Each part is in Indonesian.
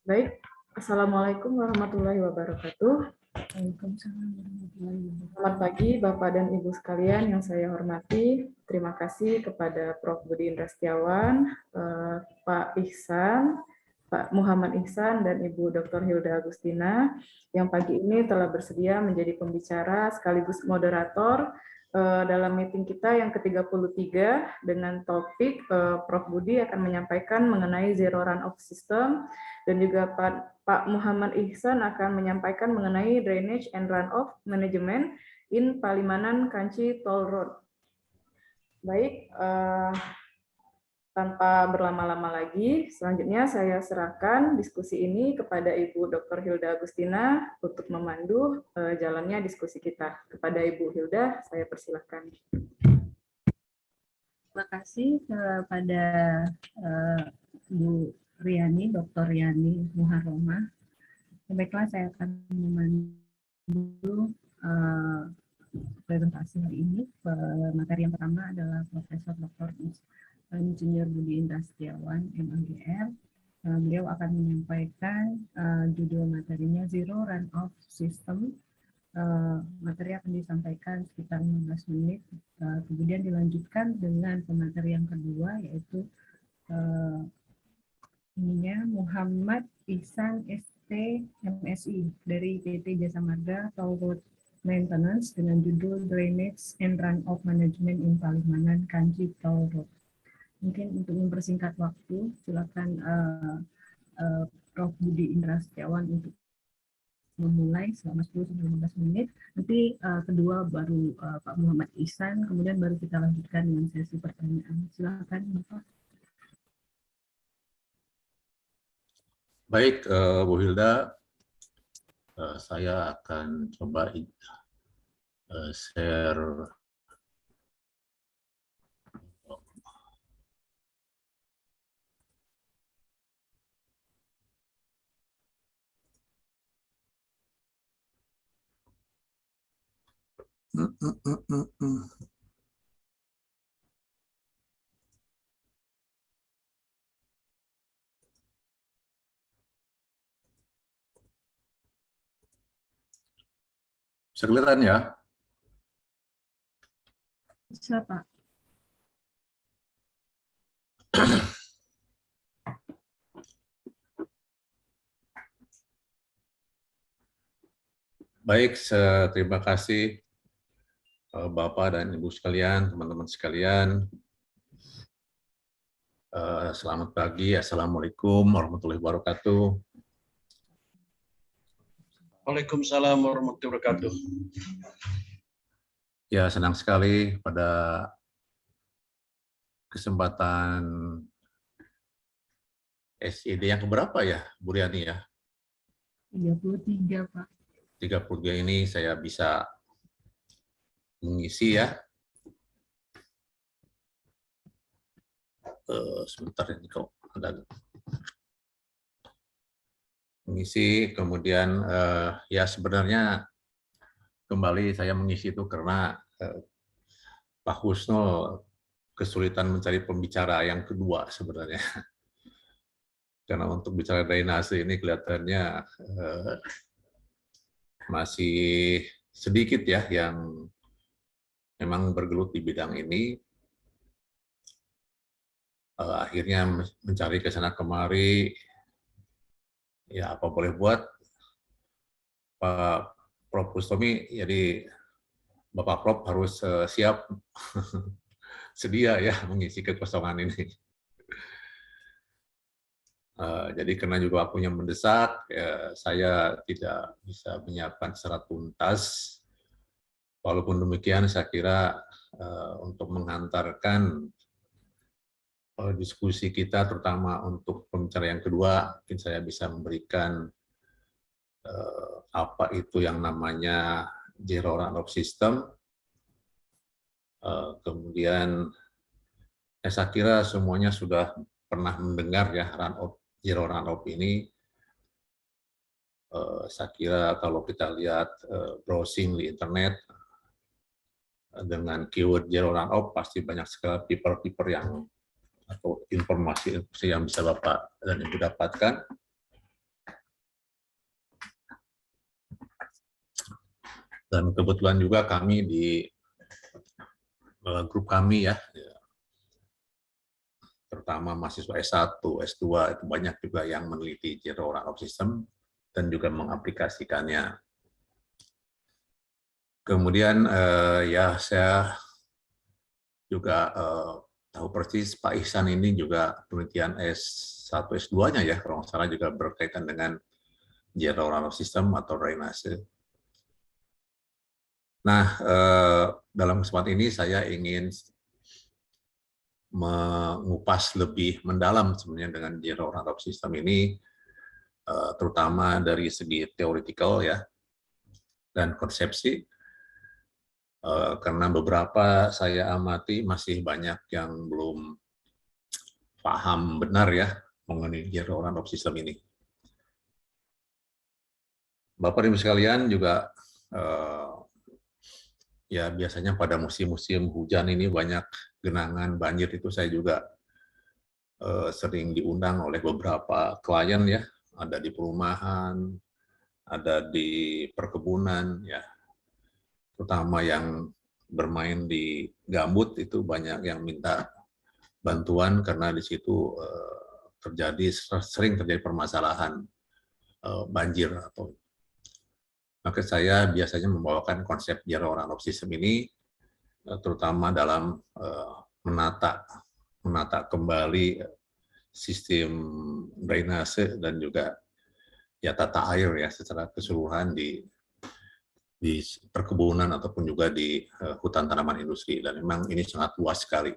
Baik, Assalamualaikum warahmatullahi wabarakatuh. Waalaikumsalam warahmatullahi wabarakatuh. Selamat pagi Bapak dan Ibu sekalian yang saya hormati. Terima kasih kepada Prof. Budi Indra Setiawan, Pak Ihsan, Pak Muhammad Ihsan, dan Ibu Dr. Hilda Agustina yang pagi ini telah bersedia menjadi pembicara sekaligus moderator dalam meeting kita yang ke-33 dengan topik Prof. Budi akan menyampaikan mengenai Zero Runoff System dan juga Pak Muhammad Ihsan akan menyampaikan mengenai Drainage and Runoff Management in Palimanan Kanci Toll Road. Baik, tanpa berlama-lama lagi, selanjutnya saya serahkan diskusi ini kepada Ibu Dr. Hilda Agustina untuk memandu jalannya diskusi kita. Kepada Ibu Hilda, saya persilahkan. Terima kasih kepada Bu Riani, Dr. Riani Muharromah. Baiklah, saya akan memandu presentasi hari ini. Materi yang pertama adalah Profesor Dr. Insinyur Budi Indra Setiawan, MAGR. Beliau akan menyampaikan judul materinya Zero Runoff System. Materi akan disampaikan sekitar 15 menit, kemudian dilanjutkan dengan pemateri yang kedua, yaitu Muhammad Ihsan ST MSI dari PT Jasa Marga Toll Road Maintenance dengan judul Drainage and Runoff Management in Palimanan Kanci Toll Road. Mungkin untuk mempersingkat waktu, silakan Prof. Budi Indra Setiawan untuk memulai selama 10-15 menit. Nanti kedua baru Pak Muhammad Ihsan, kemudian baru kita lanjutkan dengan sesi pertanyaan. Silakan Bapak. Baik, Bu Hilda, saya akan coba share bisa kelihatan ya? Bisa, Pak. Baik, terima kasih Bapak dan Ibu sekalian, teman-teman sekalian. Selamat pagi, Assalamualaikum warahmatullahi wabarakatuh. Waalaikumsalam warahmatullahi wabarakatuh. Ya, senang sekali pada kesempatan SED yang keberapa ya, Bu Riani ya? 33, Pak. 33 ini saya bisa mengisi ya. Sebentar ini kok ada mengisi, kemudian ya sebenarnya kembali saya mengisi itu karena Pak Husnul kesulitan mencari pembicara yang kedua sebenarnya. Karena untuk bicara drainase ini kelihatannya masih sedikit ya yang memang bergelut di bidang ini. Akhirnya mencari ke sana kemari, ya apa boleh buat, Pak Prof. Kustomi, jadi Bapak Prof harus siap sedia ya mengisi kekosongan ini. Jadi karena juga waktunya mendesak, ya, saya tidak bisa menyiapkan secara tuntas. Walaupun demikian, saya kira untuk menghantarkan diskusi kita, terutama untuk pembicara yang kedua, mungkin saya bisa memberikan apa itu yang namanya Zero Runoff System. Kemudian saya kira semuanya sudah pernah mendengar ya Zero Runoff ini. Saya kira kalau kita lihat browsing di internet dengan keyword Zero Runoff, pasti banyak sekali paper-paper yang atau informasi yang bisa Bapak dan Ibu dapatkan. Dan kebetulan juga kami di grup kami ya, terutama mahasiswa S1, S2 itu banyak juga yang meneliti Zero Run-off System dan juga mengaplikasikannya. Kemudian ya saya juga tahu persis Pak Ihsan ini juga penelitian S1, S2-nya ya, kalau nggak salah juga berkaitan dengan Zero Run-off System atau drainase. Nah, dalam kesempatan ini saya ingin mengupas lebih mendalam sebenarnya dengan Zero Run-off System ini, terutama dari segi teoretikal ya dan konsepsi, karena beberapa saya amati masih banyak yang belum paham benar ya mengenai Zero Run-off System ini. Bapak Ibu sekalian juga ya biasanya pada musim-musim hujan ini banyak genangan banjir, itu saya juga sering diundang oleh beberapa klien ya, ada di perumahan, ada di perkebunan ya, terutama yang bermain di gambut itu banyak yang minta bantuan karena di situ sering terjadi permasalahan banjir. Maka saya biasanya membawakan konsep Zero Run-off System ini terutama dalam menata kembali sistem drainase dan juga ya tata air ya secara keseluruhan di perkebunan ataupun juga di hutan tanaman industri, dan memang ini sangat luas sekali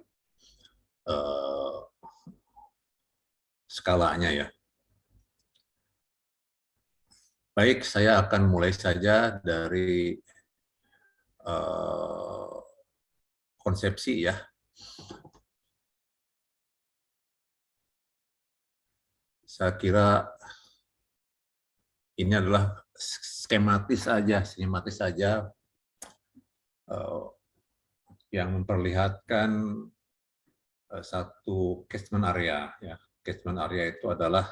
skalanya ya. Baik, saya akan mulai saja dari konsepsi ya. Saya kira ini adalah skematis saja yang memperlihatkan satu catchment area ya. Catchment area itu adalah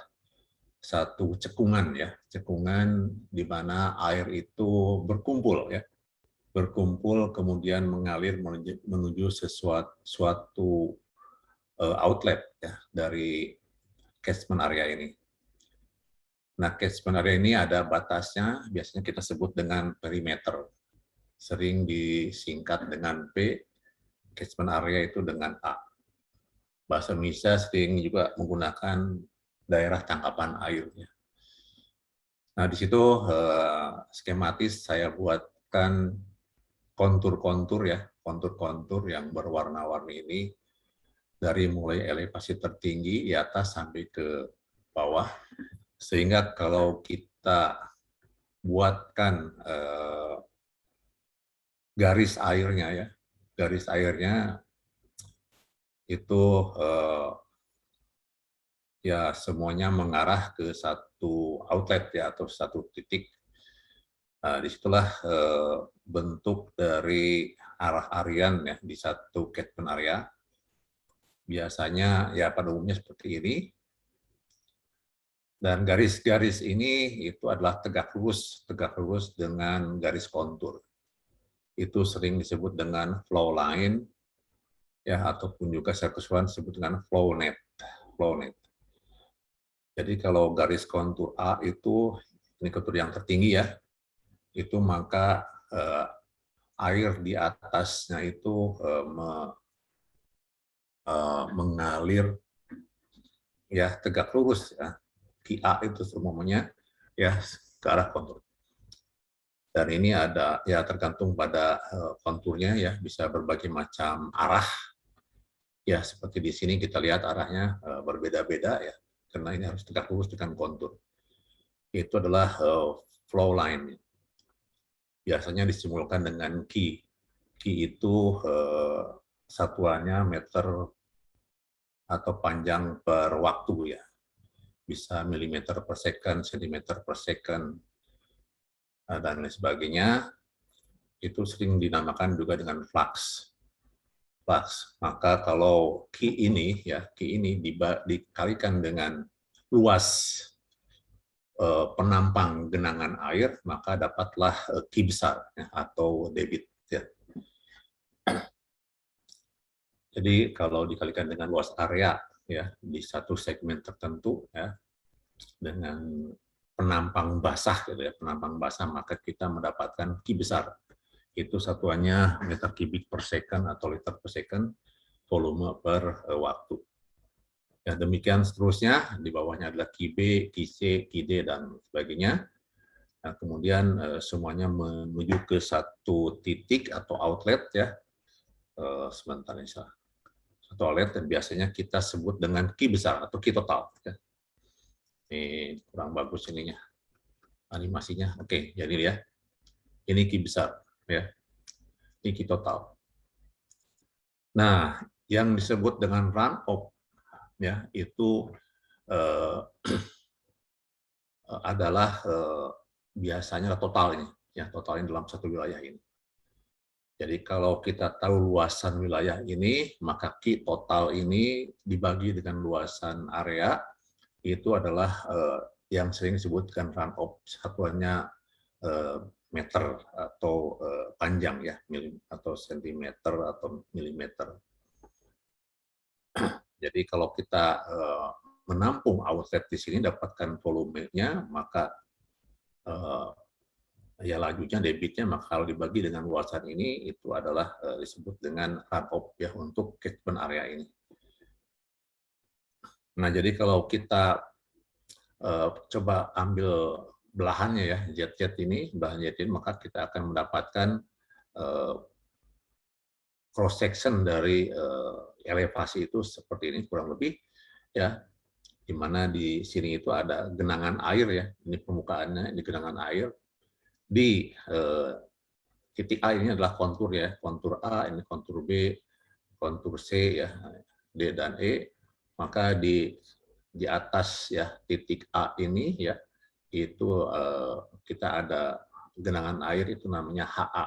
satu cekungan ya, cekungan di mana air itu berkumpul ya, berkumpul kemudian mengalir menuju suatu outlet ya dari catchment area ini. Nah, catchment area ini ada batasnya, biasanya kita sebut dengan perimeter, sering disingkat dengan P, catchment area itu dengan A. Bahasa Indonesia sering juga menggunakan daerah tangkapan airnya. Nah, di situ skematis saya buatkan kontur-kontur ya, kontur-kontur yang berwarna-warni ini dari mulai elevasi tertinggi di atas sampai ke bawah, sehingga kalau kita buatkan garis airnya ya, garis airnya itu ya semuanya mengarah ke satu outlet ya atau satu titik. Nah, disitulah bentuk dari arah arian ya di satu catchment area. Biasanya ya pada umumnya seperti ini. Dan garis-garis ini itu adalah tegak lurus dengan garis kontur. Itu sering disebut dengan flow line ya, ataupun juga secara keseluruhan disebut dengan flow net. Jadi kalau garis kontur A itu, ini kontur yang tertinggi ya, itu maka air di atasnya itu mengalir ya tegak lurus ya, QA itu semuanya ya ke arah kontur. Dan ini ada ya tergantung pada konturnya ya, bisa berbagai macam arah. Ya seperti di sini kita lihat arahnya berbeda-beda ya, karena ini harus tegak lurus dengan kontur. Itu adalah flow line. Biasanya disimbolkan dengan Ki. Ki itu satuannya meter atau panjang per waktu ya. Bisa milimeter per second, sentimeter per second, dan lain sebagainya. Itu sering dinamakan juga dengan flux. Maka kalau Ki ini ya, Ki ini dikalikan dengan luas penampang genangan air, maka dapatlah Q besar ya, atau debit. Ya. Jadi kalau dikalikan dengan luas area ya di satu segmen tertentu ya dengan penampang basah gitu ya, penampang basah, maka kita mendapatkan Q besar. Itu satuannya meter kubik per second atau liter per second, volume per waktu. Ya, demikian seterusnya, di bawahnya adalah QB, QC, QD, dan sebagainya. Nah, kemudian semuanya menuju ke satu titik atau outlet ya. Sebentar ini satu outlet, dan biasanya kita sebut dengan Q besar atau Q total. Ya. Ini kurang bagus ininya animasinya. Oke, jadi ya ini Q besar ya. Ini Q total. Nah, yang disebut dengan runoff ya itu adalah biasanya total ini ya, total ini dalam satu wilayah ini. Jadi kalau kita tahu luasan wilayah ini, maka Q total ini dibagi dengan luasan area itu adalah yang sering disebutkan runoff, satuannya meter atau panjang ya, atau sentimeter atau milimeter. Jadi kalau kita menampung outlet di sini dapatkan volumenya, maka ya lajunya, debitnya, maka kalau dibagi dengan luasan ini itu adalah disebut dengan runoff ya untuk catchment area ini. Nah, jadi kalau kita coba ambil belahannya ya, jet-jet ini, belahan jet ini, maka kita akan mendapatkan cross section dari elevasi itu seperti ini kurang lebih ya, di mana di sini itu ada genangan air ya, ini permukaannya, ini genangan air. Di titik A ini adalah kontur ya, kontur A, ini kontur B, kontur C ya, D dan E. Maka di atas ya titik A ini ya, itu kita ada genangan air itu namanya HA.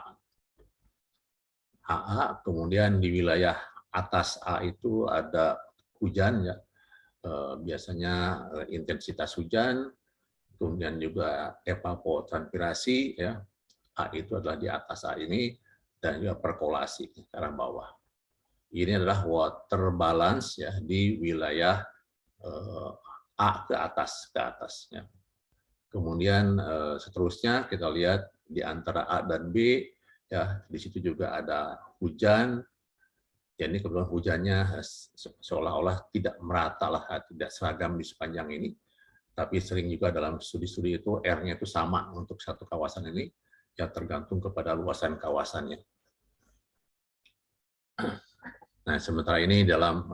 HA, kemudian di wilayah atas A itu ada hujan ya, biasanya intensitas hujan, kemudian juga evapotranspirasi ya, A itu adalah di atas A ini, dan juga perkolasi ke arah bawah. Ini adalah water balance ya di wilayah A ke atas ya. Kemudian seterusnya kita lihat di antara A dan B ya, di situ juga ada hujan. Jadi kebetulan hujannya seolah-olah tidak merata lah, tidak seragam di sepanjang ini. Tapi sering juga dalam studi-studi itu R-nya itu sama untuk satu kawasan ini, ya tergantung kepada luasan kawasannya. Nah, sementara ini dalam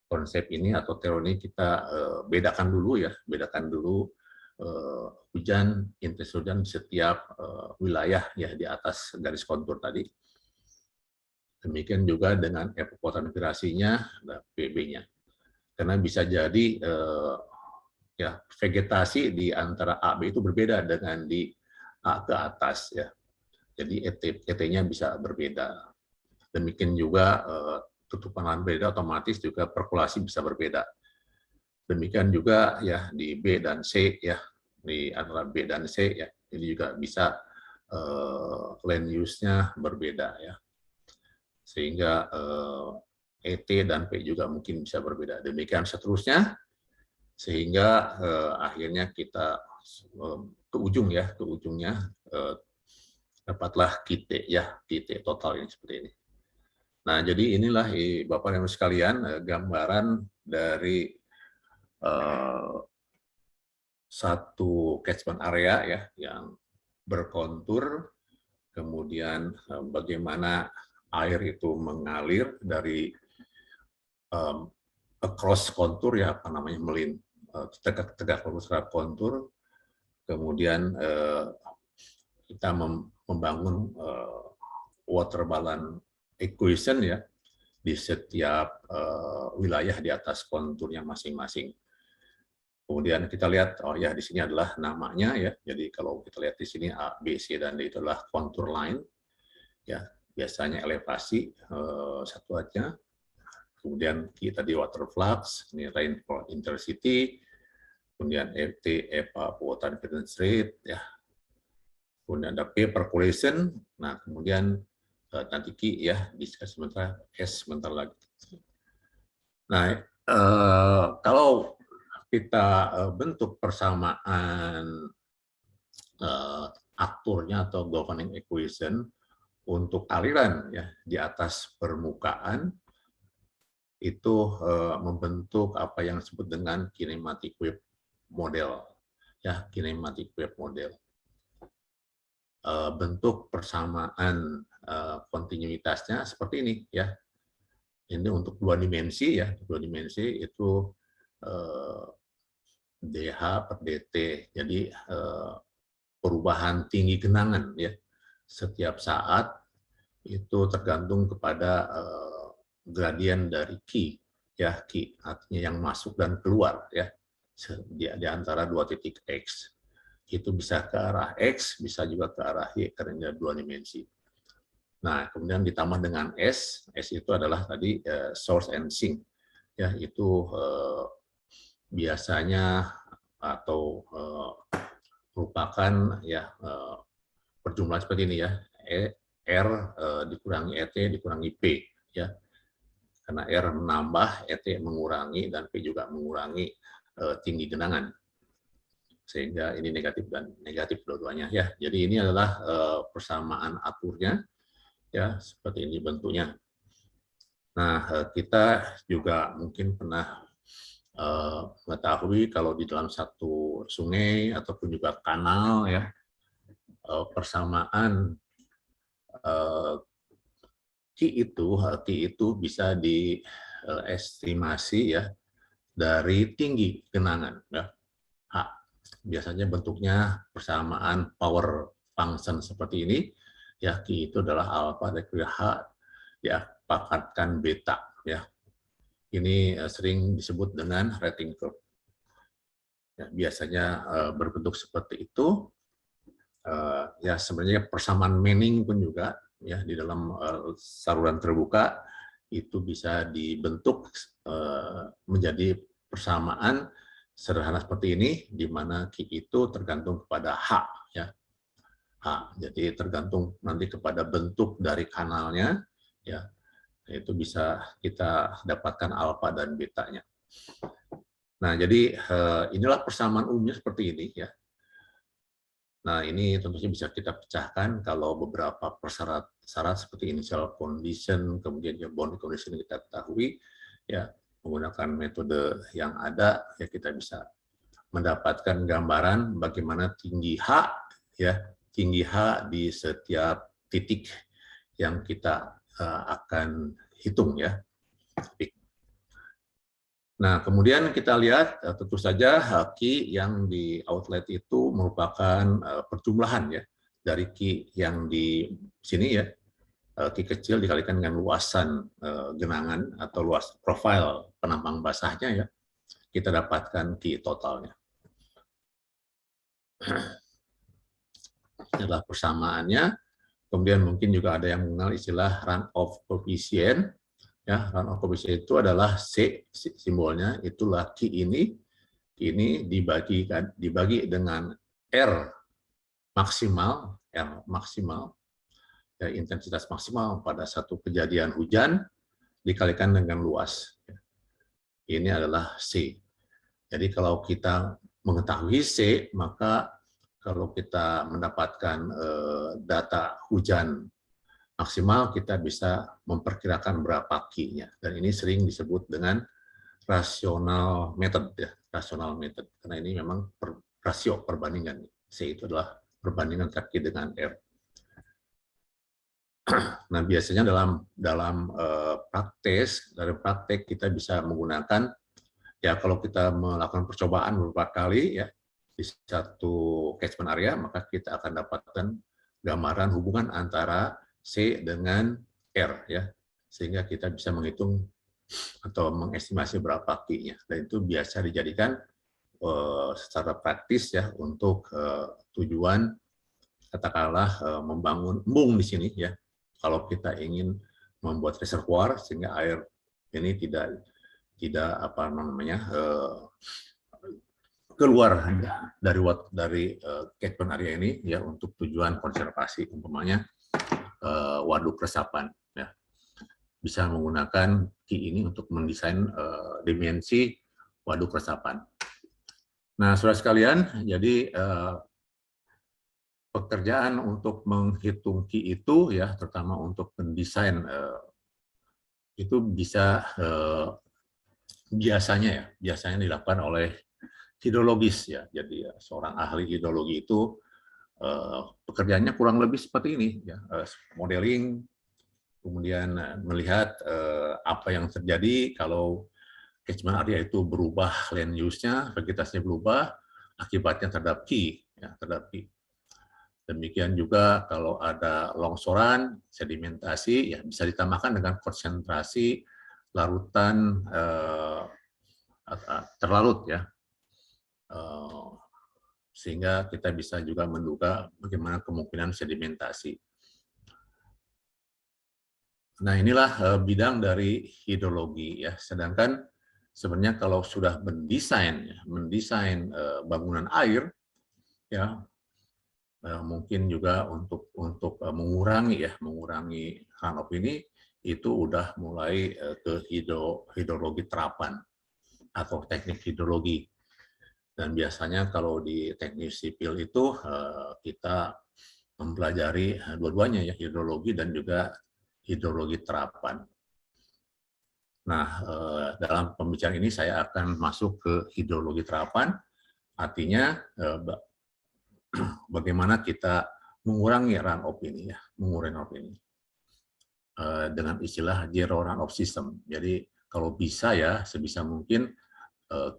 konsep ini atau teori ini kita bedakan dulu ya, bedakan dulu hujan, intensitas hujan di setiap wilayah ya di atas garis kontur tadi. Demikian juga dengan evapotranspirasinya, PB-nya. Karena bisa jadi ya vegetasi di antara A B itu berbeda dengan di A ke atas ya. Jadi ET-nya bisa berbeda. Demikian juga tutupan lahan berbeda, otomatis juga perkulasi bisa berbeda. Demikian juga ya di B dan C ya, di antara B dan C ya, ini juga bisa land use-nya berbeda ya. Sehingga ET dan P juga mungkin bisa berbeda. Demikian seterusnya, sehingga akhirnya kita ke ujungnya dapatlah QT ya, QT total ini seperti ini. Nah, jadi inilah Bapak dan Ibu sekalian gambaran dari satu catchment area ya yang berkontur, kemudian bagaimana air itu mengalir dari across kontur ya, apa namanya, tegak lurus terhadap kontur, kemudian kita membangun water balance equation ya di setiap wilayah di atas konturnya masing-masing. Kemudian kita lihat, oh ya di sini adalah namanya ya. Jadi kalau kita lihat di sini A, B, C dan D itu adalah contour line ya. Biasanya elevasi satuannya. Kemudian kita di water flux, ini rainfall intensity. kemudian FT, EPA, water impedance rate, ya. Kemudian ada P, percolation, nah kemudian nanti Q ya, bisa sebentar, S sebentar lagi. Nah, kalau kita bentuk persamaan aturnya atau governing equation untuk aliran ya di atas permukaan, itu membentuk apa yang disebut dengan kinematic wave model, ya, kinematic wave model. Bentuk persamaan kontinuitasnya seperti ini, ya. Ini untuk dua dimensi, ya, dua dimensi itu dH per dt. Jadi perubahan tinggi genangan, ya, setiap saat itu tergantung kepada gradien dari Q, ya, Q artinya yang masuk dan keluar, ya, di antara dua titik X. Itu bisa ke arah X, bisa juga ke arah Y karena dua dimensi. Nah, kemudian ditambah dengan S itu adalah tadi source and sink, ya, itu biasanya atau merupakan ya perjumlahan seperti ini, ya, R dikurangi ET dikurangi P, ya, karena R menambah, ET mengurangi, dan P juga mengurangi tinggi genangan. Sehingga ini negatif dan negatif dua-duanya, ya. Jadi ini adalah persamaan aturnya, ya, seperti ini bentuknya. Nah, kita juga mungkin pernah mengetahui kalau di dalam satu sungai ataupun juga kanal, ya, persamaan Q itu bisa diestimasi, ya, dari tinggi genangan, ya, H. Biasanya bentuknya persamaan power function seperti ini, ya, Q itu adalah alfa dikali H, ya, pakatkan beta, ya. Ini sering disebut dengan rating curve. Ya, biasanya berbentuk seperti itu. Ya, sebenarnya persamaan Manning pun juga, ya, di dalam saluran terbuka itu bisa dibentuk menjadi persamaan sederhana seperti ini, di mana Q itu tergantung kepada H, ya, H. Jadi tergantung nanti kepada bentuk dari kanalnya, ya, itu bisa kita dapatkan alfa dan betanya. Nah, jadi inilah persamaan umumnya seperti ini, ya. Nah, ini tentunya bisa kita pecahkan kalau beberapa persyarat seperti initial condition, kemudian boundary condition kita ketahui, ya, menggunakan metode yang ada, ya, kita bisa mendapatkan gambaran bagaimana tinggi H, ya, tinggi H di setiap titik yang kita akan hitung, ya. Nah, kemudian kita lihat tentu saja Q yang di outlet itu merupakan perjumlahan, ya, dari Q yang di sini, ya, Q kecil dikalikan dengan luasan genangan atau luas profil penampang basahnya, ya, kita dapatkan Q totalnya. Ini adalah persamaannya. Kemudian mungkin juga ada yang mengenal istilah runoff coefficient. Ya, runoff coefficient itu adalah C simbolnya, itulah Q ini dibagi dengan R maksimal, ya, intensitas maksimal pada satu kejadian hujan dikalikan dengan luas. Ini adalah C. Jadi kalau kita mengetahui C, maka kalau kita mendapatkan data hujan maksimal, kita bisa memperkirakan berapa Q-nya. Dan ini sering disebut dengan rational method, ya, rational method. Karena ini memang rasio perbandingan. C itu adalah perbandingan Q dengan R. Nah, biasanya dalam praktek kita bisa menggunakan, ya, kalau kita melakukan percobaan beberapa kali, ya, di satu catchment area, maka kita akan dapatkan gambaran hubungan antara C dengan R, ya, sehingga kita bisa menghitung atau mengestimasi berapa Q-nya. Dan itu biasa dijadikan secara praktis, ya, untuk tujuan katakanlah membangun embung di sini, ya. Kalau kita ingin membuat reservoir sehingga air ini tidak apa namanya keluar dari catchment area ini ya untuk tujuan konservasi, umpamanya waduk resapan ya. Bisa menggunakan key ini untuk mendesain dimensi waduk resapan. Nah, saudara sekalian, jadi pekerjaan untuk menghitung key itu ya, terutama untuk mendesain itu bisa biasanya dilakukan oleh hidrologis ya. Jadi seorang ahli hidrologi itu pekerjaannya kurang lebih seperti ini ya, modeling, kemudian melihat apa yang terjadi kalau catchment area itu berubah land use-nya, vegetasinya berubah, akibatnya terhadap key ya, terhadap key. Demikian juga kalau ada longsoran, sedimentasi, ya bisa ditambahkan dengan konsentrasi larutan terlarut ya, sehingga kita bisa juga menduga bagaimana kemungkinan sedimentasi. Nah, inilah bidang dari hidrologi ya. Sedangkan sebenarnya kalau sudah mendesain bangunan air ya, mungkin juga untuk mengurangi runoff ini, itu udah mulai ke hidrologi terapan atau teknik hidrologi. Dan biasanya kalau di teknik sipil itu kita mempelajari dua-duanya ya, hidrologi dan juga hidrologi terapan. Nah, dalam pembicaraan ini saya akan masuk ke hidrologi terapan, artinya bagaimana kita mengurangi runoff ini ya, mengurangi runoff ini dengan istilah zero runoff system. Jadi kalau bisa ya, sebisa mungkin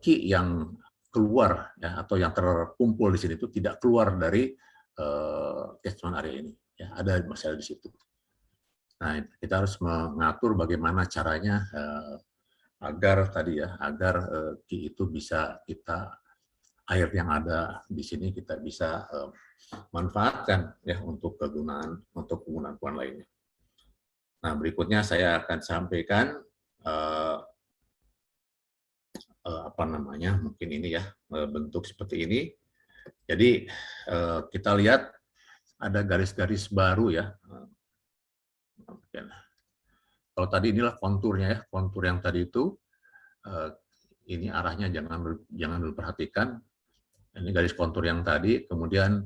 key yang keluar ya, atau yang terkumpul di sini itu tidak keluar dari catchment area ini. Ya, ada masalah di situ. Nah, kita harus mengatur bagaimana caranya agar tadi ya, agar key itu bisa air yang ada di sini kita bisa manfaatkan ya untuk penggunaan lainnya. Nah, berikutnya saya akan sampaikan mungkin ini ya, bentuk seperti ini. Jadi kita lihat ada garis-garis baru ya. Kalau tadi inilah konturnya ya, kontur yang tadi itu ini arahnya jangan diperhatikan. Ini garis kontur yang tadi, kemudian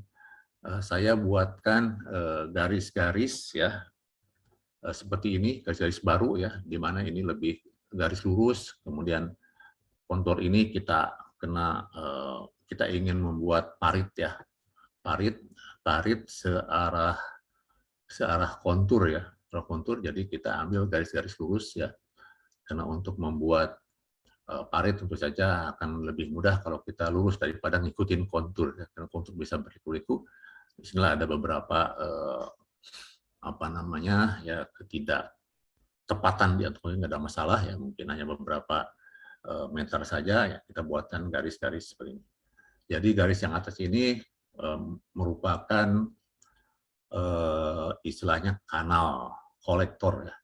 saya buatkan garis-garis ya seperti ini, garis-garis baru ya, di mana ini lebih garis lurus, kemudian kontur ini kita ingin membuat parit ya, parit searah kontur ya, kontur. Jadi kita ambil garis-garis lurus ya, karena untuk membuat parit tentu saja akan lebih mudah kalau kita lurus daripada ngikutin kontur ya, karena kontur bisa berliku-liku. Di sinilah ada beberapa ya, ketidaktepatan di antaranya, nggak ada masalah ya, mungkin hanya beberapa meter saja ya, kita buatkan garis-garis seperti ini. Jadi garis yang atas ini merupakan istilahnya kanal kolektor ya.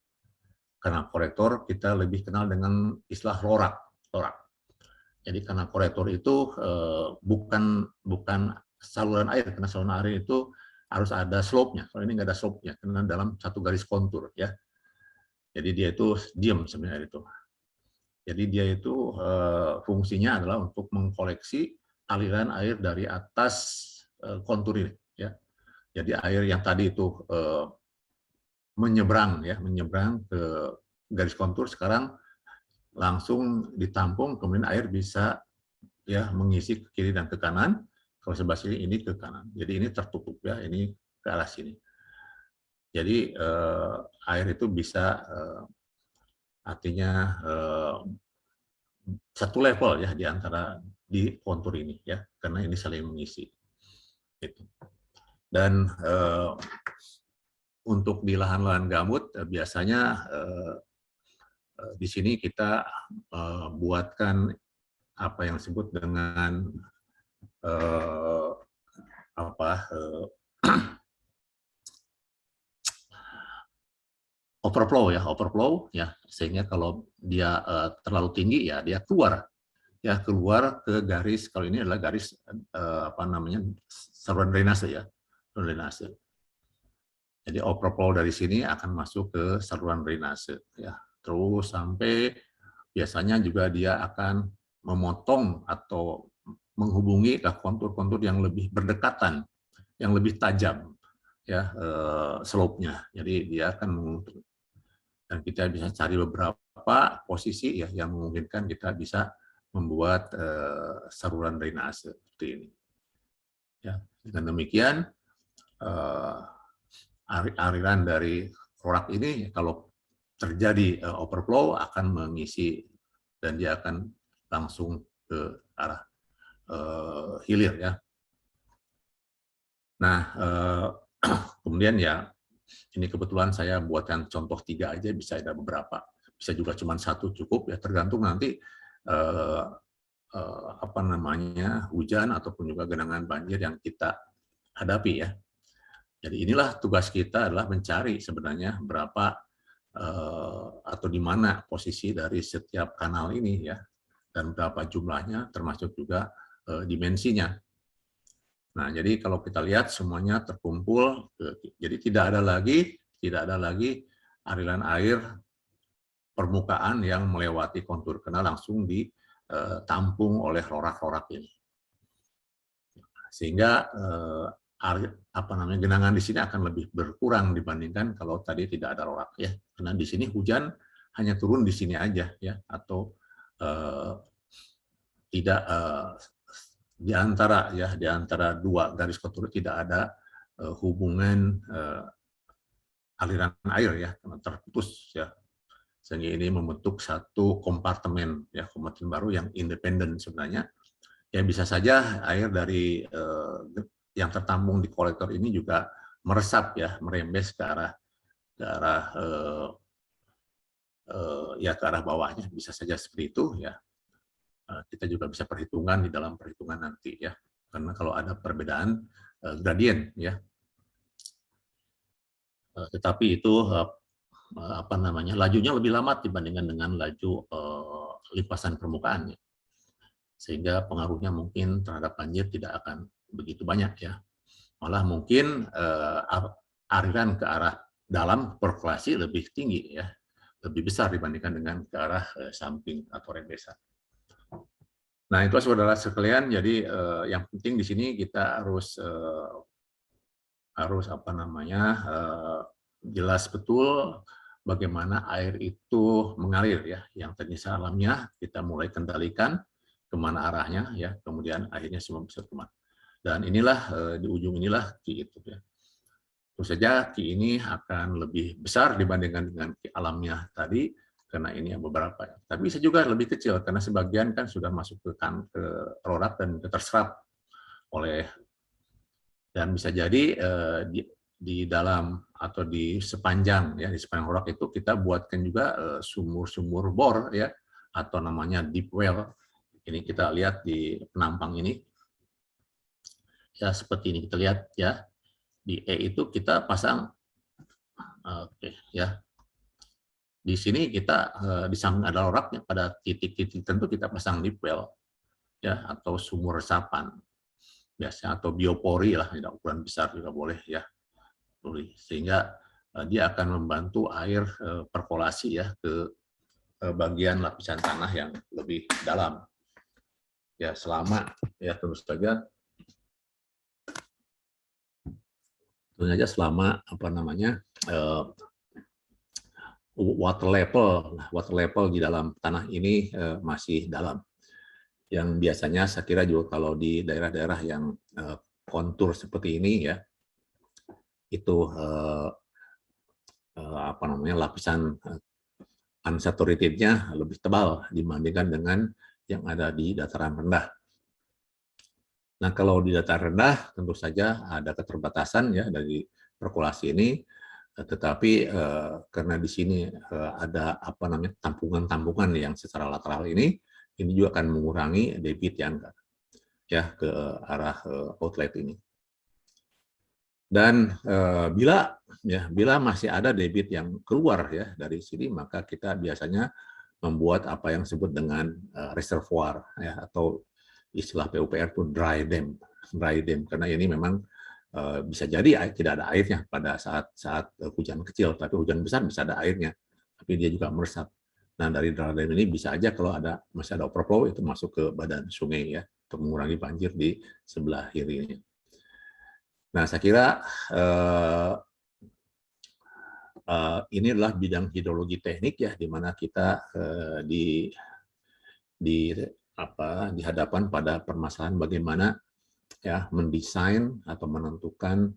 Kanal kolektor kita lebih kenal dengan istilah lorak. Jadi kanal kolektor itu bukan saluran air, karena saluran air itu harus ada slope-nya. Kalau ini nggak ada slope-nya, karena dalam satu garis kontur ya. Jadi dia itu diam sebenarnya itu. Jadi dia itu fungsinya adalah untuk mengkoleksi aliran air dari atas kontur ini ya. Jadi air yang tadi itu menyeberang ke garis kontur, sekarang langsung ditampung, kemudian air bisa ya mengisi ke kiri dan ke kanan. Kalau sebelah sini ini ke kanan. Jadi ini tertutup ya, ini ke arah sini. Jadi air itu bisa artinya satu level ya di kontur ini ya, karena ini saling mengisi. Gitu. Dan untuk di lahan-lahan gambut biasanya di sini kita buatkan apa yang disebut dengan overflow ya, sehingga kalau dia terlalu tinggi ya dia keluar ya keluar ke garis, kalau ini adalah garis saluran drainase ya, saluran drainase. Jadi overflow dari sini akan masuk ke saluran drainase ya. Terus sampai biasanya juga dia akan memotong atau menghubungi ke kontur-kontur yang lebih berdekatan, yang lebih tajam ya slope-nya. Jadi dia akan mengukur. Dan kita bisa cari beberapa posisi ya yang memungkinkan kita bisa membuat saluran drainase seperti ini. Ya, dengan demikian aliran dari rorak ini kalau terjadi overflow akan mengisi dan dia akan langsung ke arah hilir ya. Nah, kemudian ya ini kebetulan saya buatkan contoh 3 aja, bisa ada beberapa, bisa juga cuma 1 cukup ya, tergantung nanti hujan ataupun juga genangan banjir yang kita hadapi ya. Jadi inilah tugas kita adalah mencari sebenarnya berapa atau di mana posisi dari setiap kanal ini ya, dan berapa jumlahnya termasuk juga dimensinya. Nah, jadi kalau kita lihat semuanya terkumpul, jadi tidak ada lagi aliran air permukaan yang melewati kontur karena langsung ditampung oleh rorak-rorak ini. Sehingga genangan di sini akan lebih berkurang dibandingkan kalau tadi tidak ada rorak ya. Karena di sini hujan hanya turun di sini aja ya, atau tidak di antara 2 garis kontur tidak ada hubungan aliran air ya, terputus ya, sehingga ini membentuk satu kompartemen baru yang independen sebenarnya. Ya bisa saja air dari yang tertampung di kolektor ini juga meresap ya, merembes ke arah bawahnya, bisa saja seperti itu ya. Kita juga bisa perhitungan di dalam perhitungan nanti ya, karena kalau ada perbedaan gradien ya, tetapi itu lajunya lebih lambat dibandingkan dengan laju limpasan permukaan ya. Sehingga pengaruhnya mungkin terhadap banjir tidak akan begitu banyak ya, malah mungkin aliran ke arah dalam perkolasi lebih tinggi ya, lebih besar dibandingkan dengan ke arah samping atau rembesan. Nah, itu saudara sekalian, jadi yang penting di sini kita harus jelas betul bagaimana air itu mengalir ya, yang teknis alamnya kita mulai kendalikan kemana arahnya ya, kemudian akhirnya semua bisa kemana. Dan inilah di ujung inilah Ki itu ya. Tentu saja Ki ini akan lebih besar dibandingkan dengan Ki alamnya tadi, karena ini yang beberapa. Tapi bisa juga lebih kecil karena sebagian kan sudah masuk ke rorak dan terserap oleh, dan bisa jadi di dalam atau di sepanjang rorak itu kita buatkan juga sumur-sumur bor ya, atau namanya deep well. Ini kita lihat di penampang ini ya, seperti ini kita lihat ya, di E itu kita pasang ya. Di sini kita di samping ada roraknya, pada titik-titik tertentu kita pasang deep well ya, atau sumur resapan biasanya, atau biopori lah, ukuran besar juga boleh ya, sehingga dia akan membantu air perkolasi ya ke bagian lapisan tanah yang lebih dalam ya, selama ya tentu saja selama water level di dalam tanah ini masih dalam. Yang biasanya saya kira juga kalau di daerah-daerah yang kontur seperti ini ya, itu lapisan unsaturatednya lebih tebal dibandingkan dengan yang ada di dataran rendah. Nah, kalau di dataran rendah tentu saja ada keterbatasan ya dari perkolasi ini. Tetapi karena di sini ada tampungan-tampungan yang secara lateral ini juga akan mengurangi debit yang ya ke arah outlet ini. Dan bila masih ada debit yang keluar ya dari sini, maka kita biasanya membuat apa yang disebut dengan reservoir ya, atau istilah PUPR itu dry dam, karena ini memang bisa jadi tidak ada airnya pada saat hujan kecil, tapi hujan besar bisa ada airnya, tapi dia juga meresap. Nah, dari dry dam ini bisa aja kalau masih ada overflow itu masuk ke badan sungai ya, untuk mengurangi banjir di sebelah kirinya. Nah, saya kira ini adalah bidang hidrologi teknik ya, di mana kita dihadapkan pada permasalahan bagaimana ya mendesain atau menentukan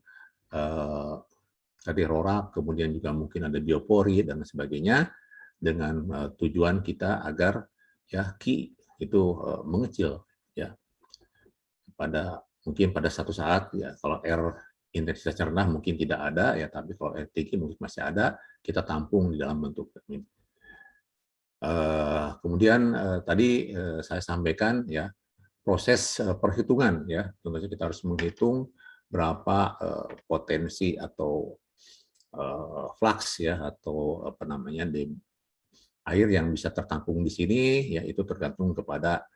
tadi RORAP, kemudian juga mungkin ada biopori dan sebagainya, dengan tujuan kita agar ya Ki itu mengecil ya mungkin pada satu saat ya, kalau R intensitas rendah mungkin tidak ada ya, tapi kalau R tinggi mungkin masih ada, kita tampung di dalam bentuk ini. Kemudian tadi saya sampaikan ya proses perhitungan ya, tentu saja kita harus menghitung berapa potensi atau flux ya, atau apa namanya air yang bisa tertampung di sini ya, itu tergantung kepada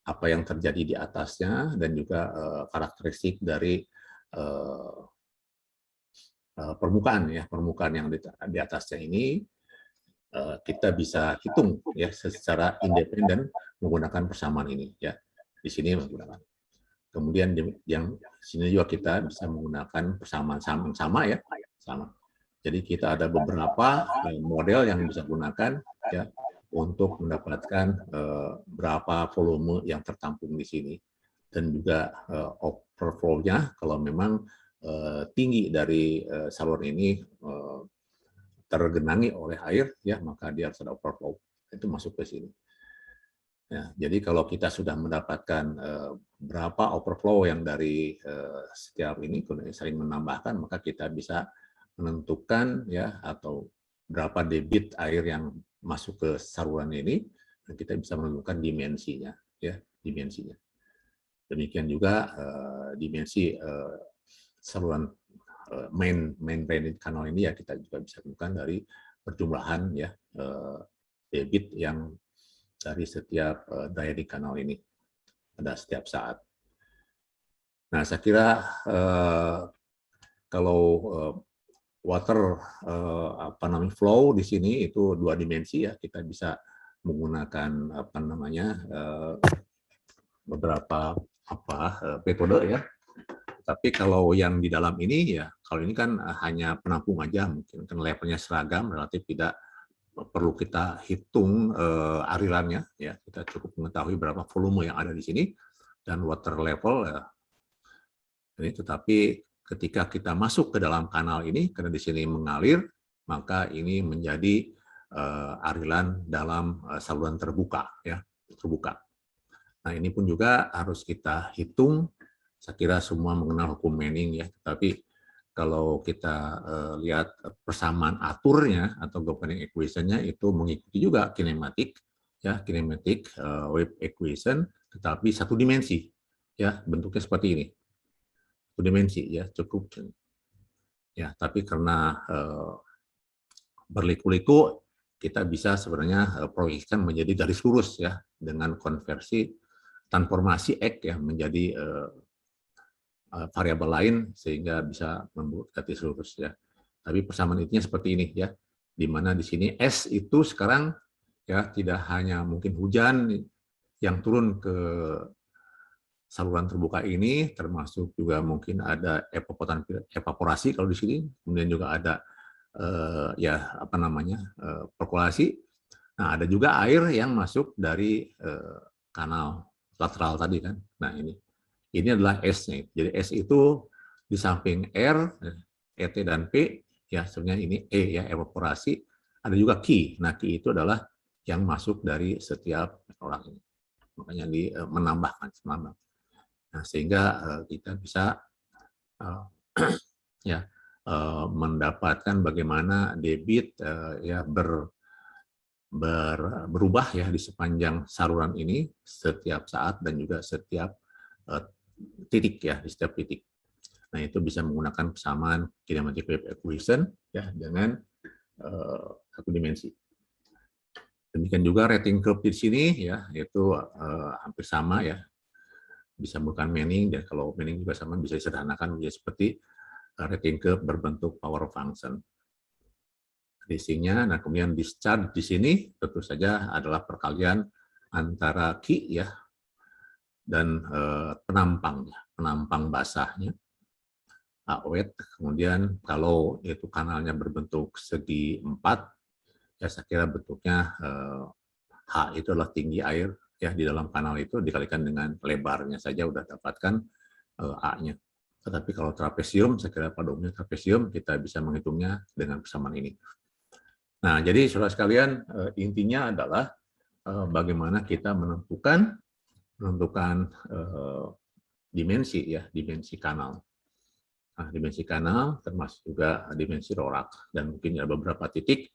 apa yang terjadi di atasnya dan juga karakteristik dari permukaan yang di atasnya ini kita bisa hitung ya secara independen menggunakan persamaan ini ya. Di sini menggunakan. Kemudian yang sini juga kita bisa menggunakan persamaan sama ya, sama. Jadi kita ada beberapa model yang bisa gunakan ya untuk mendapatkan berapa volume yang tertampung di sini, dan juga overflow-nya kalau memang tinggi dari saluran ini tergenangi oleh air ya, maka dia harus ada overflow, itu masuk ke sini. Ya, jadi kalau kita sudah mendapatkan berapa overflow yang dari setiap ini saling menambahkan, maka kita bisa menentukan ya, atau berapa debit air yang masuk ke saluran ini, dan kita bisa menentukan dimensinya ya, dimensinya. Demikian juga dimensi saluran main drainage kanal ini ya, kita juga bisa tentukan dari perjumlahan ya debit yang dari setiap drainage kanal ini pada setiap saat. Nah, saya kira kalau water apa namanya flow di sini itu dua dimensi ya, kita bisa menggunakan apa namanya beberapa metode ya. Tapi kalau yang di dalam ini ya, kalau ini kan hanya penampung aja, mungkin kan levelnya seragam, relatif tidak perlu kita hitung alirannya ya, kita cukup mengetahui berapa volume yang ada di sini dan water level ya. Ini tetapi ketika kita masuk ke dalam kanal ini, karena di sini mengalir, maka ini menjadi aliran dalam saluran terbuka ya, terbuka. Nah, ini pun juga harus kita hitung. Saya kira semua mengenal hukum Manning ya, tapi kalau kita lihat persamaan aturnya atau governing equation-nya itu mengikuti juga kinematik ya, kinematik wave equation, tetapi satu dimensi ya, bentuknya seperti ini, satu dimensi ya, cukup ya. Tapi karena berliku-liku kita bisa sebenarnya proyeksikan menjadi garis lurus ya, dengan konversi transformasi X ya menjadi variabel lain sehingga bisa membuat garis lurus ya. Tapi persamaan intinya seperti ini ya, di mana di sini S itu sekarang ya tidak hanya mungkin hujan yang turun ke saluran terbuka ini, termasuk juga mungkin ada evaporasi kalau di sini, kemudian juga ada ya apa namanya perkolasi. Nah, ada juga air yang masuk dari kanal lateral tadi kan. Nah, ini adalah S-nya. Jadi S itu di samping R, ET dan P, ya sebenarnya ini E ya, evaporasi. Ada juga Q. Nah, Q itu adalah yang masuk dari setiap orang ini. Makanya menambahkan. Nah, sehingga kita bisa ya mendapatkan bagaimana debit ya berubah ya di sepanjang saluran ini setiap saat dan juga setiap titik ya, di setiap titik. Nah, itu bisa menggunakan persamaan kinematic wave equation ya dengan satu dimensi. Demikian juga rating curve di sini ya, yaitu hampir sama ya. Bisa bukan Manning, dan kalau Manning juga sama bisa disederhanakan menjadi seperti rating curve berbentuk power function. Racingnya, nah kemudian discharge di sini tentu saja adalah perkalian antara key ya dan penampang basahnya, awet. Kemudian kalau itu kanalnya berbentuk segi 4, ya saya kira bentuknya H itu adalah tinggi air ya di dalam kanal itu dikalikan dengan lebarnya saja udah dapatkan A-nya. Tetapi kalau trapesium, saya kira pada umumnya trapesium kita bisa menghitungnya dengan persamaan ini. Nah, jadi saudara sekalian, intinya adalah bagaimana kita menentukan dimensi ya, dimensi kanal. Nah, dimensi kanal termasuk juga dimensi rorak, dan mungkin ada beberapa titik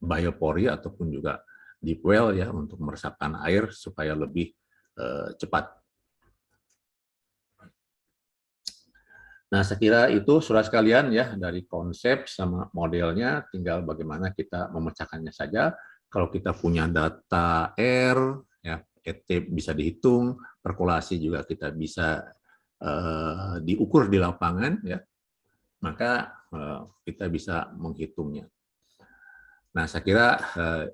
biopori ataupun juga deep well ya untuk meresapkan air supaya lebih cepat. Nah, saya kira itu saudara sekalian ya dari konsep sama modelnya, tinggal bagaimana kita memecahkannya saja. Kalau kita punya data R, ya ET bisa dihitung, perkolasi juga kita bisa diukur di lapangan, ya maka kita bisa menghitungnya. Nah, saya kira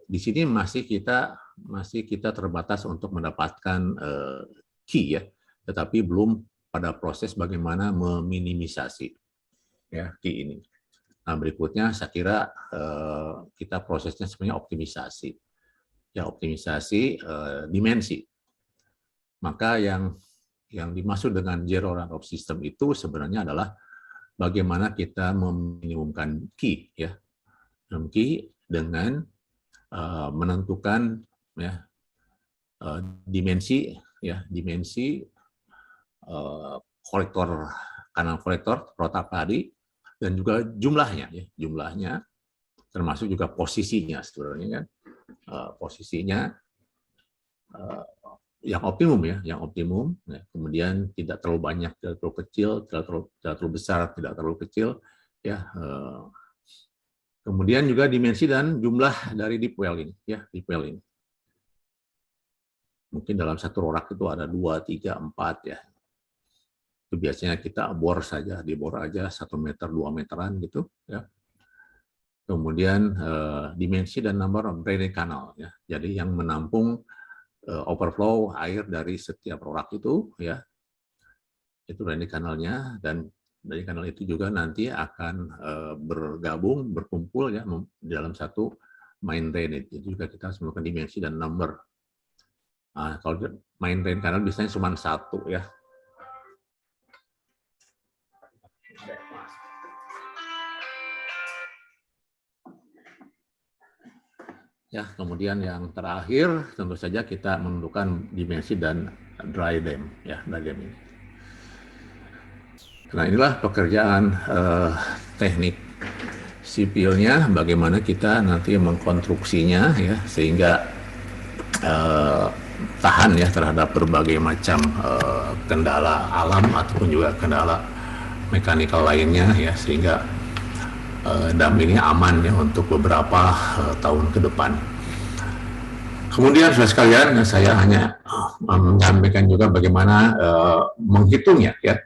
di sini masih kita terbatas untuk mendapatkan key ya, tetapi belum pada proses bagaimana meminimisasi ya key ini. Nah, berikutnya saya kira kita prosesnya sebenarnya optimisasi. Ya, optimisasi dimensi. Maka yang dimaksud dengan zero run-off system itu sebenarnya adalah bagaimana kita meminimumkan key ya. Key dengan menentukan ya dimensi kolektor, kanal kolektor protap tadi, dan juga jumlahnya ya, jumlahnya termasuk juga posisinya sebenarnya kan, posisinya yang optimum ya, kemudian tidak terlalu banyak, tidak terlalu kecil, tidak terlalu besar, tidak terlalu kecil ya. Kemudian juga dimensi dan jumlah dari deep well ini ya, deep well ini. Mungkin dalam satu rorak itu ada 2, 3, 4 ya. Itu biasanya kita bor saja, dibor aja 1 meter, 2 meteran gitu ya. Kemudian dimensi dan number of drainage canal ya. Jadi yang menampung overflow air dari setiap rorak itu ya. Itu drainage kanalnya, dan dari kanal itu juga nanti akan bergabung, berkumpul ya di dalam satu main drainage. Itu juga kita harus melakukan dimensi dan number. Nah, kalau main drain kanal biasanya cuma 1 ya. Ya, kemudian yang terakhir tentu saja kita menentukan dimensi dan dry dam ya, dry dam ini. Nah, inilah pekerjaan teknik sipilnya, bagaimana kita nanti mengkonstruksinya ya sehingga tahan ya terhadap berbagai macam kendala alam ataupun juga kendala mekanikal lainnya ya, sehingga dam ini aman ya untuk beberapa tahun ke depan. Kemudian saudara sekalian, saya hanya menyampaikan juga bagaimana menghitungnya ya.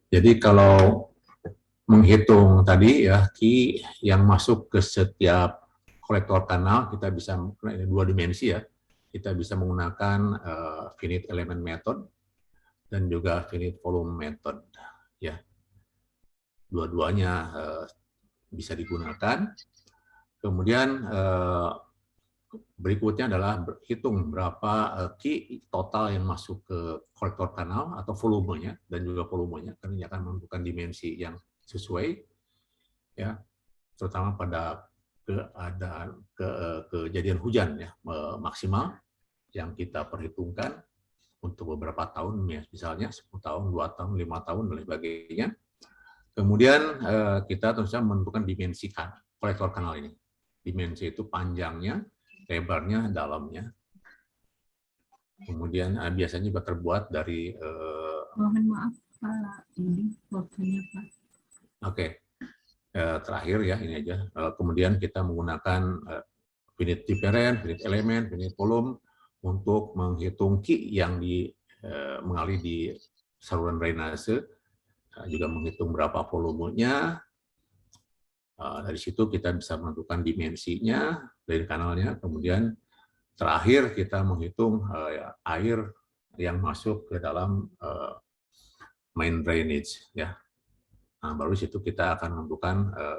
Jadi kalau menghitung tadi ya key yang masuk ke setiap kolektor kanal, kita bisa 2 dimensi ya. Kita bisa menggunakan finite element method dan juga finite volume method ya. Dua-duanya bisa digunakan. Kemudian berikutnya adalah hitung berapa key total yang masuk ke kolektor kanal atau volumenya, dan juga volumenya karena ini akan menentukan dimensi yang sesuai ya, terutama pada keadaan kejadian hujan ya maksimal yang kita perhitungkan untuk beberapa tahun ya, misalnya 10 tahun, 2 tahun, 5 tahun dan sebagainya. Kemudian kita tentu saja menentukan dimensi kolektor kanal ini. Dimensi itu panjangnya, lebarnya, dalamnya. Kemudian biasanya juga terbuat dari mohon maaf Pak, ini waktunya Pak. Oke. terakhir ya ini aja. Kemudian kita menggunakan finite difference, finite element, finite volume untuk menghitung Ki yang mengalir di saluran drainase, juga menghitung berapa volumenya. Dari situ kita bisa menentukan dimensinya dari kanalnya. Kemudian terakhir kita menghitung air yang masuk ke dalam main drainage ya. Nah, baru situ kita akan menentukan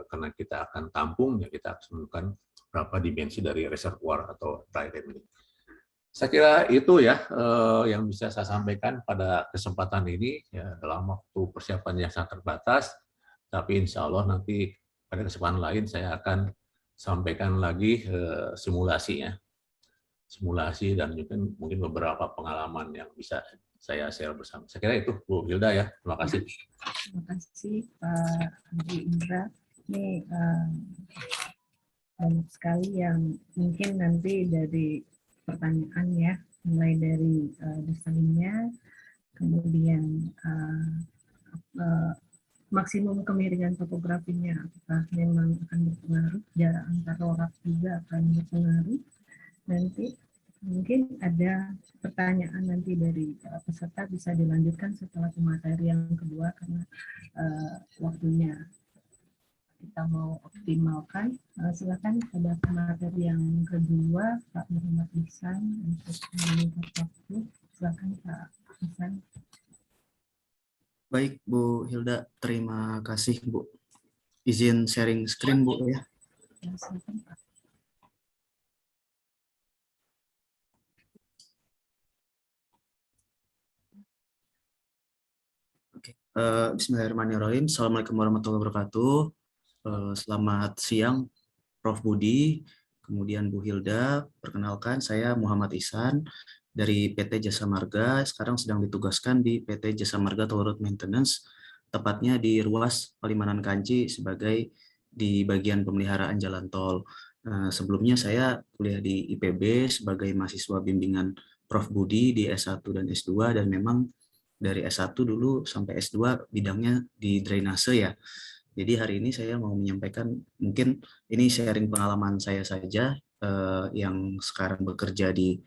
karena kita akan tampung ya, kita akan menentukan berapa dimensi dari reservoir atau dry dam ini. Saya kira itu ya yang bisa saya sampaikan pada kesempatan ini ya, dalam waktu persiapan yang sangat terbatas, tapi insya Allah nanti pada kesempatan lain saya akan sampaikan lagi simulasinya, simulasi dan juga mungkin beberapa pengalaman yang bisa saya share bersama. Saya kira itu Bu Hilda ya. Terima kasih. Terima kasih Pak Haji Indra. Ini banyak sekali yang mungkin nanti dari pertanyaan ya, mulai dari desainnya, kemudian maksimum kemiringan topografinya, apakah memang akan berpengaruh, jarak antar lorak juga akan berpengaruh. Nanti mungkin ada pertanyaan nanti dari peserta bisa dilanjutkan setelah materi yang kedua karena waktunya kita mau optimalkan. Silakan pada materi yang kedua Pak Muhammad Ihsan untuk meningkat waktu. Silakan Pak Ihsan. Baik Bu Hilda, terima kasih Bu. Izin sharing screen Bu ya. Ya, silakan Pak. Bismillahirrahmanirrahim. Assalamualaikum warahmatullahi wabarakatuh. Selamat siang Prof. Budi, kemudian Bu Hilda. Perkenalkan, saya Muhammad Ihsan dari PT Jasa Marga. Sekarang sedang ditugaskan di PT Jasa Marga Toll Road Maintenance, tepatnya di ruas Palimanan Kanci sebagai di bagian pemeliharaan jalan tol. Sebelumnya saya kuliah di IPB sebagai mahasiswa bimbingan Prof. Budi di S1 dan S2, dan memang dari S1 dulu sampai S2 bidangnya di drainase ya. Jadi hari ini saya mau menyampaikan, mungkin ini sharing pengalaman saya saja yang sekarang bekerja di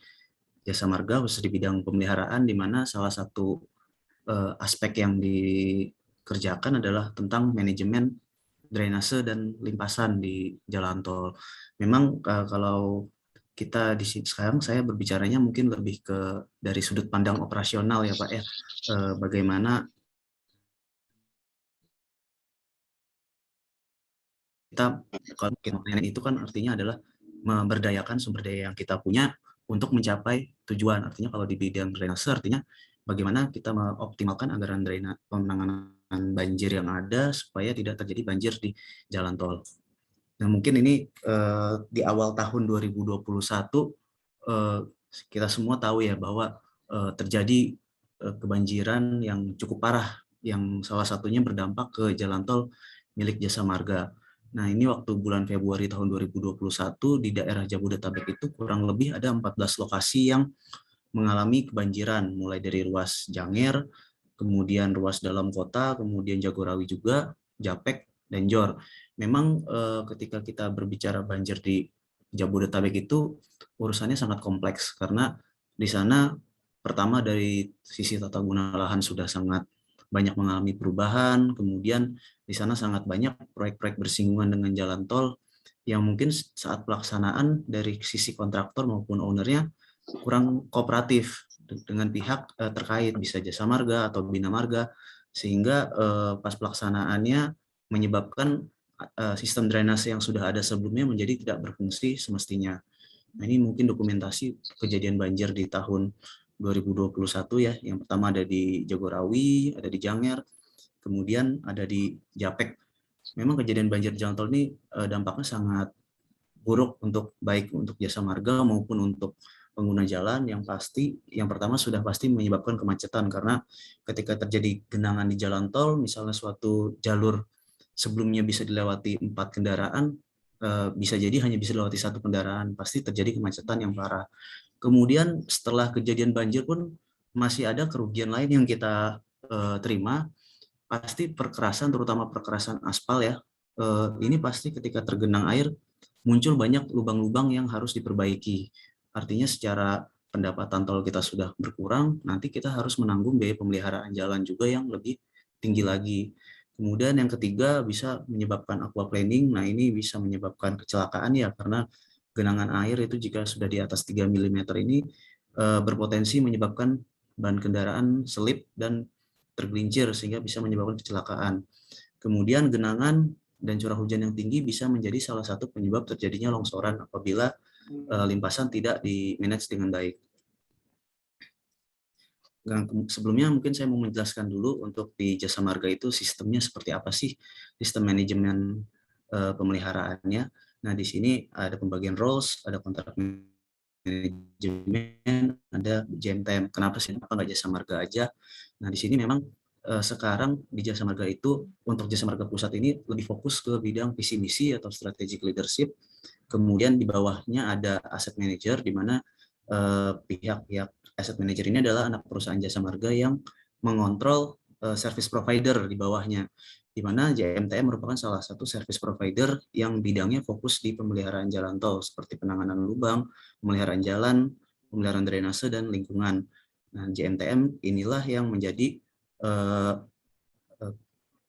Jasa Marga khusus di bidang pemeliharaan, di mana salah satu aspek yang dikerjakan adalah tentang manajemen drainase dan limpasan di jalan tol. Memang kalau kita di sini sekarang saya berbicaranya mungkin lebih ke dari sudut pandang operasional ya Pak ya, bagaimana kita, kalau itu kan artinya adalah memberdayakan sumber daya yang kita punya untuk mencapai tujuan. Artinya kalau di bidang drainase artinya bagaimana kita mengoptimalkan anggaran penanganan banjir yang ada supaya tidak terjadi banjir di jalan tol. Nah, mungkin ini di awal tahun 2021 kita semua tahu ya bahwa terjadi kebanjiran yang cukup parah, yang salah satunya berdampak ke jalan tol milik Jasa Marga. Nah, ini waktu bulan Februari tahun 2021 di daerah Jabodetabek itu kurang lebih ada 14 lokasi yang mengalami kebanjiran, mulai dari ruas Janger, kemudian ruas dalam kota, kemudian Jagorawi juga, Japek, dan Jor. Memang ketika kita berbicara banjir di Jabodetabek itu urusannya sangat kompleks, karena di sana pertama dari sisi tata guna lahan sudah sangat banyak mengalami perubahan, kemudian di sana sangat banyak proyek-proyek bersinggungan dengan jalan tol yang mungkin saat pelaksanaan dari sisi kontraktor maupun ownernya kurang kooperatif dengan pihak terkait, bisa Jasa Marga atau Bina Marga, sehingga pas pelaksanaannya menyebabkan sistem drainase yang sudah ada sebelumnya menjadi tidak berfungsi semestinya. Nah, ini mungkin dokumentasi kejadian banjir di tahun 2021 ya. Yang pertama ada di Jagorawi, ada di Janger, kemudian ada di Japek. Memang kejadian banjir jalan tol ini dampaknya sangat buruk untuk baik untuk Jasa Marga maupun untuk pengguna jalan. Yang pertama sudah pasti menyebabkan kemacetan, karena ketika terjadi genangan di jalan tol, misalnya suatu jalur sebelumnya bisa dilewati 4 kendaraan, bisa jadi hanya bisa dilewati 1 kendaraan, pasti terjadi kemacetan yang parah. Kemudian setelah kejadian banjir pun masih ada kerugian lain yang kita terima, pasti perkerasan, terutama perkerasan aspal ya, ini pasti ketika tergenang air muncul banyak lubang-lubang yang harus diperbaiki. Artinya secara pendapatan tol kita sudah berkurang, nanti kita harus menanggung biaya pemeliharaan jalan juga yang lebih tinggi lagi. Kemudian yang ketiga bisa menyebabkan aquaplaning. Nah, ini bisa menyebabkan kecelakaan ya, karena genangan air itu jika sudah di atas 3 mm ini berpotensi menyebabkan ban kendaraan selip dan tergelincir sehingga bisa menyebabkan kecelakaan. Kemudian genangan dan curah hujan yang tinggi bisa menjadi salah satu penyebab terjadinya longsoran apabila limpasan tidak di-manage dengan baik. Nah, sebelumnya mungkin saya mau menjelaskan dulu untuk di Jasa Marga itu sistemnya seperti apa sih, sistem manajemen pemeliharaannya. Nah, di sini ada pembagian roles, ada kontrak manajemen, ada JMTM. Kenapa sih? Kenapa nggak Jasa Marga aja? Nah, di sini memang sekarang di Jasa Marga itu, untuk Jasa Marga Pusat ini lebih fokus ke bidang visi misi atau strategic leadership. Kemudian di bawahnya ada asset manager, di mana pihak-pihak asset manager ini adalah anak perusahaan jasa marga yang mengontrol service provider di bawahnya, di mana JMTM merupakan salah satu service provider yang bidangnya fokus di pemeliharaan jalan tol seperti penanganan lubang, pemeliharaan jalan, pemeliharaan drainase dan lingkungan. Nah, JMTM inilah yang menjadi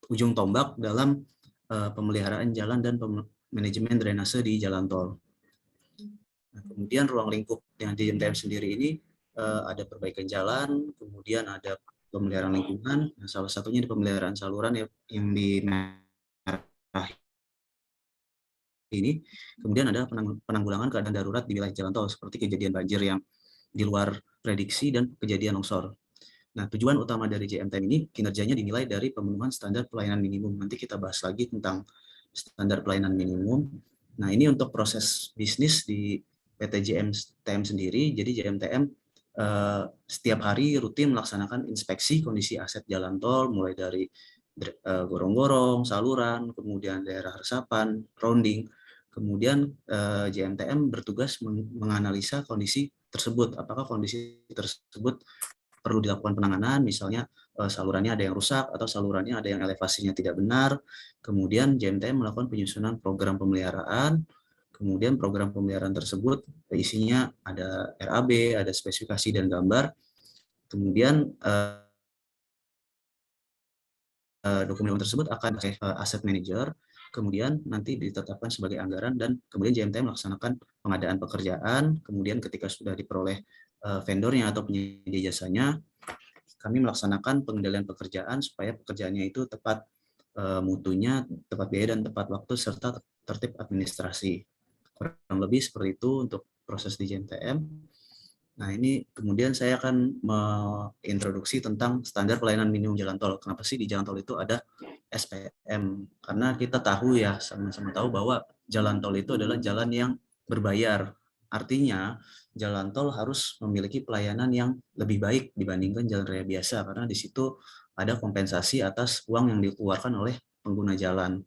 ujung tombak dalam pemeliharaan jalan dan manajemen drainase di jalan tol. Nah, kemudian ruang lingkup yang di JMTM sendiri ini ada perbaikan jalan, kemudian ada pemeliharaan lingkungan, nah, salah satunya di pemeliharaan saluran yang di merah ini. Kemudian ada penanggulangan keadaan darurat di wilayah jalan tol seperti kejadian banjir yang di luar prediksi dan kejadian longsor. Nah, tujuan utama dari JMTM ini kinerjanya dinilai dari pemenuhan standar pelayanan minimum. Nanti kita bahas lagi tentang standar pelayanan minimum. Nah, ini untuk proses bisnis di PT JMTM sendiri. Jadi JMTM setiap hari rutin melaksanakan inspeksi kondisi aset jalan tol, mulai dari gorong-gorong, saluran, kemudian daerah resapan, rounding. Kemudian JMTM bertugas menganalisa kondisi tersebut. Apakah kondisi tersebut perlu dilakukan penanganan, misalnya salurannya ada yang rusak atau salurannya ada yang elevasinya tidak benar. Kemudian JMTM melakukan penyusunan program pemeliharaan. Kemudian program pemeliharaan tersebut isinya ada RAB, ada spesifikasi dan gambar. Kemudian dokumen tersebut akan pakai asset manager, kemudian nanti ditetapkan sebagai anggaran, dan kemudian JMTM melaksanakan pengadaan pekerjaan. Kemudian ketika sudah diperoleh vendornya atau penyedia jasanya, kami melaksanakan pengendalian pekerjaan supaya pekerjaannya itu tepat mutunya, tepat biaya dan tepat waktu, serta tertib administrasi. Kurang lebih seperti itu untuk proses di JMTM. Nah, ini kemudian saya akan mengintroduksi tentang standar pelayanan minimum jalan tol. Kenapa sih di jalan tol itu ada SPM? Karena kita tahu ya, sama-sama tahu bahwa jalan tol itu adalah jalan yang berbayar. Artinya, jalan tol harus memiliki pelayanan yang lebih baik dibandingkan jalan raya biasa, karena di situ ada kompensasi atas uang yang dikeluarkan oleh pengguna jalan.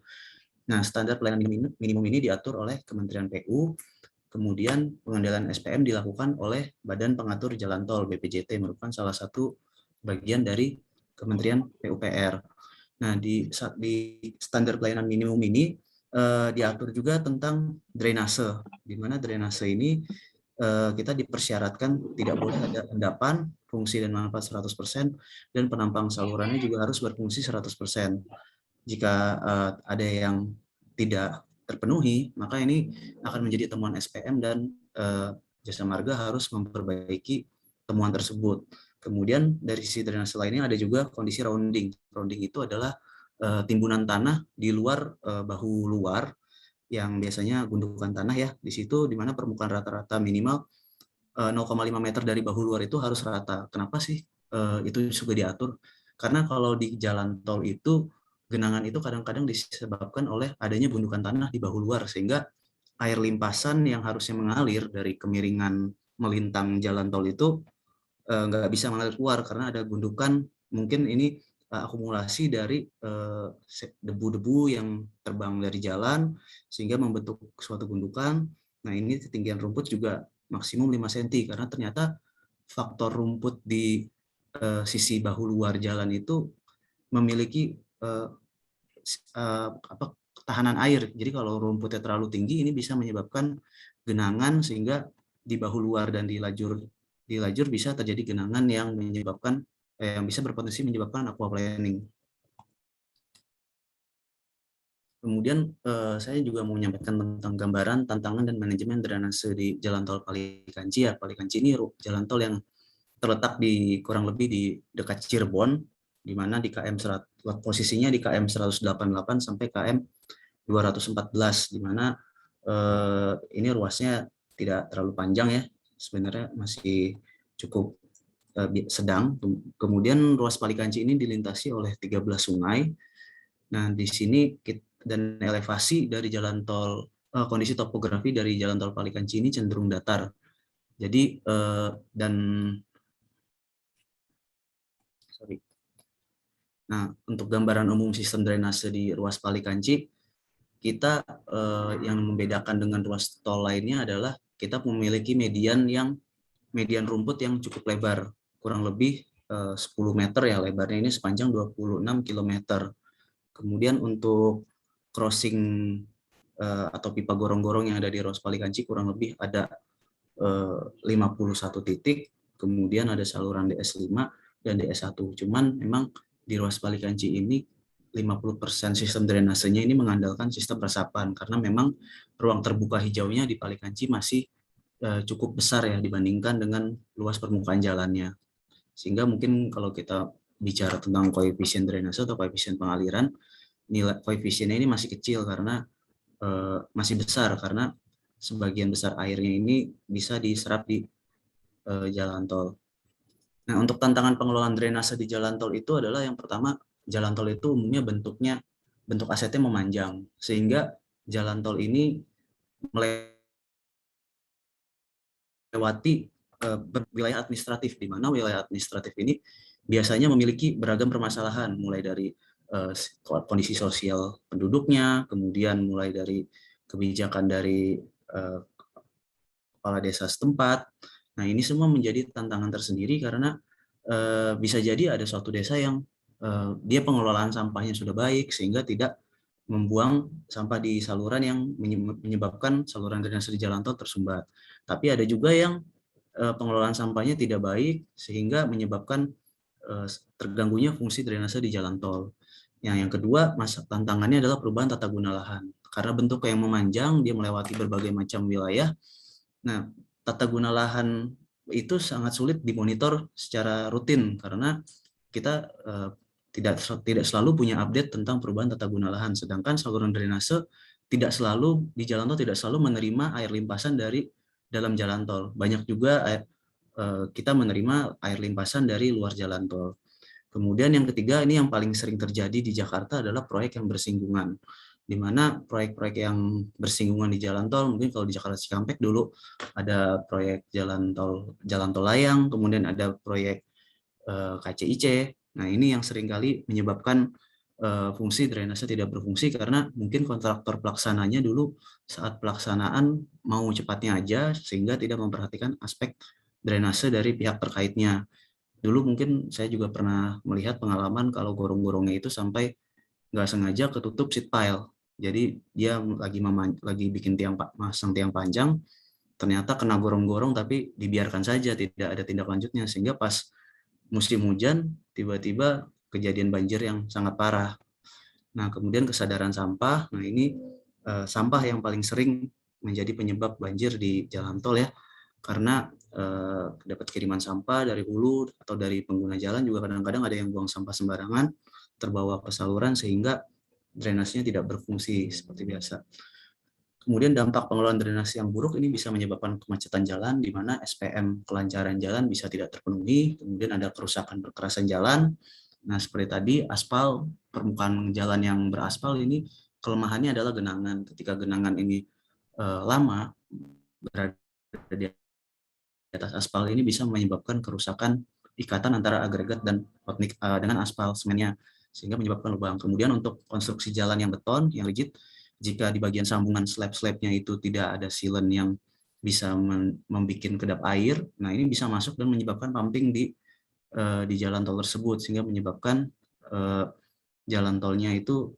Nah, standar pelayanan minimum ini diatur oleh Kementerian PU. Kemudian pengendalian SPM dilakukan oleh Badan Pengatur Jalan Tol BPJT, merupakan salah satu bagian dari Kementerian PUPR. Nah, di standar pelayanan minimum ini diatur juga tentang drainase, di mana drainase ini kita dipersyaratkan tidak boleh ada endapan, fungsi dan manfaat 100%, dan penampang salurannya juga harus berfungsi 100%. Jika ada yang tidak terpenuhi, maka ini akan menjadi temuan SPM dan Jasa Marga harus memperbaiki temuan tersebut. Kemudian dari sisi drainase lainnya ada juga kondisi rounding. Rounding itu adalah timbunan tanah di luar bahu luar, yang biasanya gundukan tanah ya. Di situ di mana permukaan rata-rata minimal 0,5 meter dari bahu luar itu harus rata. Kenapa sih itu juga diatur? Karena kalau di jalan tol itu genangan itu kadang-kadang disebabkan oleh adanya gundukan tanah di bahu luar, sehingga air limpasan yang harusnya mengalir dari kemiringan melintang jalan tol itu nggak bisa mengalir keluar karena ada gundukan. Mungkin ini akumulasi dari debu-debu yang terbang dari jalan sehingga membentuk suatu gundukan. Nah, ini ketinggian rumput juga maksimum 5 cm, karena ternyata faktor rumput di sisi bahu luar jalan itu memiliki ketahanan air. Jadi kalau rumputnya terlalu tinggi ini bisa menyebabkan genangan, sehingga di bahu luar dan di lajur bisa terjadi genangan yang menyebabkan yang bisa berpotensi menyebabkan aquaplaning. Kemudian saya juga mau menyampaikan tentang gambaran tantangan dan manajemen drainase di Jalan Tol Palikanci. Ya, Palikanci ini jalan tol yang terletak di kurang lebih di dekat Cirebon, di mana di posisinya di KM 188 sampai KM 214, di mana ini ruasnya tidak terlalu panjang ya, sebenarnya masih cukup sedang. Kemudian ruas Palikanci ini dilintasi oleh 13 sungai. Nah, di sini dan elevasi dari jalan tol, kondisi topografi dari jalan tol Palikanci ini cenderung datar. Jadi nah, untuk gambaran umum sistem drainase di ruas Palikanci, kita yang membedakan dengan ruas tol lainnya adalah kita memiliki median rumput yang cukup lebar, kurang lebih 10 meter ya lebarnya, ini sepanjang 26 km. Kemudian untuk crossing atau pipa gorong-gorong yang ada di ruas Palikanci kurang lebih ada 51 titik, kemudian ada saluran DS5 dan DS1. Cuman memang di ruas Palikanci ini 50% sistem drainasenya ini mengandalkan sistem resapan, karena memang ruang terbuka hijaunya di Palikanci masih cukup besar ya dibandingkan dengan luas permukaan jalannya. Sehingga mungkin kalau kita bicara tentang koefisien drainase atau koefisien pengaliran, nilai koefisiennya ini masih kecil karena masih besar, karena sebagian besar airnya ini bisa diserap di jalan tol. Nah, untuk tantangan pengelolaan drainase di jalan tol itu adalah yang pertama, jalan tol itu umumnya bentuk asetnya memanjang, sehingga jalan tol ini melewati wilayah administratif, di mana wilayah administratif ini biasanya memiliki beragam permasalahan, mulai dari kondisi sosial penduduknya, kemudian mulai dari kebijakan dari kepala desa setempat. Nah, ini semua menjadi tantangan tersendiri karena bisa jadi ada suatu desa yang dia pengelolaan sampahnya sudah baik sehingga tidak membuang sampah di saluran yang menyebabkan saluran drainase di jalan tol tersumbat. Tapi ada juga yang pengelolaan sampahnya tidak baik sehingga menyebabkan terganggunya fungsi drainase di jalan tol. Yang kedua, tantangannya adalah perubahan tata guna lahan. Karena bentuknya yang memanjang, dia melewati berbagai macam wilayah. Nah, tata guna lahan itu sangat sulit dimonitor secara rutin karena kita tidak selalu punya update tentang perubahan tata guna lahan. Sedangkan saluran drainase tidak selalu di jalan tol tidak selalu menerima air limpasan dari dalam jalan tol. Banyak juga kita menerima air limpasan dari luar jalan tol. Kemudian yang ketiga, ini yang paling sering terjadi di Jakarta adalah proyek yang bersinggungan. Di mana proyek-proyek yang bersinggungan di jalan tol, mungkin kalau di Jakarta Cikampek dulu ada proyek jalan tol layang, kemudian ada proyek KCIC. Nah, ini yang seringkali menyebabkan fungsi drainase tidak berfungsi karena mungkin kontraktor pelaksananya dulu saat pelaksanaan mau cepatnya aja sehingga tidak memperhatikan aspek drainase dari pihak terkaitnya. Dulu mungkin saya juga pernah melihat pengalaman kalau gorong-gorongnya itu sampai nggak sengaja ketutup seat pile. Jadi dia lagi bikin masang tiang panjang, ternyata kena gorong-gorong tapi dibiarkan saja, tidak ada tindak lanjutnya, sehingga pas musim hujan tiba-tiba kejadian banjir yang sangat parah. Nah, kemudian kesadaran sampah. Nah, ini sampah yang paling sering menjadi penyebab banjir di jalan tol ya, karena dapat kiriman sampah dari hulu atau dari pengguna jalan juga kadang-kadang ada yang buang sampah sembarangan terbawa ke saluran sehingga drainasenya tidak berfungsi seperti biasa. Kemudian dampak pengelolaan drainase yang buruk ini bisa menyebabkan kemacetan jalan di mana SPM kelancaran jalan bisa tidak terpenuhi, kemudian ada kerusakan perkerasan jalan. Nah, seperti tadi aspal, permukaan jalan yang beraspal ini kelemahannya adalah genangan. Ketika genangan ini lama berada di atas aspal ini bisa menyebabkan kerusakan ikatan antara agregat dan dengan aspal semennya sehingga menyebabkan lubang. Kemudian untuk konstruksi jalan yang beton yang rigid, jika di bagian sambungan slab-slabnya itu tidak ada sealant yang bisa membuat kedap air, nah ini bisa masuk dan menyebabkan pumping di jalan tol tersebut sehingga menyebabkan jalan tolnya itu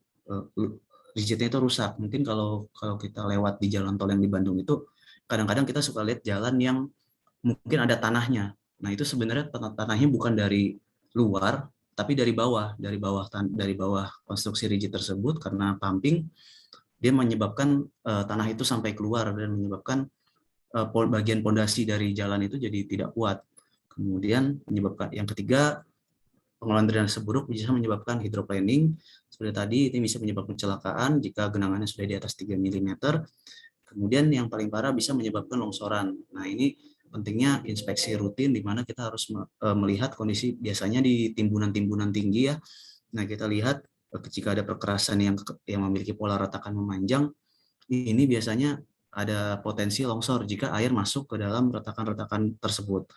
rigidnya itu rusak. Mungkin kalau kita lewat di jalan tol yang di Bandung itu kadang-kadang kita suka lihat jalan yang mungkin ada tanahnya. Nah, itu sebenarnya tanahnya bukan dari luar, tapi dari bawah konstruksi rigid tersebut karena pumping dia menyebabkan tanah itu sampai keluar dan menyebabkan bagian pondasi dari jalan itu jadi tidak kuat. Kemudian menyebabkan yang ketiga, pengelolaan drainase buruk bisa menyebabkan hydroplaning. Seperti tadi, itu bisa menyebabkan kecelakaan jika genangannya sudah di atas 3 mm. Kemudian yang paling parah bisa menyebabkan longsoran. Nah, ini pentingnya inspeksi rutin di mana kita harus melihat kondisi biasanya di timbunan-timbunan tinggi ya. Nah, kita lihat jika ada perkerasan yang memiliki pola retakan memanjang, ini biasanya ada potensi longsor jika air masuk ke dalam retakan-retakan tersebut.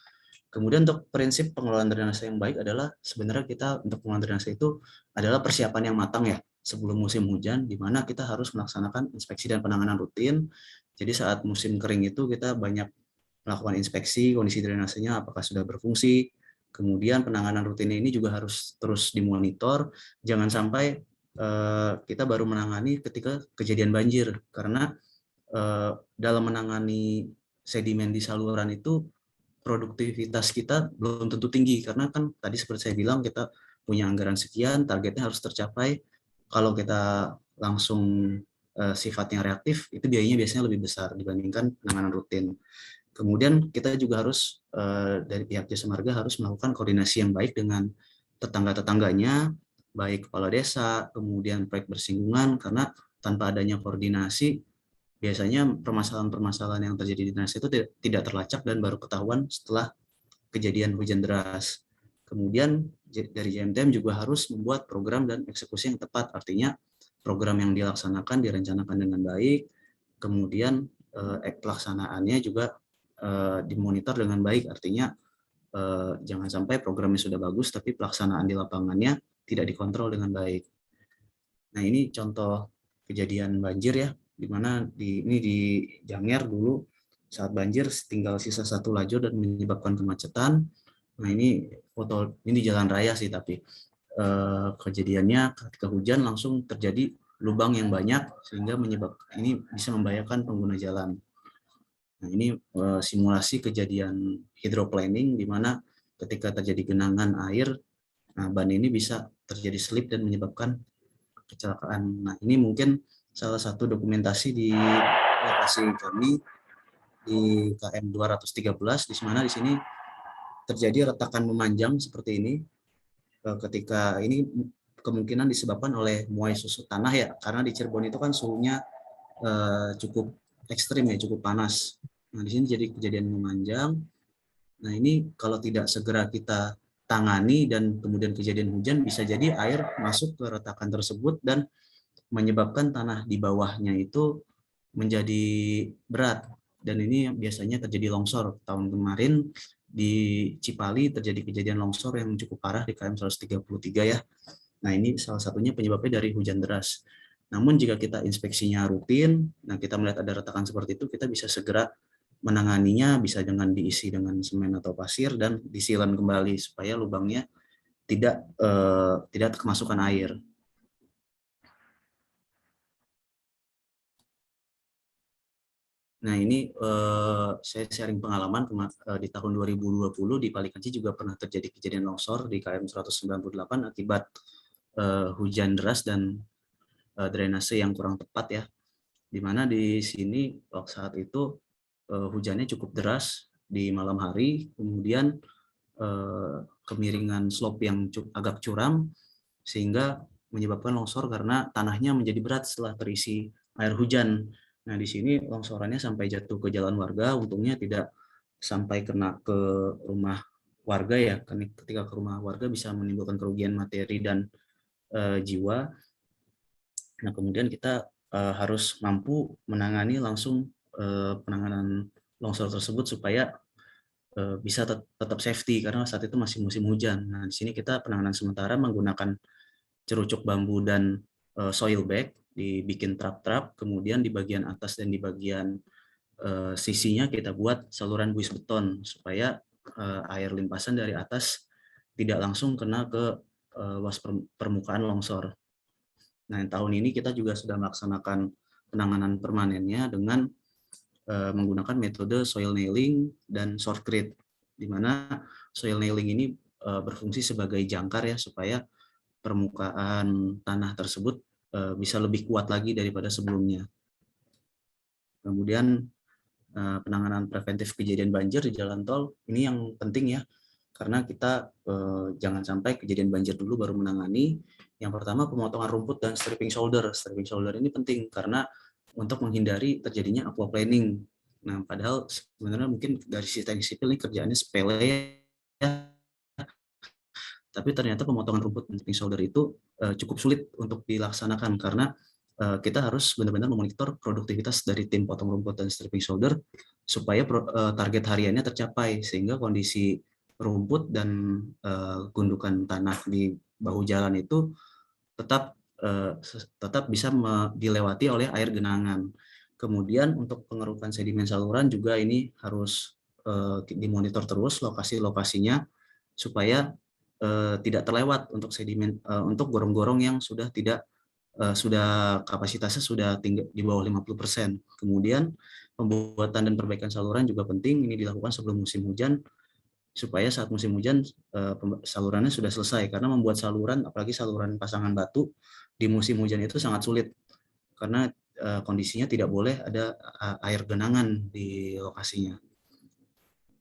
Kemudian untuk prinsip pengelolaan drainase yang baik adalah sebenarnya kita untuk pengelolaan drainase itu adalah persiapan yang matang ya sebelum musim hujan, di mana kita harus melaksanakan inspeksi dan penanganan rutin. Jadi saat musim kering itu kita banyak melakukan inspeksi kondisi drainasenya apakah sudah berfungsi. Kemudian penanganan rutin ini juga harus terus dimonitor, jangan sampai kita baru menangani ketika kejadian banjir, karena dalam menangani sedimen di saluran itu produktivitas kita belum tentu tinggi, karena kan tadi seperti saya bilang kita punya anggaran sekian, targetnya harus tercapai. Kalau kita langsung sifatnya reaktif, itu biayanya biasanya lebih besar dibandingkan penanganan rutin. Kemudian kita juga harus dari pihak Jasa Marga harus melakukan koordinasi yang baik dengan tetangga-tetangganya, baik kepala desa, kemudian proyek bersinggungan, karena tanpa adanya koordinasi biasanya permasalahan-permasalahan yang terjadi di dinas itu tidak terlacak dan baru ketahuan setelah kejadian hujan deras. Kemudian dari JMTM juga harus membuat program dan eksekusi yang tepat, artinya program yang dilaksanakan direncanakan dengan baik, kemudian pelaksanaannya juga dimonitor dengan baik, artinya jangan sampai programnya sudah bagus tapi pelaksanaan di lapangannya tidak dikontrol dengan baik. Nah, ini contoh kejadian banjir ya, di mana ini di Janger dulu saat banjir tinggal sisa 1 lajur dan menyebabkan kemacetan. Nah, ini foto ini jalan raya sih, tapi kejadiannya ketika hujan langsung terjadi lubang yang banyak sehingga menyebabkan ini bisa membahayakan pengguna jalan. Nah, ini simulasi kejadian hydroplaning di mana ketika terjadi genangan air, nah ban ini bisa terjadi slip dan menyebabkan kecelakaan. Nah, ini mungkin salah satu dokumentasi di lokasi kami di KM 213, di mana di sini terjadi retakan memanjang seperti ini. Ketika ini kemungkinan disebabkan oleh muai susut tanah ya, karena di Cirebon itu kan suhunya cukup ekstrim ya, cukup panas. Nah, di sini jadi kejadian memanjang. Nah, ini kalau tidak segera kita tangani dan kemudian kejadian hujan, bisa jadi air masuk ke retakan tersebut dan menyebabkan tanah di bawahnya itu menjadi berat, dan ini biasanya terjadi longsor. Tahun kemarin di Cipali terjadi kejadian longsor yang cukup parah di KM 133 ya. Nah, ini salah satunya penyebabnya dari hujan deras. Namun jika kita inspeksinya rutin, nah kita melihat ada retakan seperti itu, kita bisa segera menanganinya, bisa dengan diisi dengan semen atau pasir dan disilan kembali supaya lubangnya tidak kemasukan air. Nah, ini saya sharing pengalaman di tahun 2020 di Palikanci juga pernah terjadi kejadian longsor di KM 198 akibat hujan deras dan drainase yang kurang tepat ya. Di mana di sini waktu saat itu hujannya cukup deras di malam hari, kemudian kemiringan slope yang agak curam sehingga menyebabkan longsor karena tanahnya menjadi berat setelah terisi air hujan. Nah, di sini longsorannya sampai jatuh ke jalan warga, untungnya tidak sampai kena ke rumah warga ya, ketika ke rumah warga bisa menimbulkan kerugian materi dan jiwa. Nah, kemudian kita harus mampu menangani langsung penanganan longsor tersebut supaya bisa tetap safety karena saat itu masih musim hujan. Nah, di sini kita penanganan sementara menggunakan cerucuk bambu dan soil bag, dibikin trap-trap, kemudian di bagian atas dan di bagian sisinya kita buat saluran buis beton supaya air limpasan dari atas tidak langsung kena ke luas permukaan longsor. Nah, tahun ini kita juga sudah melaksanakan penanganan permanennya dengan menggunakan metode soil nailing dan shotcrete, di mana soil nailing ini berfungsi sebagai jangkar ya, supaya permukaan tanah tersebut bisa lebih kuat lagi daripada sebelumnya. Kemudian penanganan preventif kejadian banjir di jalan tol ini yang penting ya, karena kita jangan sampai kejadian banjir dulu baru menangani. Yang pertama, pemotongan rumput dan stripping shoulder. Stripping shoulder ini penting karena untuk menghindari terjadinya aquaplaning. Nah, padahal sebenarnya mungkin dari sisi teknik sipil ini kerjaannya sepele ya, tapi ternyata pemotongan rumput dan stripping shoulder itu cukup sulit untuk dilaksanakan karena kita harus benar-benar memonitor produktivitas dari tim potong rumput dan stripping shoulder supaya target hariannya tercapai, sehingga kondisi rumput dan gundukan tanah di bahu jalan itu tetap bisa dilewati oleh air genangan. Kemudian untuk pengerukan sedimen saluran juga ini harus dimonitor terus lokasi-lokasinya supaya tidak terlewat untuk sedimen, untuk gorong-gorong yang sudah kapasitasnya sudah tinggi di bawah 50%. Kemudian pembuatan dan perbaikan saluran juga penting, ini dilakukan sebelum musim hujan supaya saat musim hujan salurannya sudah selesai, karena membuat saluran, apalagi saluran pasangan batu di musim hujan itu sangat sulit karena kondisinya tidak boleh ada air genangan di lokasinya.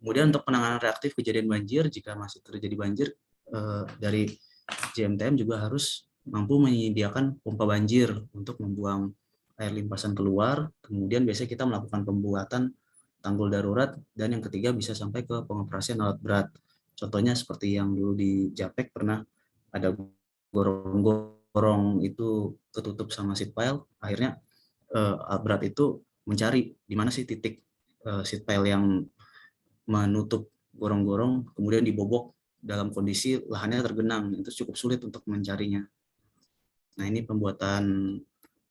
Kemudian untuk penanganan reaktif kejadian banjir, jika masih terjadi banjir, dari JMTM juga harus mampu menyediakan pompa banjir untuk membuang air limpasan keluar. Kemudian biasanya kita melakukan pembuatan tanggul darurat, dan yang ketiga bisa sampai ke pengoperasian alat berat. Contohnya seperti yang dulu di Japek pernah ada gorong-gorong itu ketutup sama seat pile, akhirnya alat berat itu mencari di mana sih titik seat pile yang menutup gorong-gorong, kemudian dibobok dalam kondisi lahannya tergenang, itu cukup sulit untuk mencarinya. Nah, ini pembuatan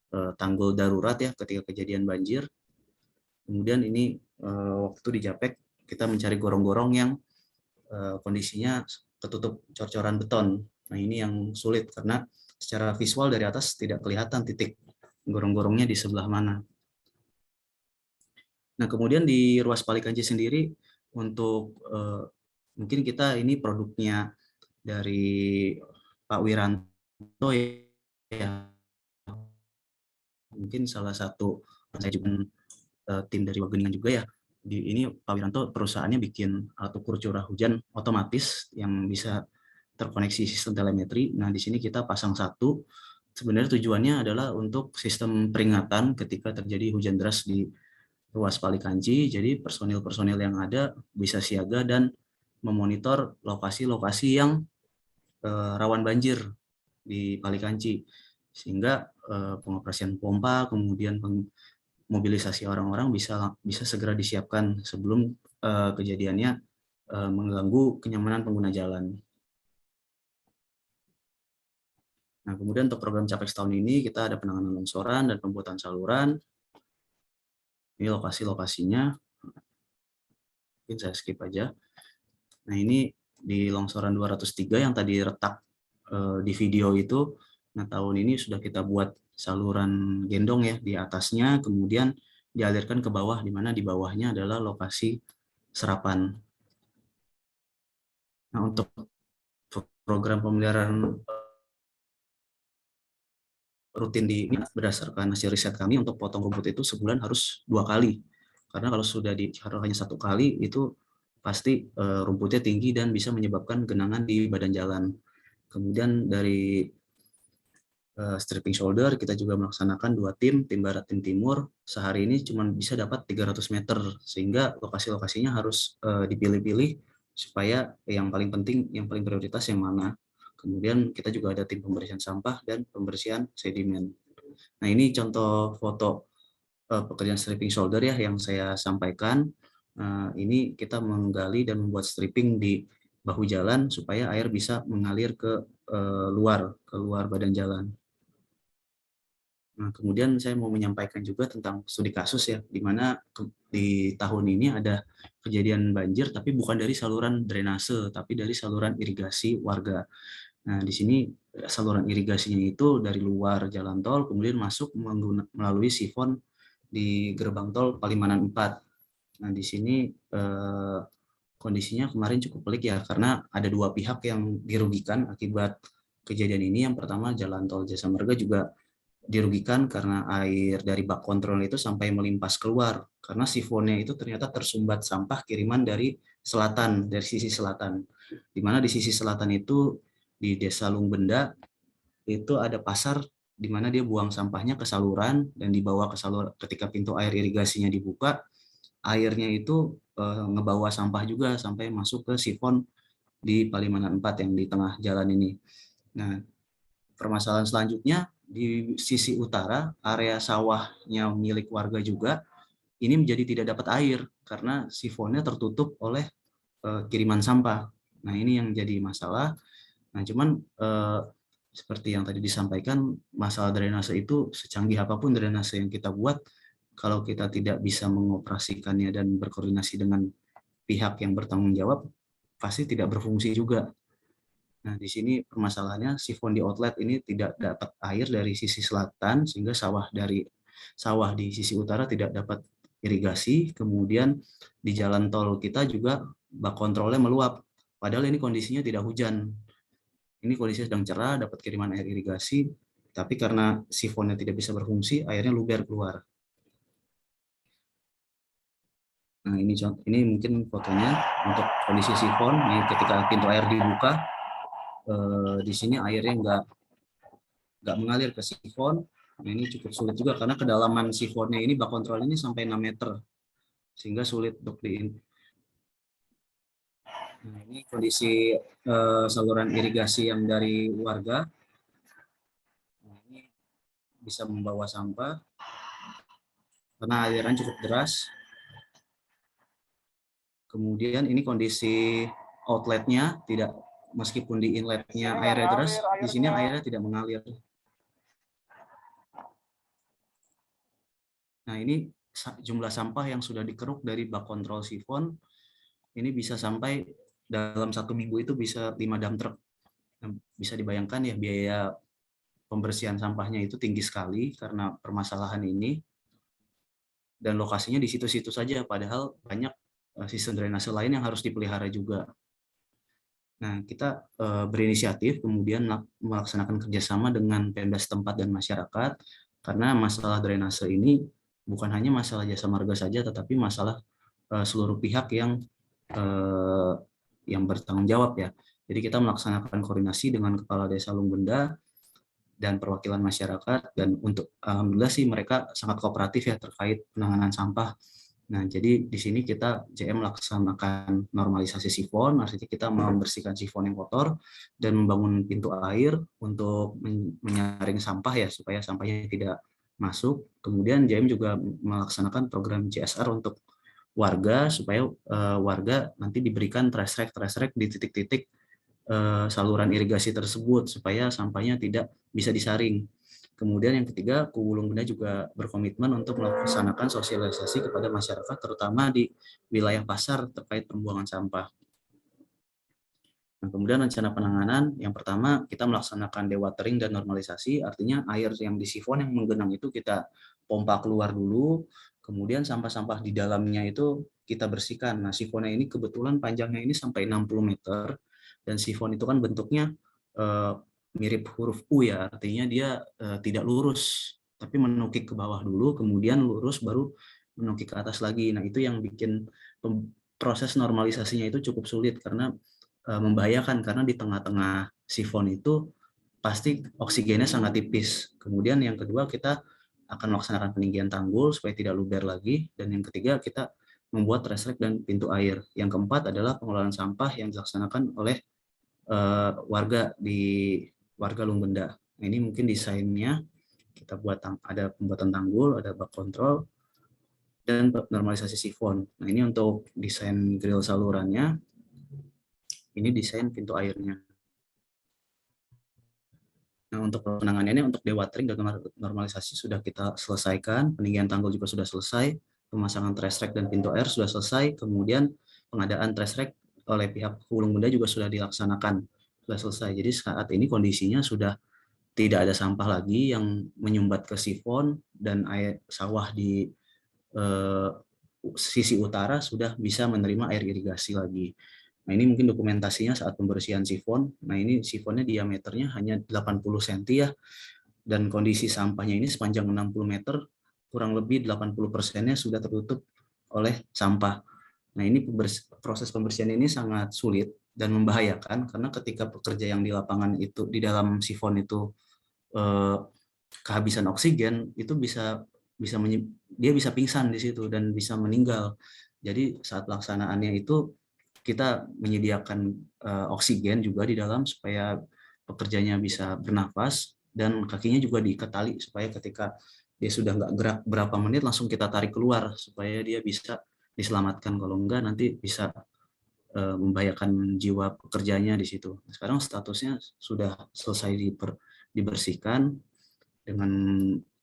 tanggul darurat ya ketika kejadian banjir. Kemudian ini waktu di Japek kita mencari gorong-gorong yang kondisinya ketutup cor-coran beton. Nah, ini yang sulit karena secara visual dari atas tidak kelihatan titik gorong-gorongnya di sebelah mana. Nah, kemudian di Ruas Palikanci sendiri, untuk mungkin kita ini produknya dari Pak Wiranto ya, mungkin salah satu saya juga tim dari Wageningen juga ya. Ini Pak Wiranto perusahaannya bikin alat ukur curah hujan otomatis yang bisa terkoneksi sistem telemetri. Nah, di sini kita pasang satu. Sebenarnya tujuannya adalah untuk sistem peringatan ketika terjadi hujan deras di Ruas Palikanci. Jadi personil-personil yang ada bisa siaga dan memonitor lokasi-lokasi yang rawan banjir di Palikanci, sehingga pengoperasian pompa, kemudian mobilisasi orang-orang bisa segera disiapkan sebelum kejadiannya mengganggu kenyamanan pengguna jalan. Nah, kemudian untuk program Capex tahun ini kita ada penanganan longsoran dan pembuatan saluran. Ini lokasi-lokasinya, mungkin saya skip aja. Nah, ini di longsoran 203 yang tadi retak di video itu. Nah, tahun ini sudah kita buat saluran gendong ya di atasnya, kemudian dialirkan ke bawah, di mana di bawahnya adalah lokasi serapan. Nah, untuk program pemeliharaan rutin berdasarkan hasil riset kami, untuk potong rumput itu sebulan harus 2 kali. Karena kalau sudah hanya 1 kali, itu pasti rumputnya tinggi dan bisa menyebabkan genangan di badan jalan. Kemudian dari stripping shoulder, kita juga melaksanakan 2 tim barat, tim timur. Sehari ini cuma bisa dapat 300 meter, sehingga lokasi-lokasinya harus dipilih-pilih supaya yang paling penting, yang paling prioritas yang mana. Kemudian kita juga ada tim pembersihan sampah dan pembersihan sedimen. Nah, ini contoh foto pekerjaan stripping shoulder ya yang saya sampaikan. Ini kita menggali dan membuat stripping di bahu jalan supaya air bisa mengalir ke luar badan jalan. Nah, kemudian saya mau menyampaikan juga tentang studi kasus ya, di mana di tahun ini ada kejadian banjir tapi bukan dari saluran drainase, tapi dari saluran irigasi warga. Nah, di sini saluran irigasinya itu dari luar jalan tol, kemudian masuk melalui sifon di gerbang tol Palimanan 4. Nah, di sini kondisinya kemarin cukup pelik ya, karena ada dua pihak yang dirugikan akibat kejadian ini. Yang pertama, Jalan Tol Jasa Marga juga dirugikan karena air dari bak kontrol itu sampai melimpas keluar, karena sifonnya itu ternyata tersumbat sampah kiriman dari selatan, dari sisi selatan. Di mana di sisi selatan itu, di Desa Lungbenda, itu ada pasar di mana dia buang sampahnya ke saluran dan dibawa ke saluran. Ketika pintu air irigasinya dibuka, airnya itu ngebawa sampah juga sampai masuk ke sifon di Palimanan 4 yang di tengah jalan ini. Nah, permasalahan selanjutnya di sisi utara, area sawahnya milik warga juga, ini menjadi tidak dapat air karena sifonnya tertutup oleh kiriman sampah. Nah, ini yang jadi masalah. Nah, cuman seperti yang tadi disampaikan, masalah drainase itu secanggih apapun drainase yang kita buat, kalau kita tidak bisa mengoperasikannya dan berkoordinasi dengan pihak yang bertanggung jawab, pasti tidak berfungsi juga. Nah, di sini permasalahannya sifon di outlet ini tidak dapat air dari sisi selatan, sehingga sawah di sisi utara tidak dapat irigasi. Kemudian di jalan tol kita juga bak kontrolnya meluap. Padahal ini kondisinya tidak hujan. Ini kondisinya sedang cerah, dapat kiriman air irigasi, tapi karena sifonnya tidak bisa berfungsi, airnya luber keluar. Nah, ini mungkin fotonya untuk kondisi sifon. Ini ketika pintu air dibuka, di sini airnya nggak mengalir ke sifon. Nah, ini cukup sulit juga karena kedalaman sifonnya ini, bak kontrol ini sampai 6 meter, sehingga sulit untuk Nah, ini kondisi saluran irigasi yang dari warga. Nah, ini bisa membawa sampah karena aliran cukup deras. Kemudian ini kondisi outletnya, tidak, meskipun di inletnya airnya deras, di sini airnya tidak mengalir. Nah, ini jumlah sampah yang sudah dikeruk dari bak kontrol sifon, ini bisa sampai dalam 1 minggu itu bisa 5 dump truck. Nah, bisa dibayangkan ya, biaya pembersihan sampahnya itu tinggi sekali karena permasalahan ini. Dan lokasinya di situ-situ saja, padahal banyak sistem drainase lain yang harus dipelihara juga. Nah, kita berinisiatif kemudian melaksanakan kerjasama dengan Pemda setempat dan masyarakat, karena masalah drainase ini bukan hanya masalah Jasa Marga saja, tetapi masalah seluruh pihak yang bertanggung jawab ya. Jadi kita melaksanakan koordinasi dengan Kepala Desa Lungbenda dan perwakilan masyarakat, dan untuk alhamdulillah sih mereka sangat kooperatif ya terkait penanganan sampah. Nah, jadi di sini kita JM melaksanakan normalisasi sifon, artinya kita membersihkan sifon yang kotor dan membangun pintu air untuk menyaring sampah ya, supaya sampahnya tidak masuk. Kemudian JM juga melaksanakan program CSR untuk warga, supaya warga nanti diberikan trash rek di titik-titik saluran irigasi tersebut, supaya sampahnya tidak bisa disaring. Kemudian yang ketiga, Kubu Lungbenda juga berkomitmen untuk melaksanakan sosialisasi kepada masyarakat, terutama di wilayah pasar terkait pembuangan sampah. Nah, kemudian rencana penanganan, yang pertama kita melaksanakan dewatering dan normalisasi, artinya air yang di sifon yang menggenang itu kita pompa keluar dulu, kemudian sampah-sampah di dalamnya itu kita bersihkan. Nah, sifonnya ini kebetulan panjangnya ini sampai 60 meter, dan sifon itu kan bentuknya mirip huruf U ya, artinya dia tidak lurus, tapi menukik ke bawah dulu, kemudian lurus, baru menukik ke atas lagi. Nah, itu yang bikin proses normalisasinya itu cukup sulit, karena membahayakan, karena di tengah-tengah sifon itu pasti oksigennya sangat tipis. Kemudian yang kedua, kita akan melaksanakan peninggian tanggul supaya tidak luber lagi, dan yang ketiga kita membuat trash rek dan pintu air. Yang keempat adalah pengelolaan sampah yang dilaksanakan oleh warga Lungbenda. Nah, ini mungkin desainnya kita buat, ada pembuatan tanggul, ada bak kontrol, dan normalisasi sifon. Nah, ini untuk desain grill salurannya, ini desain pintu airnya. Nah, untuk penanganannya, untuk dewatering dan normalisasi sudah kita selesaikan, peninggian tanggul juga sudah selesai, pemasangan trash rek dan pintu air sudah selesai, kemudian pengadaan trash rek oleh pihak Kubu Lungbenda juga sudah dilaksanakan. selesai. Jadi saat ini kondisinya sudah tidak ada sampah lagi yang menyumbat ke sifon, dan air sawah di sisi utara sudah bisa menerima air irigasi lagi. Nah, ini mungkin dokumentasinya saat pembersihan sifon. Nah, ini sifonnya diameternya hanya 80 cm ya, dan kondisi sampahnya ini sepanjang 60 meter, kurang lebih 80%-nya sudah tertutup oleh sampah. Nah, ini proses pembersihan ini sangat sulit dan membahayakan, karena ketika pekerja yang di lapangan itu, di dalam sifon itu kehabisan oksigen, itu dia bisa pingsan di situ dan bisa meninggal. Jadi saat pelaksanaannya itu kita menyediakan oksigen juga di dalam supaya pekerjanya bisa bernafas, dan kakinya juga diikat tali supaya ketika dia sudah nggak gerak berapa menit langsung kita tarik keluar supaya dia bisa diselamatkan. Kalau enggak nanti bisa membahayakan jiwa pekerjanya di situ. Sekarang statusnya sudah selesai dibersihkan dengan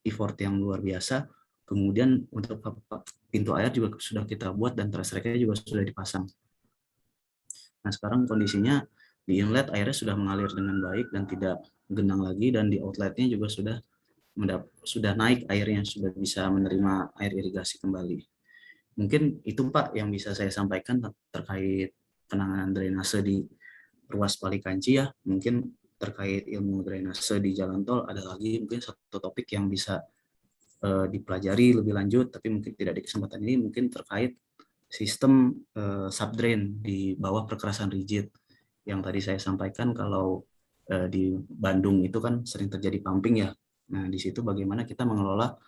effort yang luar biasa. Kemudian untuk pintu air juga sudah kita buat dan track-nya juga sudah dipasang. Nah, sekarang kondisinya di inlet airnya sudah mengalir dengan baik dan tidak genang lagi, dan di outletnya juga sudah naik airnya, sudah bisa menerima air irigasi kembali. Mungkin itu Pak yang bisa saya sampaikan terkait penanganan drainase di ruas Palikanci ya. Mungkin terkait ilmu drainase di jalan tol ada lagi mungkin satu topik yang bisa dipelajari lebih lanjut, tapi mungkin tidak di kesempatan ini, mungkin terkait sistem subdrain di bawah perkerasan rigid yang tadi saya sampaikan. Kalau di Bandung itu kan sering terjadi pumping ya. Nah, di situ bagaimana kita mengelola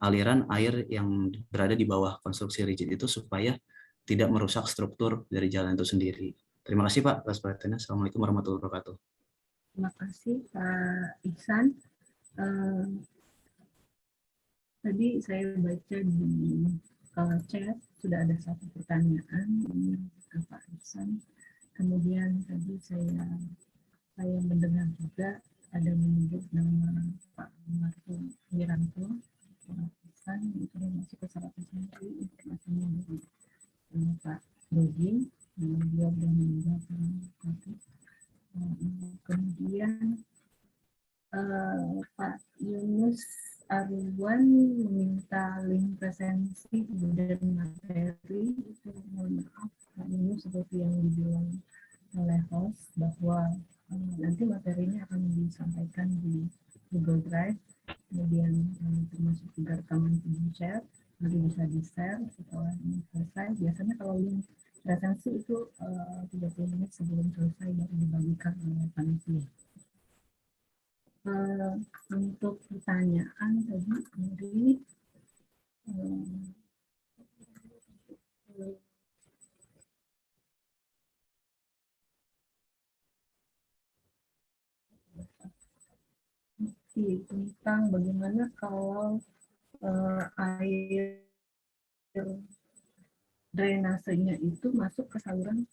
aliran air yang berada di bawah konstruksi rigid itu supaya tidak merusak struktur dari jalan itu sendiri. Terima kasih Pak atas perhatiannya. Assalamualaikum warahmatullahi wabarakatuh. Terima kasih Pak Ihsan. Tadi saya baca di chat sudah ada satu pertanyaan dari Pak Ihsan. Kemudian tadi saya mendengar juga ada menyebut nama Pak Marco Wiranto. Pak Ihsan itu masuk ke salah satu informasinya dari Pak Dodi. Beliau sudah meninggal. Kemudian Pak Yunus Arwan meminta link presensi dan materi. Itu mohon maaf Pak Yunus, seperti yang dibilang oleh host bahwa nanti materinya akan disampaikan di Google Drive, kemudian termasuk juga rekaman video chat, nanti bisa di-share setelah ini selesai. Biasanya kalau link presensi itu 30 menit sebelum selesai baru dibagikan oleh panitia. Untuk pertanyaan tadi dari tentang bagaimana kalau air drainasenya itu masuk ke saluran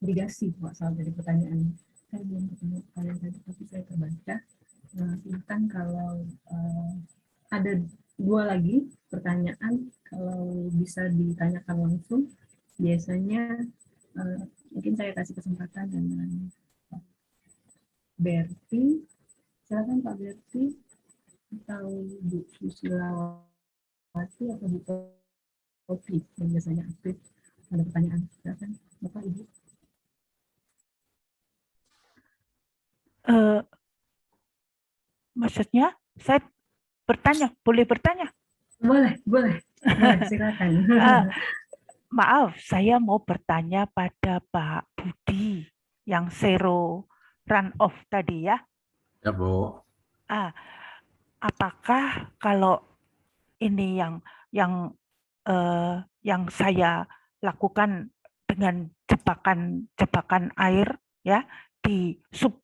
irigasi. Soal dari pertanyaan saya belum ketemu kalian tadi, tapi saya terbaca tentang kalau ada dua lagi pertanyaan, kalau bisa ditanyakan langsung. Biasanya mungkin saya kasih kesempatan dengan Pak Berti. Silakan Pak Berti atau Bu Susilawati atau Bu Kopi yang biasanya aktif. Ada pertanyaan, silakan Bapak Ibu. Maksudnya saya bertanya, boleh bertanya? Boleh, silakan. Maaf, saya mau bertanya pada Pak Budi yang zero runoff tadi ya. Ya Bu. Apakah kalau ini yang saya lakukan dengan jebakan air ya di sub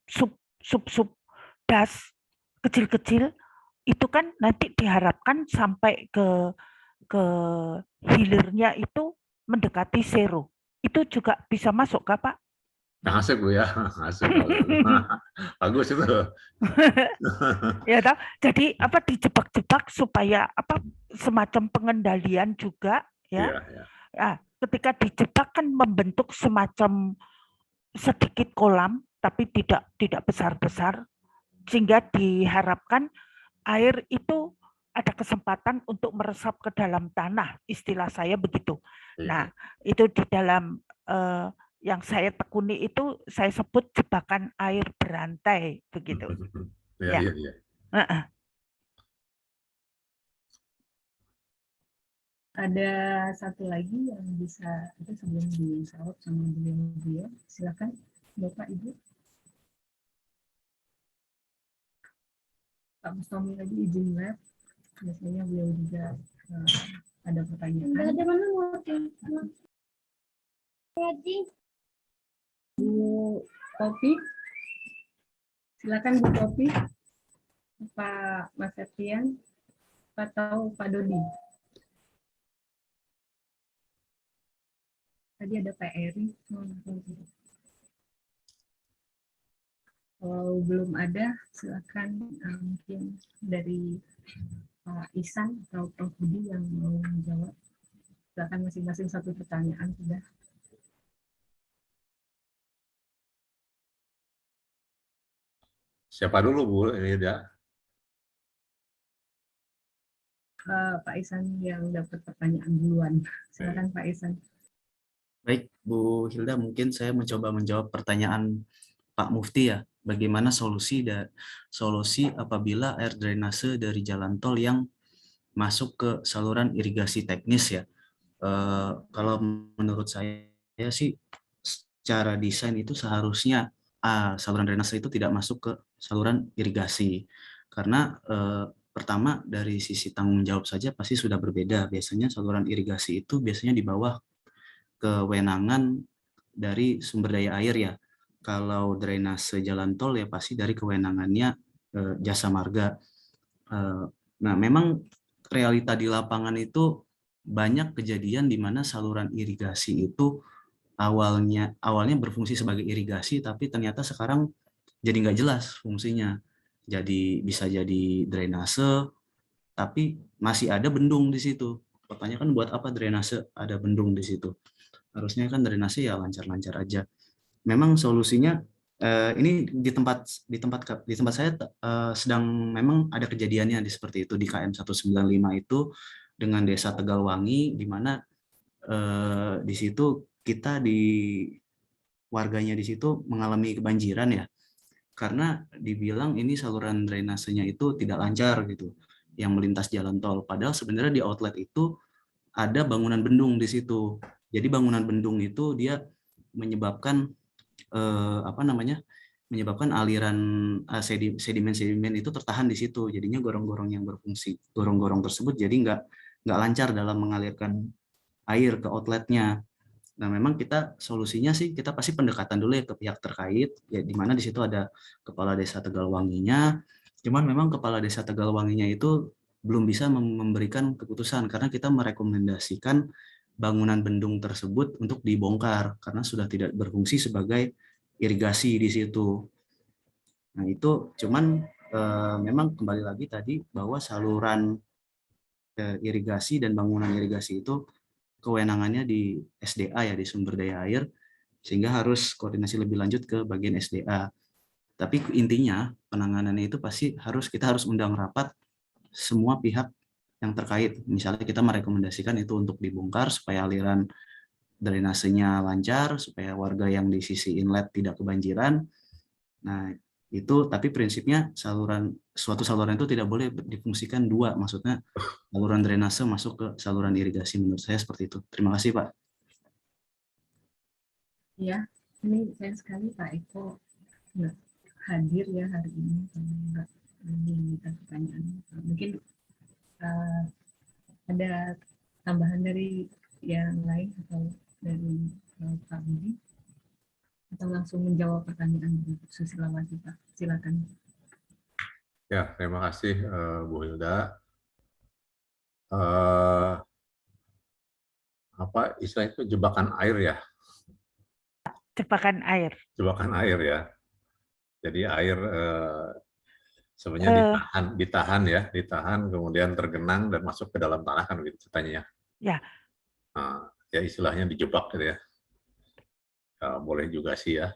das kecil-kecil itu kan nanti diharapkan sampai ke hilirnya itu mendekati zero. Itu juga bisa masuk kah Pak? Asik Bu ya, asik. Bagus itu. Ya toh? Jadi dijebak-jebak supaya semacam pengendalian juga ya. Ketika dijebak kan membentuk semacam sedikit kolam tapi tidak besar-besar, sehingga diharapkan air itu ada kesempatan untuk meresap ke dalam tanah, istilah saya begitu. Nah, itu di dalam yang saya tekuni itu saya sebut jebakan air berantai begitu. Ya. Ada satu lagi yang bisa itu sebelum dijawab sama beliau. Silakan Bapak Ibu. Pak Mustomi lagi izin lab. Biasanya beliau juga ada pertanyaan. Ada mana Bu Kopi. Silakan Bu Kopi. Pak Mas Septian atau Pak Dodi. Tadi ada Pak Eri. Kalau belum ada, silakan mungkin dari Pak Ihsan atau Prof. Budi yang mau menjawab. Silakan masing-masing satu pertanyaan sudah. Siapa dulu Bu? Ini ya. Pak Ihsan yang dapat pertanyaan duluan. Silakan Pak Ihsan. Baik, Bu Hilda, mungkin saya mencoba menjawab pertanyaan Pak Mufti ya. Bagaimana solusi apabila air drainase dari jalan tol yang masuk ke saluran irigasi teknis ya. Kalau menurut saya sih secara desain itu seharusnya saluran drainase itu tidak masuk ke saluran irigasi. Karena pertama dari sisi tanggung jawab saja pasti sudah berbeda. Biasanya saluran irigasi itu biasanya di bawah kewenangan dari sumber daya air ya. Kalau drainase jalan tol ya pasti dari kewenangannya Jasa Marga. Nah, memang realita di lapangan itu banyak kejadian di mana saluran irigasi itu awalnya berfungsi sebagai irigasi, tapi ternyata sekarang jadi nggak jelas fungsinya. Jadi bisa jadi drainase, tapi masih ada bendung di situ. Pertanyaan kan buat apa drainase ada bendung di situ? Harusnya kan drainase ya lancar-lancar aja. Memang solusinya ini di tempat saya sedang memang ada kejadiannya seperti itu di KM 195 itu dengan Desa Tegalwangi, di mana di situ kita warganya di situ mengalami kebanjiran ya, karena dibilang ini saluran drainasenya itu tidak lancar gitu yang melintas jalan tol. Padahal sebenarnya di outlet itu ada bangunan bendung di situ. Jadi bangunan bendung itu dia menyebabkan menyebabkan aliran sedimen itu tertahan di situ. Jadinya gorong-gorong yang berfungsi, gorong-gorong tersebut jadi nggak lancar dalam mengalirkan air ke outletnya. Nah, memang kita solusinya sih kita pasti pendekatan dulu ya ke pihak terkait, ya di mana di situ ada kepala desa Tegalwanginya. Cuman memang kepala desa Tegalwanginya itu belum bisa memberikan keputusan karena kita merekomendasikan bangunan bendung tersebut untuk dibongkar karena sudah tidak berfungsi sebagai irigasi di situ. Nah, itu cuman memang kembali lagi tadi bahwa saluran irigasi dan bangunan irigasi itu kewenangannya di SDA ya, di sumber daya air, sehingga harus koordinasi lebih lanjut ke bagian SDA. Tapi intinya penanganannya itu pasti kita harus undang rapat semua pihak yang terkait. Misalnya kita merekomendasikan itu untuk dibongkar supaya aliran drainasenya lancar, supaya warga yang di sisi inlet tidak kebanjiran. Nah, itu tapi prinsipnya suatu saluran itu tidak boleh difungsikan dua, maksudnya saluran drainase masuk ke saluran irigasi, menurut saya seperti itu. Terima kasih Pak. Ya, ini sayang sekali Pak Eko nggak hadir ya hari ini, nggak minta pertanyaan. Mungkin ada tambahan dari yang lain atau dari Pak Budi? Atau langsung menjawab pertanyaan Bu Susilawati, Pak. Silakan. Ya, terima kasih Bu Hilda. Apa istilah itu jebakan air ya? Jebakan air. Jebakan air ya. Jadi air sebenarnya ditahan kemudian tergenang dan masuk ke dalam tanah kan begitu ceritanya ya. Ya. Nah, ya istilahnya dijebak gitu ya. Boleh juga sih ya.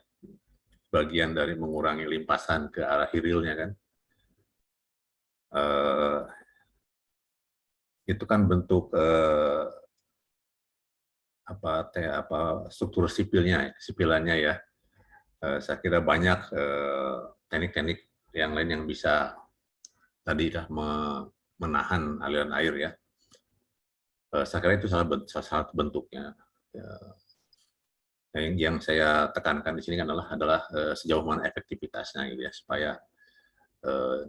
bagian dari mengurangi limpasan ke arah hirilnya kan. Itu kan bentuk struktur sipilannya ya. Saya kira banyak teknik-teknik yang lain yang bisa tadi menahan aliran air ya. Saya kira itu salah satu bentuknya. Yang saya tekankan di sini kan adalah sejauh mana efektivitasnya gitu ya, supaya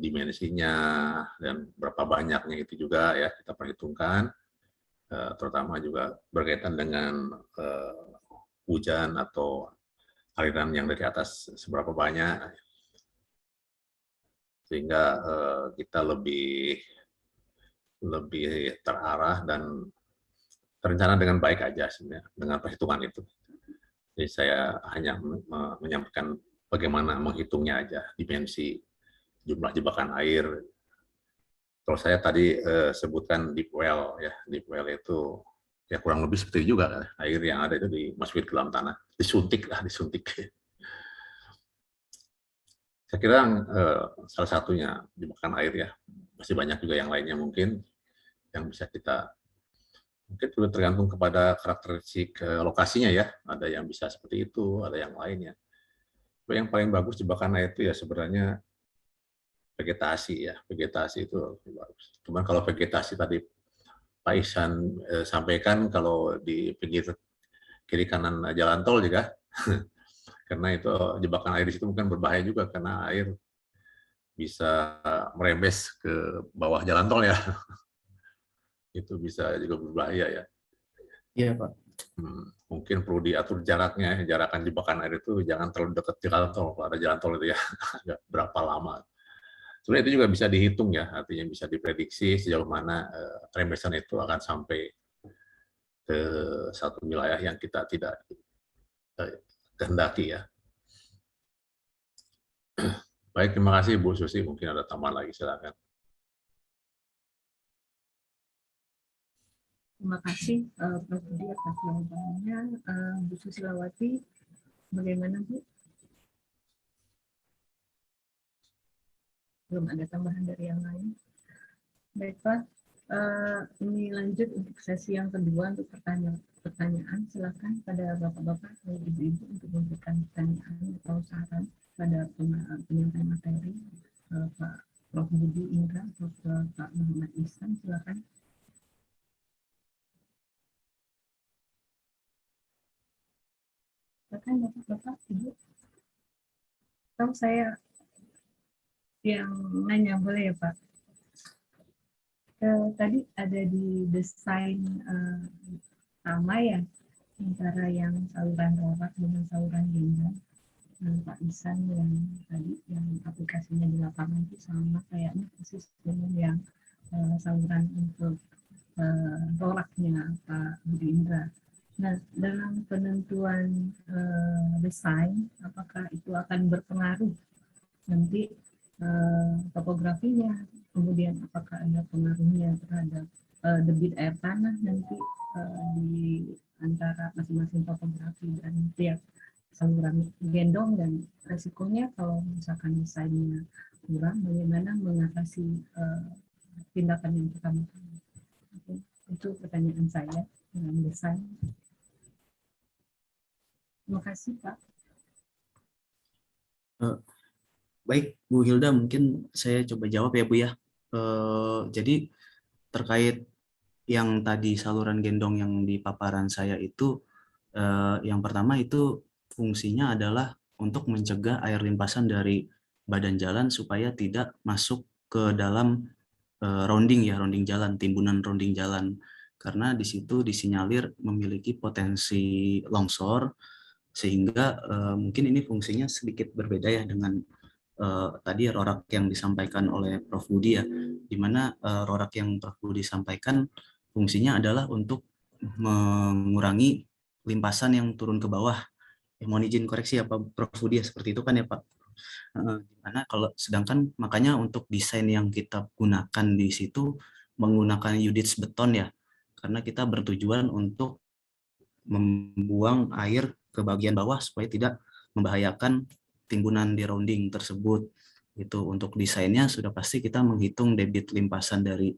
dimensinya dan berapa banyaknya itu juga ya kita perhitungkan, terutama juga berkaitan dengan hujan atau aliran yang dari atas seberapa banyak, sehingga kita lebih terarah dan terencana dengan baik aja sebenarnya dengan perhitungan itu. Jadi saya hanya menyampaikan bagaimana menghitungnya aja, dimensi jumlah jebakan air. Kalau saya tadi sebutkan deep well ya, deep well itu ya kurang lebih seperti juga kan, air yang ada itu dimasukin ke dalam tanah, disuntik. Saya kira salah satunya jebakan air ya, masih banyak juga yang lainnya mungkin yang bisa kita, mungkin juga tergantung kepada karakteristik lokasinya ya, ada yang bisa seperti itu, ada yang lainnya. Yang paling bagus jebakan air itu ya sebenarnya vegetasi ya, vegetasi itu bagus. Cuman kalau vegetasi tadi Pak Ihsan sampaikan, kalau di pinggir kiri kanan jalan tol juga, karena itu jebakan air di situ mungkin berbahaya juga karena air bisa merembes ke bawah jalan tol ya. Itu bisa juga berbahaya ya. Iya Pak. Mungkin perlu diatur jaraknya, jarakan jebakan air itu jangan terlalu dekat jalan tol, kalau ada jalan tol itu ya, berapa lama. Sebenarnya itu juga bisa dihitung ya, artinya bisa diprediksi sejauh mana rembesan itu akan sampai ke satu wilayah yang kita tidak kehendaki ya. Baik, terima kasih Bu Susi, mungkin ada tambahan lagi, silakan. Terima kasih Prof. Budi atas jawabannya. Bu Susilawati, bagaimana Bu? Belum ada tambahan dari yang lain. Baik Pak, ini lanjut untuk sesi yang kedua untuk pertanyaan. Silakan pada Bapak-Bapak atau Ibu-Ibu untuk memberikan pertanyaan atau saran pada penyampaian materi Pak Prof. Budi Indra atau Pak Muhammad Ihsan. Silakan. Silakan Bapak-Bapak, Ibu. Atau saya yang nanya boleh ya Pak? Tadi ada di desain sama ya, antara yang saluran rorak dengan saluran gendong. Pak Ihsan yang tadi yang aplikasinya di lapangan itu sama kayaknya persis dengan yang saluran untuk roraknya Pak Budi Indra. Nah, dalam penentuan desain, apakah itu akan berpengaruh nanti topografinya, kemudian apakah ada pengaruhnya terhadap debit air tanah nanti di antara masing-masing topografi dan tiap saluran gendong, dan resikonya kalau misalkan desainnya kurang, bagaimana mengatasi tindakan yang pertama. Itu pertanyaan saya dalam desain. Terima kasih Pak. Baik Bu Hilda, mungkin saya coba jawab ya Bu ya. Jadi terkait yang tadi saluran gendong yang di paparan saya itu, yang pertama itu fungsinya adalah untuk mencegah air limpasan dari badan jalan supaya tidak masuk ke dalam rounding jalan, timbunan rounding jalan, karena di situ disinyalir memiliki potensi longsor, sehingga mungkin ini fungsinya sedikit berbeda ya dengan tadi rorak yang disampaikan oleh Prof. Budi ya, di mana rorak yang Prof. Budi sampaikan fungsinya adalah untuk mengurangi limpasan yang turun ke bawah. Mohon izin koreksi ya Pak Prof. Budi ya, seperti itu kan ya Pak. Dimana kalau sedangkan makanya untuk desain yang kita gunakan di situ menggunakan UDITS beton ya, karena kita bertujuan untuk membuang air ke bagian bawah supaya tidak membahayakan timbunan di rounding tersebut. Itu untuk desainnya sudah pasti kita menghitung debit limpasan dari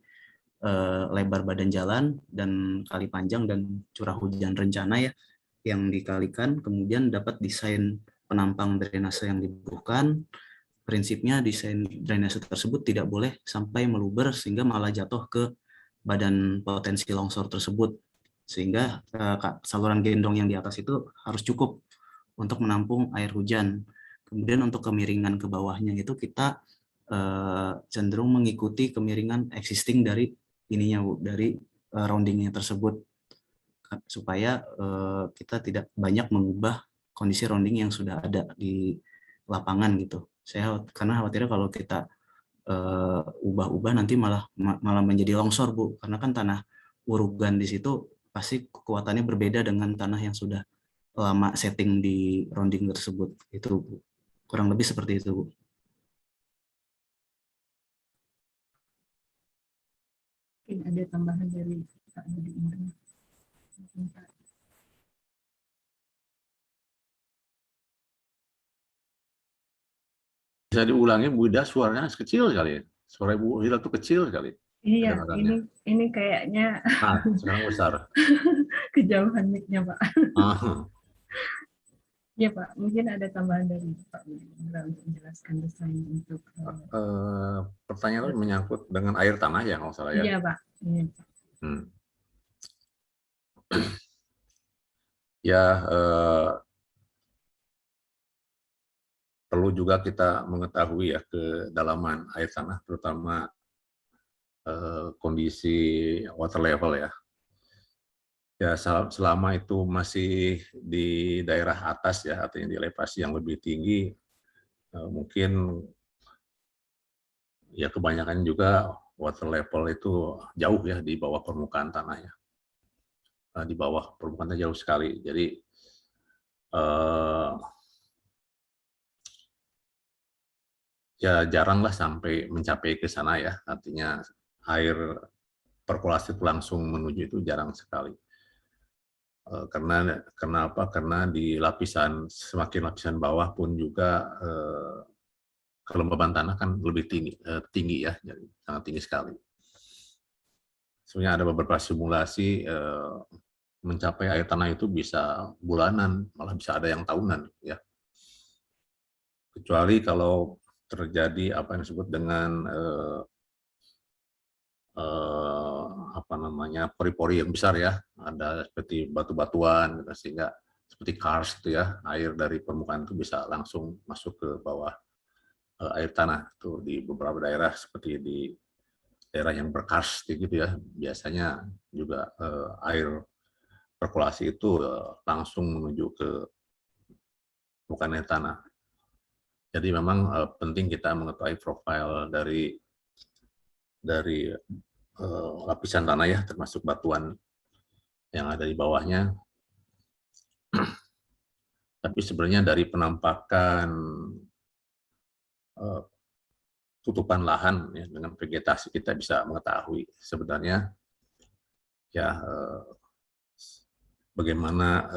lebar badan jalan dan kali panjang dan curah hujan rencana ya yang dikalikan, kemudian dapat desain penampang drainase yang dibutuhkan. Prinsipnya desain drainase tersebut tidak boleh sampai meluber sehingga malah jatuh ke badan potensi longsor tersebut, sehingga saluran gendong yang di atas itu harus cukup untuk menampung air hujan. Kemudian untuk kemiringan ke bawahnya itu kita cenderung mengikuti kemiringan existing dari ininya Bu, dari roundingnya tersebut, supaya kita tidak banyak mengubah kondisi rounding yang sudah ada di lapangan gitu. Saya karena khawatirnya kalau kita ubah-ubah nanti malah menjadi longsor Bu, karena kan tanah urugan di situ pasti kekuatannya berbeda dengan tanah yang sudah lama setting di rounding tersebut. Itu Bu. Kurang lebih seperti itu Bu. Mungkin ada tambahan dari Pak Budi Indra. Bisa diulangi Bu Ida, suaranya kecil sekali. Suara Bu Ida tuh kecil sekali. Iya, ini kayaknya sekarang besar. kejauhan mic-nya Pak. Ah. Ya Pak, mungkin ada tambahan dari Pak Budi Indra untuk menjelaskan desain untuk Pertanyaan itu menyangkut dengan air tanah ya kalau salah ya. Iya Pak. Iya. Ya, perlu juga kita mengetahui ya kedalaman air tanah, terutama kondisi water level ya. Ya, selama itu masih di daerah atas ya, artinya di elevasi yang lebih tinggi, mungkin ya kebanyakan juga water level itu jauh ya di bawah permukaan tanah ya. Di bawah permukaan tanah jauh sekali. Jadi ya jaranglah sampai mencapai ke sana ya. Artinya air perkolasi langsung menuju itu jarang sekali. Karena kenapa? Karena di semakin lapisan bawah pun juga kelembaban tanah kan lebih tinggi ya, jadi sangat tinggi sekali. Sebenarnya ada beberapa simulasi mencapai air tanah itu bisa bulanan, malah bisa ada yang tahunan ya. Kecuali kalau terjadi apa yang disebut dengan pori-pori yang besar ya, ada seperti batu-batuan sehingga seperti karst itu ya, air dari permukaan itu bisa langsung masuk ke bawah air tanah tuh di beberapa daerah seperti di daerah yang berkarst gitu ya, biasanya juga air perkolasi itu langsung menuju ke permukaan air tanah. Jadi memang penting kita mengetahui profil dari lapisan tanah ya, termasuk batuan yang ada di bawahnya. Tapi sebenarnya dari penampakan tutupan lahan ya, dengan vegetasi kita bisa mengetahui sebenarnya ya bagaimana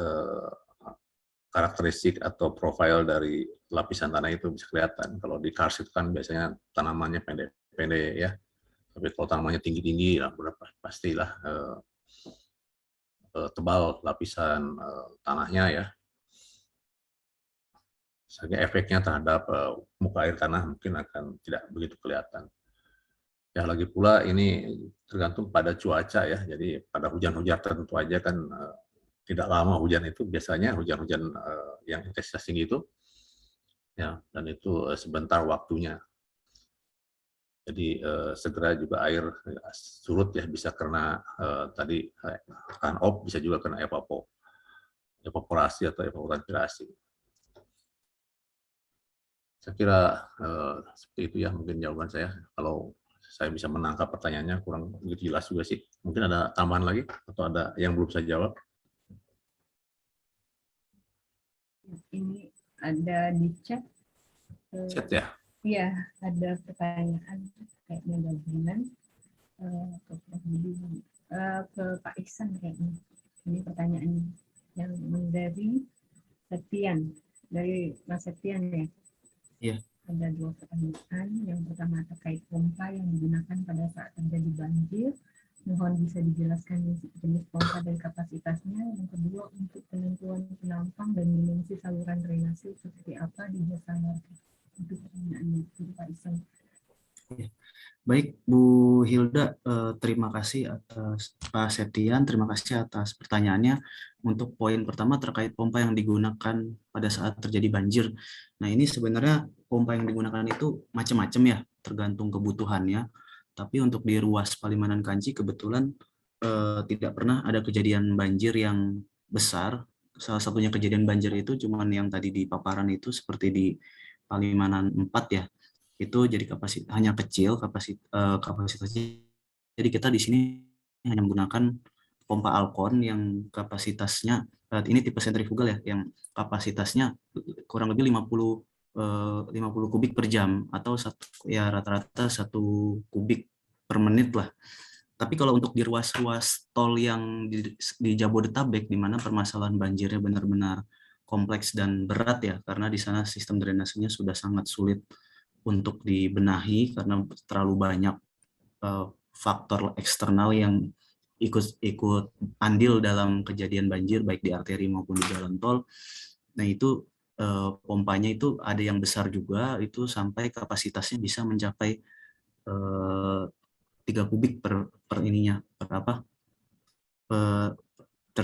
karakteristik atau profil dari lapisan tanah itu bisa kelihatan. Kalau di karst itu kan biasanya tanamannya pendek-pendek ya. Tapi kalau tanamannya tinggi-tinggi, ya pastilah tebal lapisan tanahnya ya. Sehingga efeknya terhadap muka air tanah mungkin akan tidak begitu kelihatan. Ya lagi pula ini tergantung pada cuaca ya. Jadi pada hujan-hujan tertentu aja kan tidak lama hujan itu, biasanya hujan-hujan yang intensitas tinggi itu ya, dan itu sebentar waktunya. Jadi segera juga air surut ya, bisa karena tadi runoff, bisa juga karena evaporasi atau evapotranspirasi. Saya kira seperti itu ya mungkin jawaban saya. Kalau saya bisa menangkap pertanyaannya kurang begitu jelas juga sih. Mungkin ada tambahan lagi atau ada yang belum saya jawab? Ini ada di chat. Chat ya? Iya, ada pertanyaan kayaknya gabungan ke Pak Ihsan kayaknya. Ini pertanyaannya yang dari Septian, dari Mas Septian ya. Iya. Ada 2 pertanyaan. Yang pertama terkait pompa yang digunakan pada saat terjadi banjir. Mohon bisa dijelaskan jenis pompa dan kapasitasnya. Yang kedua, untuk penentuan penampang dan dimensi saluran drainase seperti apa di Jasa Marga. Itu pertanyaannya, Pak Isan. Baik, Bu Hilda, terima kasih atas Pak Septian, terima kasih atas pertanyaannya. Untuk poin pertama terkait pompa yang digunakan pada saat terjadi banjir. Nah, ini sebenarnya pompa yang digunakan itu macam-macam ya, tergantung kebutuhannya. Tapi untuk di ruas Palimanan Kanci kebetulan tidak pernah ada kejadian banjir yang besar. Salah satunya kejadian banjir itu cuman yang tadi di paparan itu seperti di Palimanan 4 ya. Itu jadi hanya kecil kapasitasnya. Jadi kita di sini hanya menggunakan pompa Alcon yang kapasitasnya ini tipe sentrifugal ya, yang kapasitasnya kurang lebih 50 kubik per jam atau rata-rata 1 kubik per menit lah. Tapi kalau untuk di ruas-ruas tol yang di Jabodetabek, di mana permasalahan banjirnya benar-benar kompleks dan berat ya, karena di sana sistem drainasenya sudah sangat sulit untuk dibenahi karena terlalu banyak faktor eksternal yang ikut andil dalam kejadian banjir baik di arteri maupun di jalan tol. Nah itu pompanya itu ada yang besar juga, itu sampai kapasitasnya bisa mencapai 3 kubik per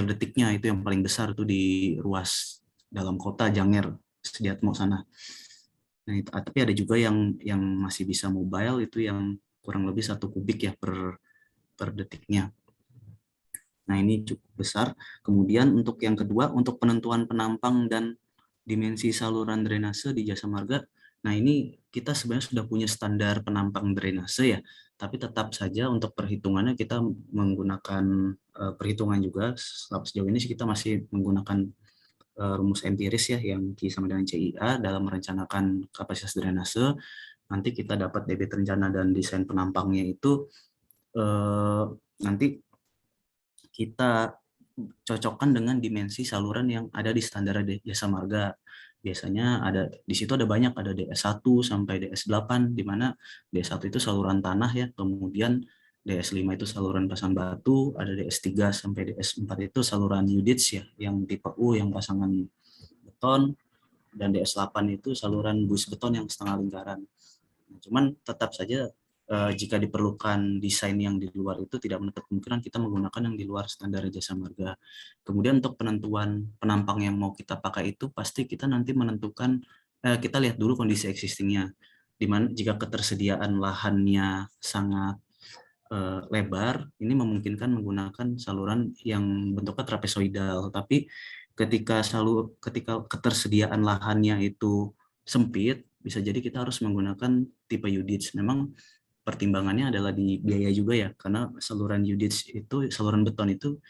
detiknya. Itu yang paling besar itu di ruas dalam kota Janger Sediatmo sana. Nah, tapi ada juga yang masih bisa mobile, itu yang kurang lebih 1 kubik ya per detiknya. Nah, ini cukup besar. Kemudian untuk yang kedua, untuk penentuan penampang dan dimensi saluran drainase di Jasa Marga. Nah, ini kita sebenarnya sudah punya standar penampang drainase ya, tapi tetap saja untuk perhitungannya kita menggunakan perhitungan juga. Sejauh ini kita masih menggunakan rumus empiris ya, yang Q sama dengan CIA dalam merencanakan kapasitas drainase. Nanti kita dapat debit rencana dan desain penampangnya itu nanti kita cocokkan dengan dimensi saluran yang ada di standar Jasa Marga. Biasanya ada di situ ada banyak, ada DS1 sampai DS8, di mana DS1 itu saluran tanah ya, kemudian DS5 itu saluran pasang batu, ada DS3 sampai DS4 itu saluran UDITS ya, yang tipe U yang pasangan beton, dan DS8 itu saluran bus beton yang setengah lingkaran. Cuman tetap saja jika diperlukan desain yang di luar itu tidak menutup kemungkinan kita menggunakan yang di luar standar Jasa Marga. Kemudian untuk penentuan penampang yang mau kita pakai itu pasti kita nanti menentukan, kita lihat dulu kondisi existingnya. Dimana jika ketersediaan lahannya sangat lebar, ini memungkinkan menggunakan saluran yang bentuknya trapezoidal. Tapi ketika ketersediaan lahannya itu sempit, bisa jadi kita harus menggunakan tipe UDITS. Memang pertimbangannya adalah di biaya juga ya, karena saluran UDITS itu, saluran beton itu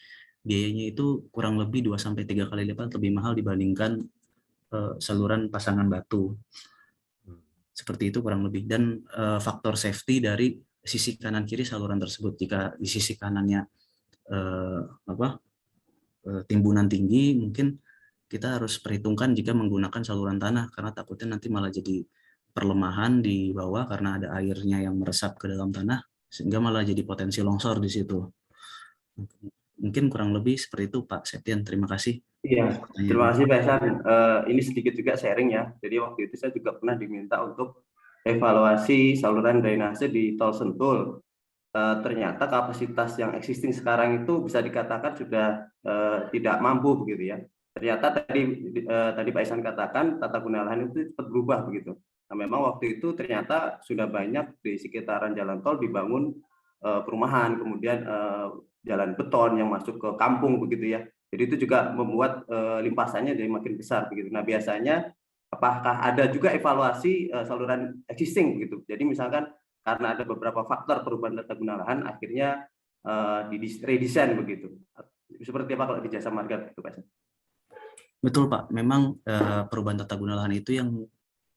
biayanya itu kurang lebih 2-3 kali lipat lebih mahal dibandingkan saluran pasangan batu. Seperti itu kurang lebih. Dan faktor safety dari sisi kanan kiri saluran tersebut, jika di sisi kanannya timbunan tinggi, mungkin kita harus perhitungkan jika menggunakan saluran tanah, karena takutnya nanti malah jadi perlemahan di bawah karena ada airnya yang meresap ke dalam tanah, sehingga malah jadi potensi longsor di situ. Mungkin kurang lebih seperti itu Pak Septian. Terima kasih. Iya, terima kasih Pak Ihsan. Ini sedikit juga sharing ya. Jadi waktu itu saya juga pernah diminta untuk evaluasi saluran drainase di Tol Sentul. Ternyata kapasitas yang existing sekarang itu bisa dikatakan sudah tidak mampu begitu ya. Ternyata tadi Pak Ihsan katakan tata guna lahan itu cepat berubah begitu. Nah, memang waktu itu ternyata sudah banyak di sekitaran jalan tol dibangun perumahan, kemudian jalan beton yang masuk ke kampung begitu ya. Jadi itu juga membuat limpasannya jadi makin besar begitu. Nah, biasanya apakah ada juga evaluasi saluran existing begitu. Jadi misalkan karena ada beberapa faktor perubahan tata guna lahan, akhirnya redesign begitu. Seperti apa kalau di Jasa Marga itu Pak? Betul Pak, memang perubahan tata guna lahan itu yang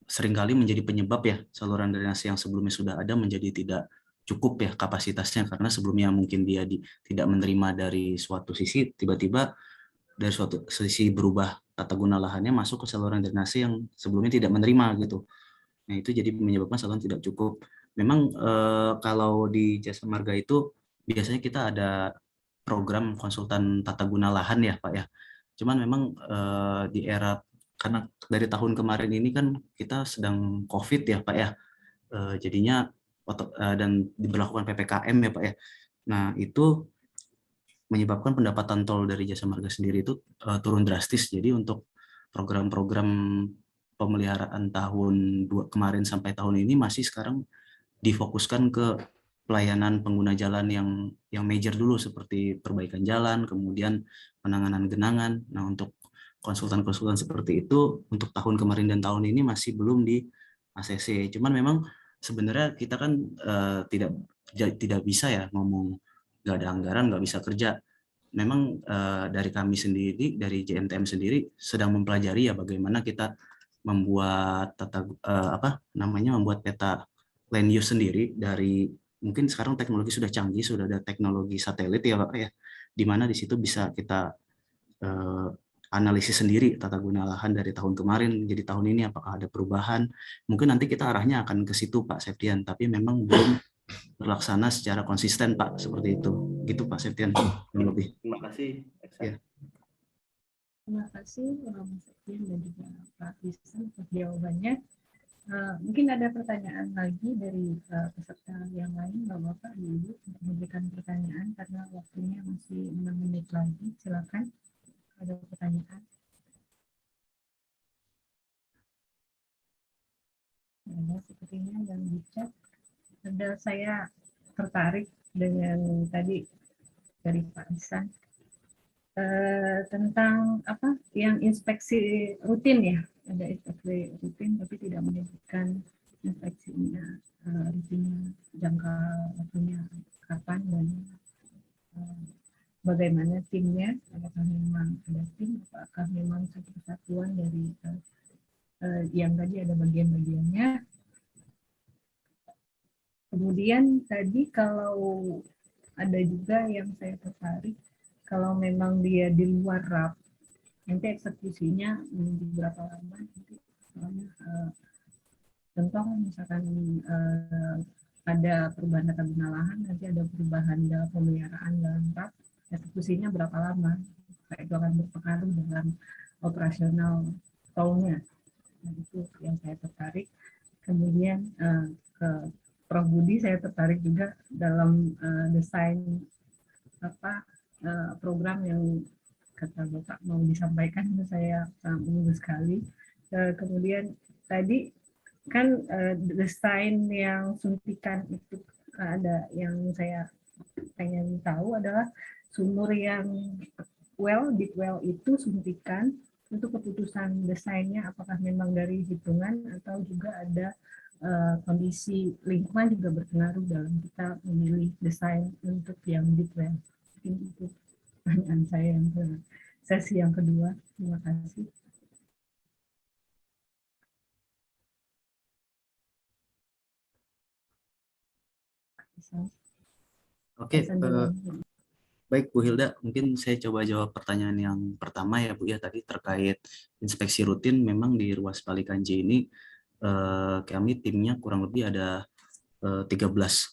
seringkali menjadi penyebab ya saluran drainase yang sebelumnya sudah ada menjadi tidak cukup ya kapasitasnya, karena sebelumnya mungkin dia tidak menerima dari suatu sisi, tiba-tiba dari suatu sisi berubah tata guna lahannya masuk ke saluran drainase yang sebelumnya tidak menerima gitu. Nah, itu jadi menyebabkan saluran tidak cukup. Memang kalau di Jasa Marga itu biasanya kita ada program konsultan tata guna lahan ya Pak ya. Cuman memang di era, karena dari tahun kemarin ini kan kita sedang COVID ya Pak ya. Jadinya dan diberlakukan PPKM ya Pak ya. Nah, itu menyebabkan pendapatan tol dari Jasa Marga sendiri itu turun drastis. Jadi untuk program-program pemeliharaan kemarin sampai tahun ini masih sekarang difokuskan ke pelayanan pengguna jalan yang major dulu, seperti perbaikan jalan, kemudian penanganan genangan. Nah, untuk konsultan-konsultan seperti itu untuk tahun kemarin dan tahun ini masih belum di ACC. Cuman memang sebenarnya kita kan tidak bisa ya ngomong nggak ada anggaran, nggak bisa kerja. Memang dari kami sendiri, dari JNTM sendiri sedang mempelajari ya bagaimana kita membuat membuat peta land use sendiri dari, mungkin sekarang teknologi sudah canggih, sudah ada teknologi satelit ya Pak ya, di mana di situ bisa kita analisis sendiri tata guna lahan dari tahun kemarin jadi tahun ini apakah ada perubahan. Mungkin nanti kita arahnya akan ke situ Pak Septian, tapi memang belum terlaksana secara konsisten Pak, seperti itu. Gitu Pak Septian, lebih. Terima kasih. Ya. Terima kasih Mas Septian dan juga Pak Ihsan untuk jawabannya. Mungkin ada pertanyaan lagi dari peserta yang lain, Bapak, Ibu, untuk memberikan pertanyaan karena waktunya masih 6 menit lagi. Silakan, ada pertanyaan. Ada sepertinya yang di chat. Ada, saya tertarik dengan tadi dari Pak Ihsan tentang apa yang inspeksi rutin ya. Ada inspeksi rutin tapi tidak menyebutkan inspeksinya rutinnya, jangka waktunya kapan dan bagaimana timnya, apakah memang ada tim, apakah memang satu kesatuan dari yang tadi ada bagian-bagiannya. Kemudian tadi kalau ada juga yang saya tertarik, kalau memang dia di luar RAP, nanti eksekusinya berapa lama nanti, contoh misalkan ada perubahan tata guna lahan, nanti ada perubahan dalam pemeliharaan dalam RAP, eksekusinya berapa lama, itu akan berpengaruh dalam operasional tolnya. Nah, itu yang saya tertarik. Kemudian ke Prof. Budi, saya tertarik juga dalam desain program yang kata Bapak mau disampaikan, saya sangat menunggu sekali. Kemudian tadi kan desain yang suntikan itu ada yang saya pengen tahu adalah sumur yang deep well itu suntikan, untuk keputusan desainnya apakah memang dari hitungan atau juga ada kondisi lingkungan juga berpengaruh dalam kita memilih desain untuk yang deep well. Mungkin itu pertanyaan saya yang ke sesi yang kedua. Terima kasih. Oke, baik Bu Hilda, mungkin saya coba jawab pertanyaan yang pertama ya Bu ya, tadi terkait inspeksi rutin. Memang di Ruas Palikanci ini kami timnya kurang lebih ada 13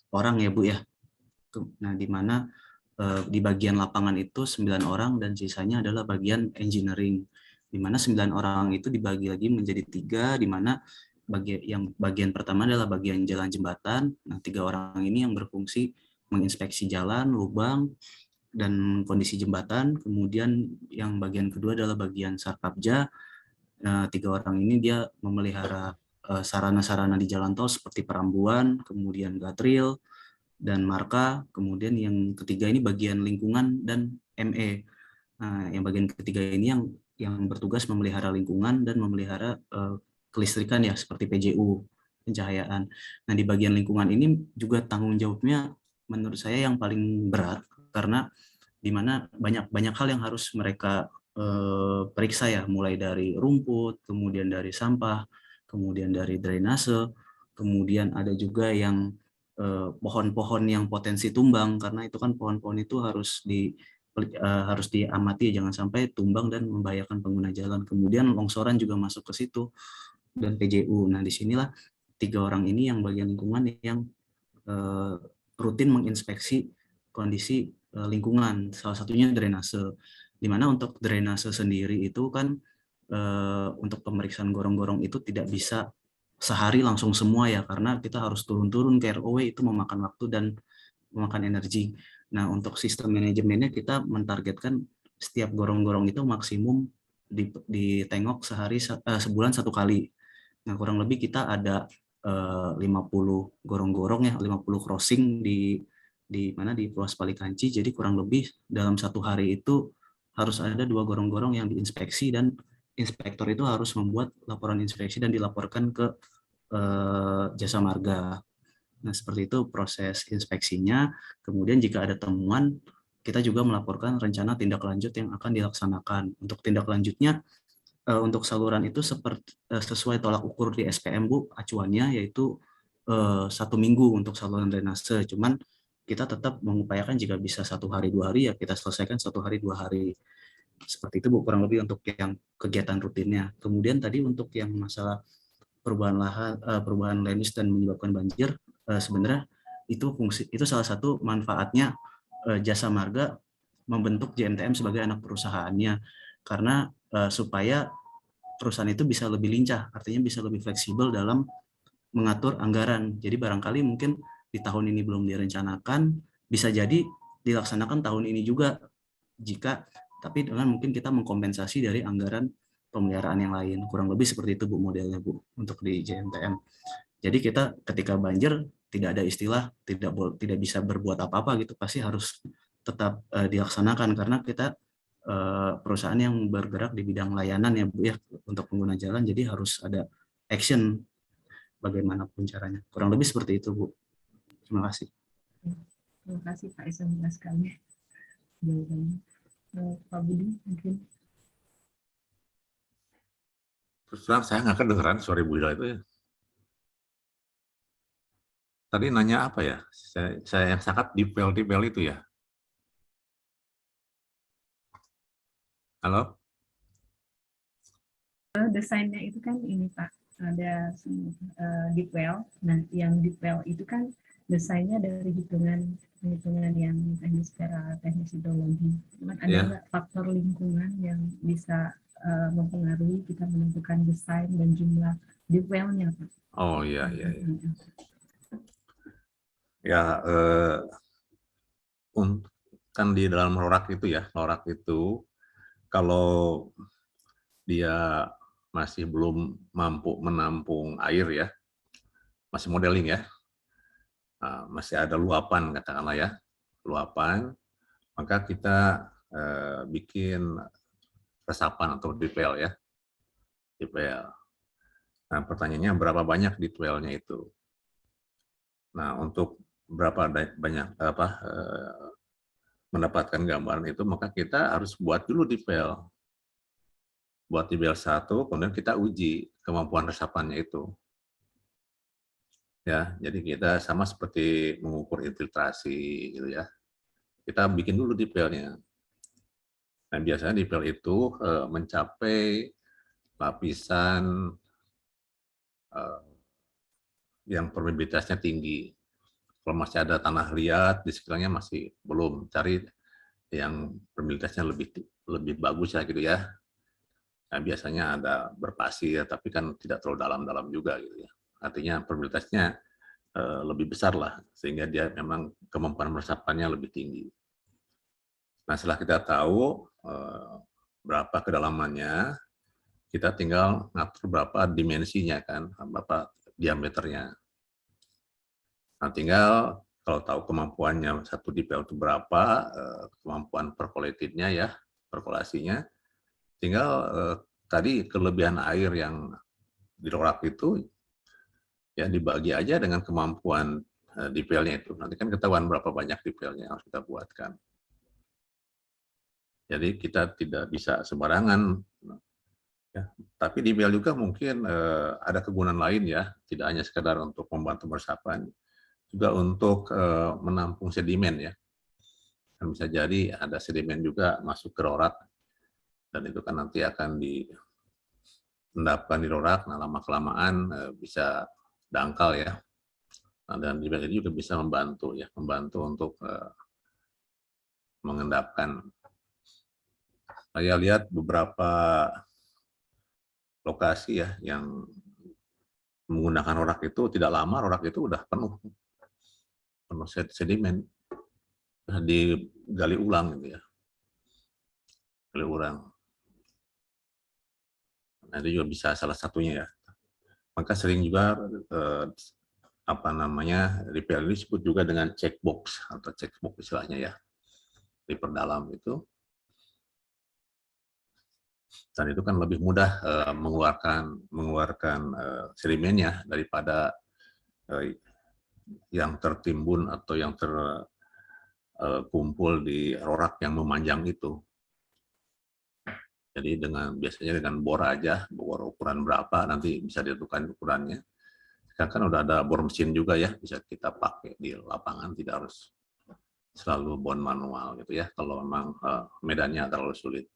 orang ya Bu ya. Nah, di mana di bagian lapangan itu 9 orang dan sisanya adalah bagian engineering, di mana 9 orang itu dibagi lagi menjadi 3, di mana bagian pertama adalah bagian jalan jembatan. Nah, 3 orang ini yang berfungsi menginspeksi jalan, lubang, dan kondisi jembatan. Kemudian yang bagian kedua adalah bagian sarkabja. 3 orang ini dia memelihara sarana-sarana di jalan tol seperti perambuan, kemudian guardrail, dan marka. Kemudian yang ketiga ini bagian lingkungan dan ME. Nah, yang bagian ketiga ini yang bertugas memelihara lingkungan dan memelihara kelistrikan ya, seperti PJU, pencahayaan. Nah, di bagian lingkungan ini juga tanggung jawabnya menurut saya yang paling berat, karena di mana banyak hal yang harus mereka periksa ya, mulai dari rumput, kemudian dari sampah, kemudian dari drainase, kemudian ada juga yang pohon-pohon yang potensi tumbang, karena itu kan pohon-pohon itu harus diamati jangan sampai tumbang dan membahayakan pengguna jalan. Kemudian longsoran juga masuk ke situ, dan PJU. Nah, disinilah 3 orang ini yang bagian lingkungan yang rutin menginspeksi kondisi lingkungan, salah satunya drainase. Di mana untuk drainase sendiri itu kan untuk pemeriksaan gorong-gorong itu tidak bisa sehari langsung semua ya, karena kita harus turun-turun ke ROW, itu memakan waktu dan memakan energi. Nah, untuk sistem manajemennya kita mentargetkan setiap gorong-gorong itu maksimum ditengok sebulan 1 kali. Nah, kurang lebih kita ada 50 gorong-gorong ya, 50 crossing di Pulau Palikanci. Jadi kurang lebih dalam 1 hari itu harus ada 2 gorong-gorong yang diinspeksi, dan inspektor itu harus membuat laporan inspeksi dan dilaporkan ke Jasa Marga. Nah, seperti itu proses inspeksinya. Kemudian jika ada temuan, kita juga melaporkan rencana tindak lanjut yang akan dilaksanakan. Untuk tindak lanjutnya, untuk saluran itu sesuai tolak ukur di SPM, Bu, acuannya yaitu 1 minggu untuk saluran drainase. Cuman kita tetap mengupayakan jika bisa 1 hari 2 hari ya kita selesaikan 1 hari 2 hari. Seperti itu, Bu, kurang lebih untuk yang kegiatan rutinnya. Kemudian tadi untuk yang masalah perubahan lahan, perubahan land use dan menyebabkan banjir, sebenarnya itu salah satu manfaatnya Jasa Marga membentuk JMTM sebagai anak perusahaannya, karena supaya perusahaan itu bisa lebih lincah, artinya bisa lebih fleksibel dalam mengatur anggaran. Jadi barangkali mungkin di tahun ini belum direncanakan, bisa jadi dilaksanakan tahun ini juga, tapi dengan mungkin kita mengkompensasi dari anggaran pemeliharaan yang lain. Kurang lebih seperti itu, Bu, modelnya, Bu, untuk di JMTM. Jadi kita ketika banjir tidak ada istilah tidak bisa berbuat apa-apa gitu, pasti harus tetap dilaksanakan, karena kita perusahaan yang bergerak di bidang layanan ya, Bu, ya, untuk pengguna jalan, jadi harus ada action bagaimanapun caranya. Kurang lebih seperti itu, Bu. Terima kasih. Terima kasih Pak Ihsan, jelas sekali jawabannya. Pak Budi mungkin. Terus terang saya nggak kedengeran suara Ibu Hilda itu ya. Tadi nanya apa ya? Saya yang sangat detail itu ya. Halo? Desainnya itu kan ini Pak, ada deep well. Nah, yang deep well itu kan desainnya dari hitungan yang teknis, secara teknis hidrologi. Cuman ada nggak faktor lingkungan yang bisa mempengaruhi kita menentukan desain dan jumlah deep well-nya, Pak? Oh iya. Ya, kan di dalam lorak itu ya, kalau dia masih belum mampu menampung air ya, masih modeling ya, masih ada luapan katakanlah ya, maka kita bikin resapan atau deep well ya, deep well. Nah, pertanyaannya berapa banyak deep well-nya itu? Nah, untuk berapa banyak mendapatkan gambaran itu, maka kita harus buat dulu deep well. Buat deep well 1, kemudian kita uji kemampuan resapannya itu. Ya, jadi kita sama seperti mengukur infiltrasi gitu ya. Kita bikin dulu deep well-nya. Nah, biasanya deep well itu mencapai lapisan yang permeabilitasnya tinggi. Kalau masih ada tanah liat di sekitarnya masih belum, cari yang permeabilitasnya lebih bagus ya gitu ya. Nah, biasanya ada berpasir, tapi kan tidak terlalu dalam-dalam juga gitu ya. Artinya permeabilitasnya lebih besar lah, sehingga dia memang kemampuan meresapannya lebih tinggi. Nah, setelah kita tahu berapa kedalamannya, kita tinggal ngatur berapa dimensinya kan, berapa diameternya. Nah, tinggal kalau tahu kemampuannya satu deep well itu berapa, kemampuan percolated-nya ya, perkolasinya, tinggal tadi kelebihan air yang di lorak itu ya dibagi aja dengan kemampuan deep well-nya itu. Nanti kan ketahuan berapa banyak deep well-nya yang harus kita buatkan. Jadi kita tidak bisa sembarangan. Ya, tapi deep well juga mungkin ada kegunaan lain ya, tidak hanya sekedar untuk membantu meresapan, juga untuk menampung sedimen ya. Kan bisa jadi ada sedimen juga masuk ke lorak, dan itu kan nanti akan diendapkan di lorak. Nah, lama-kelamaan bisa dangkal ya. Nah, dan di bagian ini juga bisa membantu untuk mengendapkan. Saya lihat beberapa lokasi ya yang menggunakan rorak itu tidak lama rorak itu udah penuh sedimen, digali ulang gitu ya, gali ulang. Nah, itu juga bisa salah satunya ya. Maka sering juga repair ini disebut juga dengan checkbox atau checkbox istilahnya ya, diperdalam itu. Dan itu kan lebih mudah mengeluarkan sedimennya daripada yang tertimbun atau yang terkumpul di rorak yang memanjang itu. Jadi biasanya dengan bor aja, bor ukuran berapa nanti bisa ditentukan ukurannya. Sekarang kan udah ada bor mesin juga ya, bisa kita pakai di lapangan, tidak harus selalu bor manual gitu ya, kalau memang medannya terlalu sulit.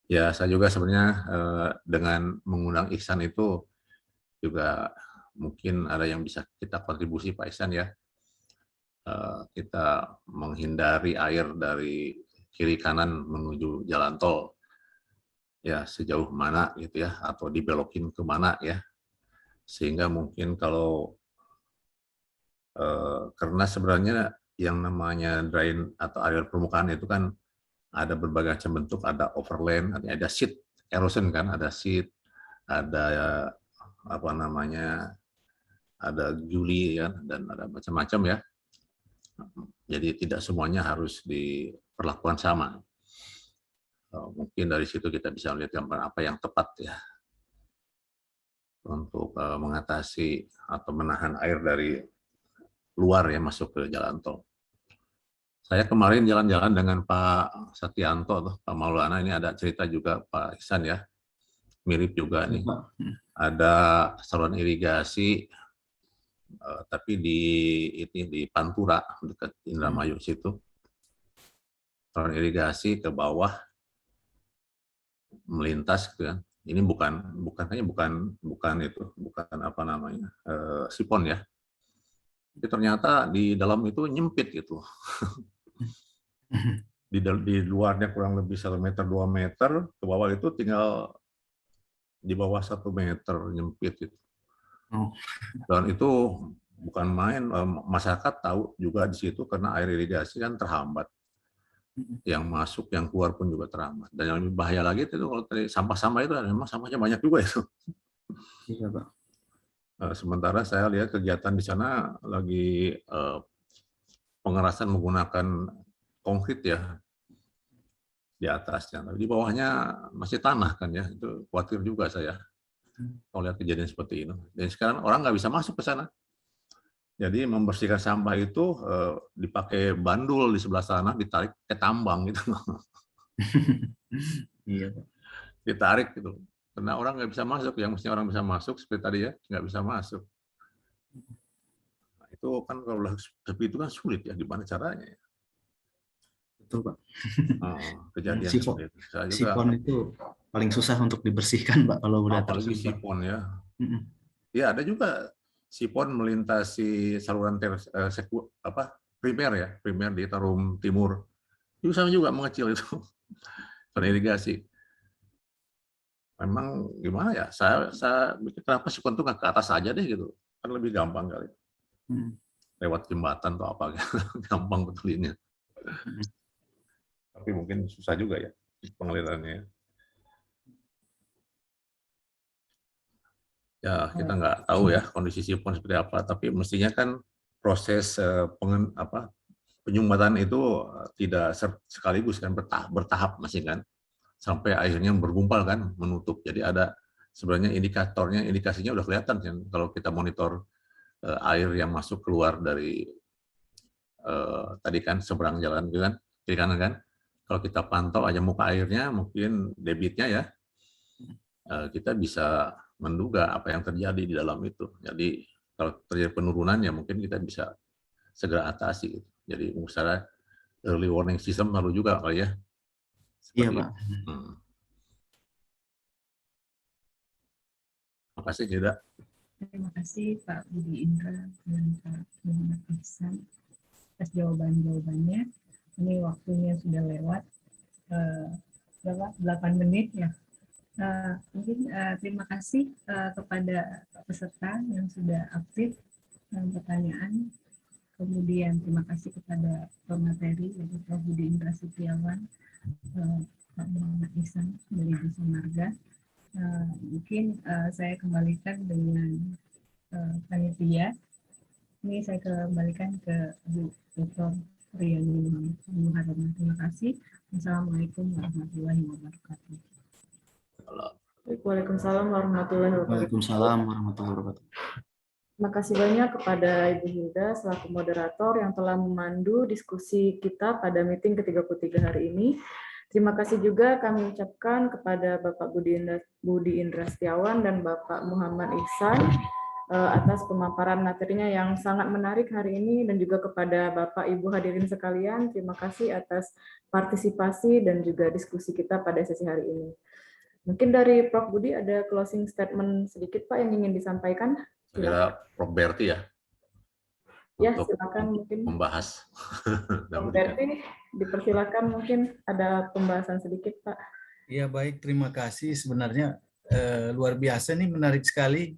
Ya, saya juga sebenarnya dengan mengundang Ihsan itu juga mungkin ada yang bisa kita kontribusi Pak Ihsan ya. Kita menghindari air dari kiri kanan menuju jalan tol. Ya, sejauh mana gitu ya, atau dibelokin kemana ya. Sehingga mungkin kalau, karena sebenarnya yang namanya drain atau air permukaan itu kan ada berbagai macam bentuk, ada overland, ada sheet erosion kan, ada sheet, ada ada gully ya, dan ada macam-macam ya. Jadi tidak semuanya harus diperlakukan sama. Mungkin dari situ kita bisa melihat gambaran apa yang tepat ya untuk mengatasi atau menahan air dari luar ya masuk ke jalan tol. Saya kemarin jalan-jalan dengan Pak Satyanto, Pak Maulana, ini ada cerita juga Pak Ihsan ya, mirip juga nih. Ada saluran irigasi, tapi di Pantura dekat Indramayu situ. Saluran irigasi ke bawah melintas kan. Ini bukan sipon ya. Tapi ternyata di dalam itu nyempit gitu. Di luarnya kurang lebih 1 meter 2 meter, ke bawah itu tinggal di bawah 1 meter nyempit gitu. Dan itu bukan main, masyarakat tahu juga di situ karena air irigasi kan terhambat. Yang masuk, yang keluar pun juga terhambat. Dan yang lebih bahaya lagi itu kalau tadi sampah-sampah itu memang sampahnya banyak juga itu. Iya, Pak. Sementara saya lihat kegiatan di sana lagi pengerasan menggunakan konkrit ya di atasnya. Tapi di bawahnya masih tanah kan ya. Itu khawatir juga saya kalau lihat kejadian seperti ini. Dan sekarang orang nggak bisa masuk ke sana. Jadi membersihkan sampah itu dipakai bandul di sebelah sana, ditarik ke tambang gitu. Iya, Ditarik gitu. Karena orang nggak bisa masuk, yang mestinya orang bisa masuk seperti tadi ya, nggak bisa masuk. Nah, itu kan kalau seperti itu kan sulit ya, gimana caranya ya? Betul, Pak. Kejadian Sipon, seperti itu. Saya juga, sipon itu paling susah untuk dibersihkan, Pak, kalau udah apalagi tersumbat. sipon ya. Ya, ada juga sipon melintasi saluran primer ya, primer di Tarum Timur. Itu sama juga mengecil itu. Irigasi. Memang gimana ya? Saya mikir kenapa sipon itu nggak ke atas aja deh gitu. Kan lebih gampang kali. Lewat jembatan atau apa gitu. Gampang betulinnya. Tapi mungkin susah juga ya pengalirannya. Ya, kita nggak tahu ya kondisi sipon seperti apa, tapi mestinya kan proses penyumbatan itu tidak sekaligus kan, bertahap masih kan, sampai akhirnya bergumpal kan, menutup. Jadi ada sebenarnya indikasinya udah kelihatan kan, kalau kita monitor air yang masuk keluar dari tadi kan seberang jalan kan, kiri kanan kan. Kalau kita pantau aja muka airnya, mungkin debitnya ya, kita bisa menduga apa yang terjadi di dalam itu. Jadi kalau terjadi penurunan ya mungkin kita bisa segera atasi. Jadi misalnya early warning system perlu juga kali ya. Iya, Pak. Makasih juga. Terima kasih Pak Budi Indra dan Pak Muhammad Ihsan atas jawaban-jawabannya. Ini waktunya sudah lewat berapa? 8 menit ya. Mungkin terima kasih kepada peserta yang sudah aktif dalam pertanyaan. Kemudian terima kasih kepada pemateri yaitu Prof. Budi Indra Setiawan, Pak Muhammad Ihsan dari Jasa Marga. Mungkin saya kembalikan dengan panitia. Ini saya kembalikan ke Bu Dr. Riyani Muhammad. Terima kasih. Wassalamualaikum warahmatullahi wabarakatuh. Waalaikumsalam warahmatullahi wabarakatuh. Waalaikumsalam warahmatullahi wabarakatuh. Terima kasih banyak kepada Ibu Hilda selaku moderator yang telah memandu diskusi kita pada meeting ke-33 hari ini. Terima kasih juga kami ucapkan kepada Bapak Budi Indra Setiawan dan Bapak Muhammad Ihsan atas pemaparan materinya yang sangat menarik hari ini, dan juga kepada Bapak Ibu hadirin sekalian, terima kasih atas partisipasi dan juga diskusi kita pada sesi hari ini. Mungkin dari Prof. Budi ada closing statement sedikit Pak yang ingin disampaikan? Kira Prof. Berti ya? Ya, Untuk silakan mungkin membahas. Prof. Berti, dipersilakan mungkin ada pembahasan sedikit Pak. Ya baik, terima kasih. Sebenarnya luar biasa nih, menarik sekali.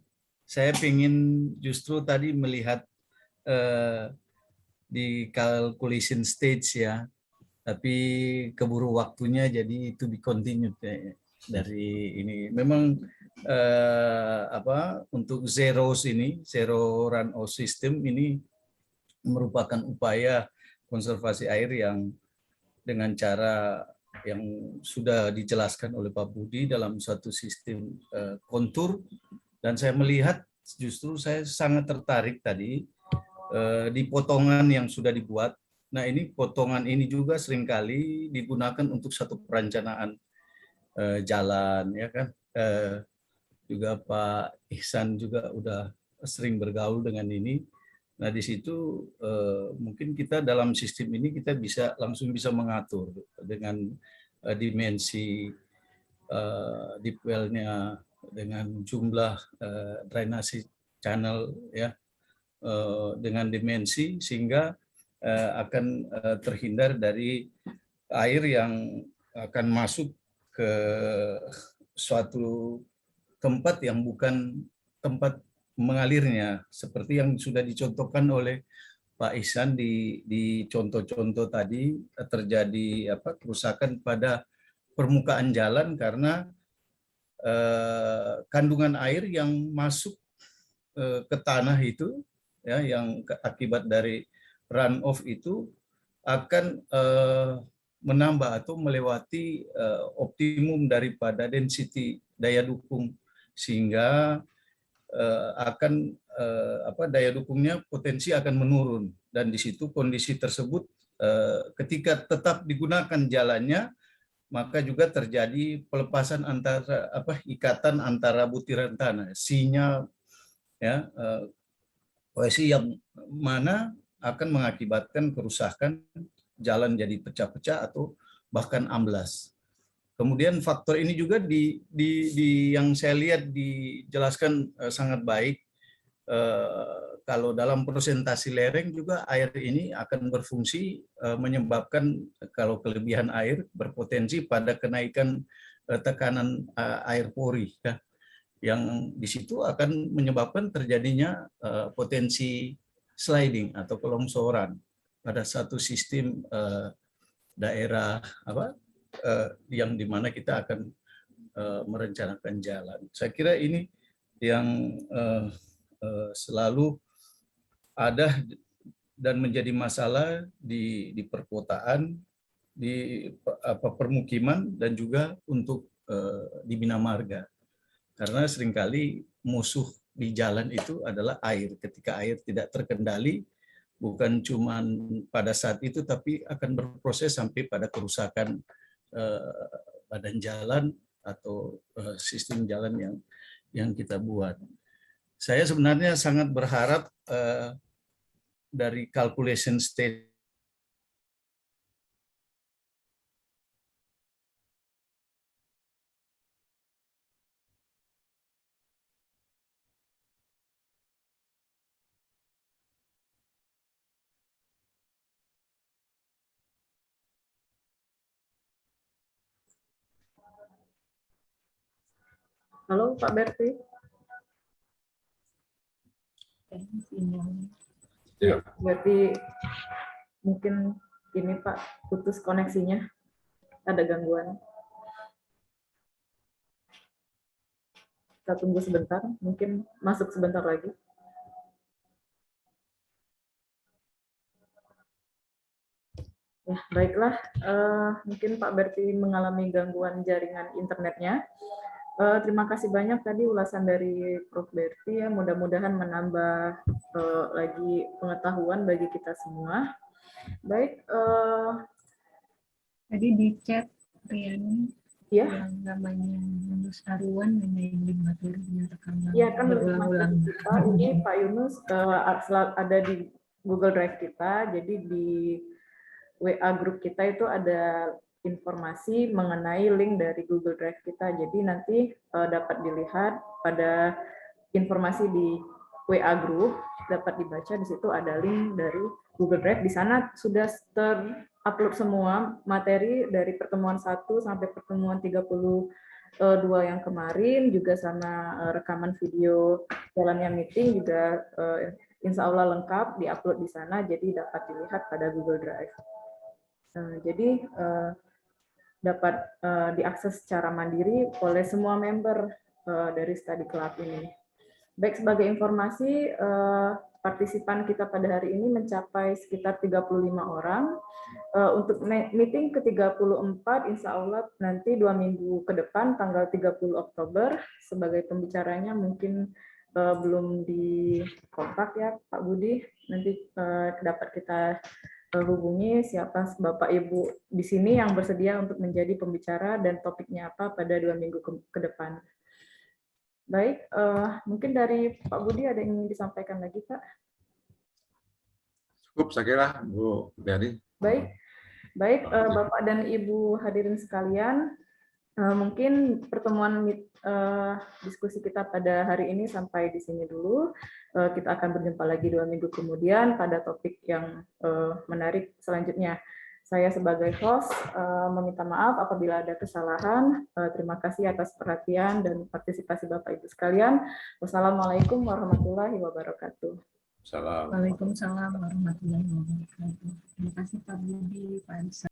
Saya ingin justru tadi melihat di calculation stage ya, tapi keburu waktunya, jadi itu be continued dari ini. Memang untuk zero run off system ini merupakan upaya konservasi air yang dengan cara yang sudah dijelaskan oleh Pak Budi dalam satu sistem kontur, dan saya melihat justru saya sangat tertarik tadi di potongan yang sudah dibuat. Nah, ini potongan ini juga seringkali digunakan untuk satu perencanaan jalan, ya kan. Juga Pak Ihsan juga udah sering bergaul dengan ini. Nah, di situ mungkin kita dalam sistem ini kita langsung bisa mengatur dengan dimensi deep well-nya, dengan jumlah drainasi channel ya, dengan dimensi, sehingga akan terhindar dari air yang akan masuk ke suatu tempat yang bukan tempat mengalirnya, seperti yang sudah dicontohkan oleh Pak Ihsan di contoh-contoh tadi. Terjadi kerusakan pada permukaan jalan karena kandungan air yang masuk ke tanah itu ya, yang akibat dari run off itu akan menambah atau melewati optimum daripada density daya dukung, sehingga akan daya dukungnya potensi akan menurun, dan di situ kondisi tersebut ketika tetap digunakan jalannya, maka juga terjadi pelepasan antara ikatan antara butiran tanah, sinyal ya, kohesi yang mana akan mengakibatkan kerusakan jalan jadi pecah-pecah atau bahkan amblas. Kemudian faktor ini juga yang saya lihat dijelaskan sangat baik. Kalau dalam presentasi lereng juga air ini akan berfungsi menyebabkan, kalau kelebihan air berpotensi pada kenaikan tekanan air pori ya, yang di situ akan menyebabkan terjadinya potensi sliding atau kelongsoran pada satu sistem daerah yang dimana kita akan merencanakan jalan. Saya kira ini yang selalu ada dan menjadi masalah di perkotaan, di permukiman, dan juga untuk di bina marga. Karena seringkali musuh di jalan itu adalah air. Ketika air tidak terkendali, bukan cuma pada saat itu, tapi akan berproses sampai pada kerusakan badan jalan atau sistem jalan yang kita buat. Saya sebenarnya sangat berharap dari calculation state Halo Pak Berti. Ya. Berarti mungkin ini Pak putus koneksinya, ada gangguan. Kita tunggu sebentar, mungkin masuk sebentar lagi. Ya, baiklah, mungkin Pak Berti mengalami gangguan jaringan internetnya. Terima kasih banyak tadi ulasan dari Prof. Berti ya, mudah-mudahan menambah lagi pengetahuan bagi kita semua. Baik, Tadi di chat Riani ya, yang namanya Yunus Arwan mengenai materi rekaman ya kan berulang-ulang. kita ini Pak Yunus ada di Google Drive kita, jadi di WA grup kita itu ada informasi mengenai link dari Google Drive kita. Jadi nanti dapat dilihat pada informasi di WA group, dapat dibaca di situ ada link dari Google Drive. Di sana sudah terupload semua materi dari pertemuan 1 sampai pertemuan 32 yang kemarin, juga sama rekaman video jalannya meeting juga insya Allah lengkap diupload di sana, jadi dapat dilihat pada Google Drive. Jadi dapat diakses secara mandiri oleh semua member dari Study Club ini. Baik, sebagai informasi, partisipan kita pada hari ini mencapai sekitar 35 orang. Untuk meeting ke-34, insya Allah nanti 2 minggu ke depan, tanggal 30 Oktober, sebagai pembicaranya mungkin belum dikontak ya Pak Budi, nanti dapat kita hubungi siapa Bapak Ibu di sini yang bersedia untuk menjadi pembicara dan topiknya apa pada 2 minggu ke depan. Baik, mungkin dari Pak Budi ada yang ingin disampaikan lagi, Pak? Cukup, saya kira, Bu Dari. Baik, Bapak dan Ibu hadirin sekalian, mungkin pertemuan diskusi kita pada hari ini sampai di sini dulu. Kita akan berjumpa lagi 2 minggu kemudian pada topik yang menarik selanjutnya. Saya sebagai host meminta maaf apabila ada kesalahan. Terima kasih atas perhatian dan partisipasi Bapak Ibu sekalian. Wassalamualaikum warahmatullahi wabarakatuh. Waalaikumsalam warahmatullahi wabarakatuh. Terima kasih Pak Budi, Pak Ansa.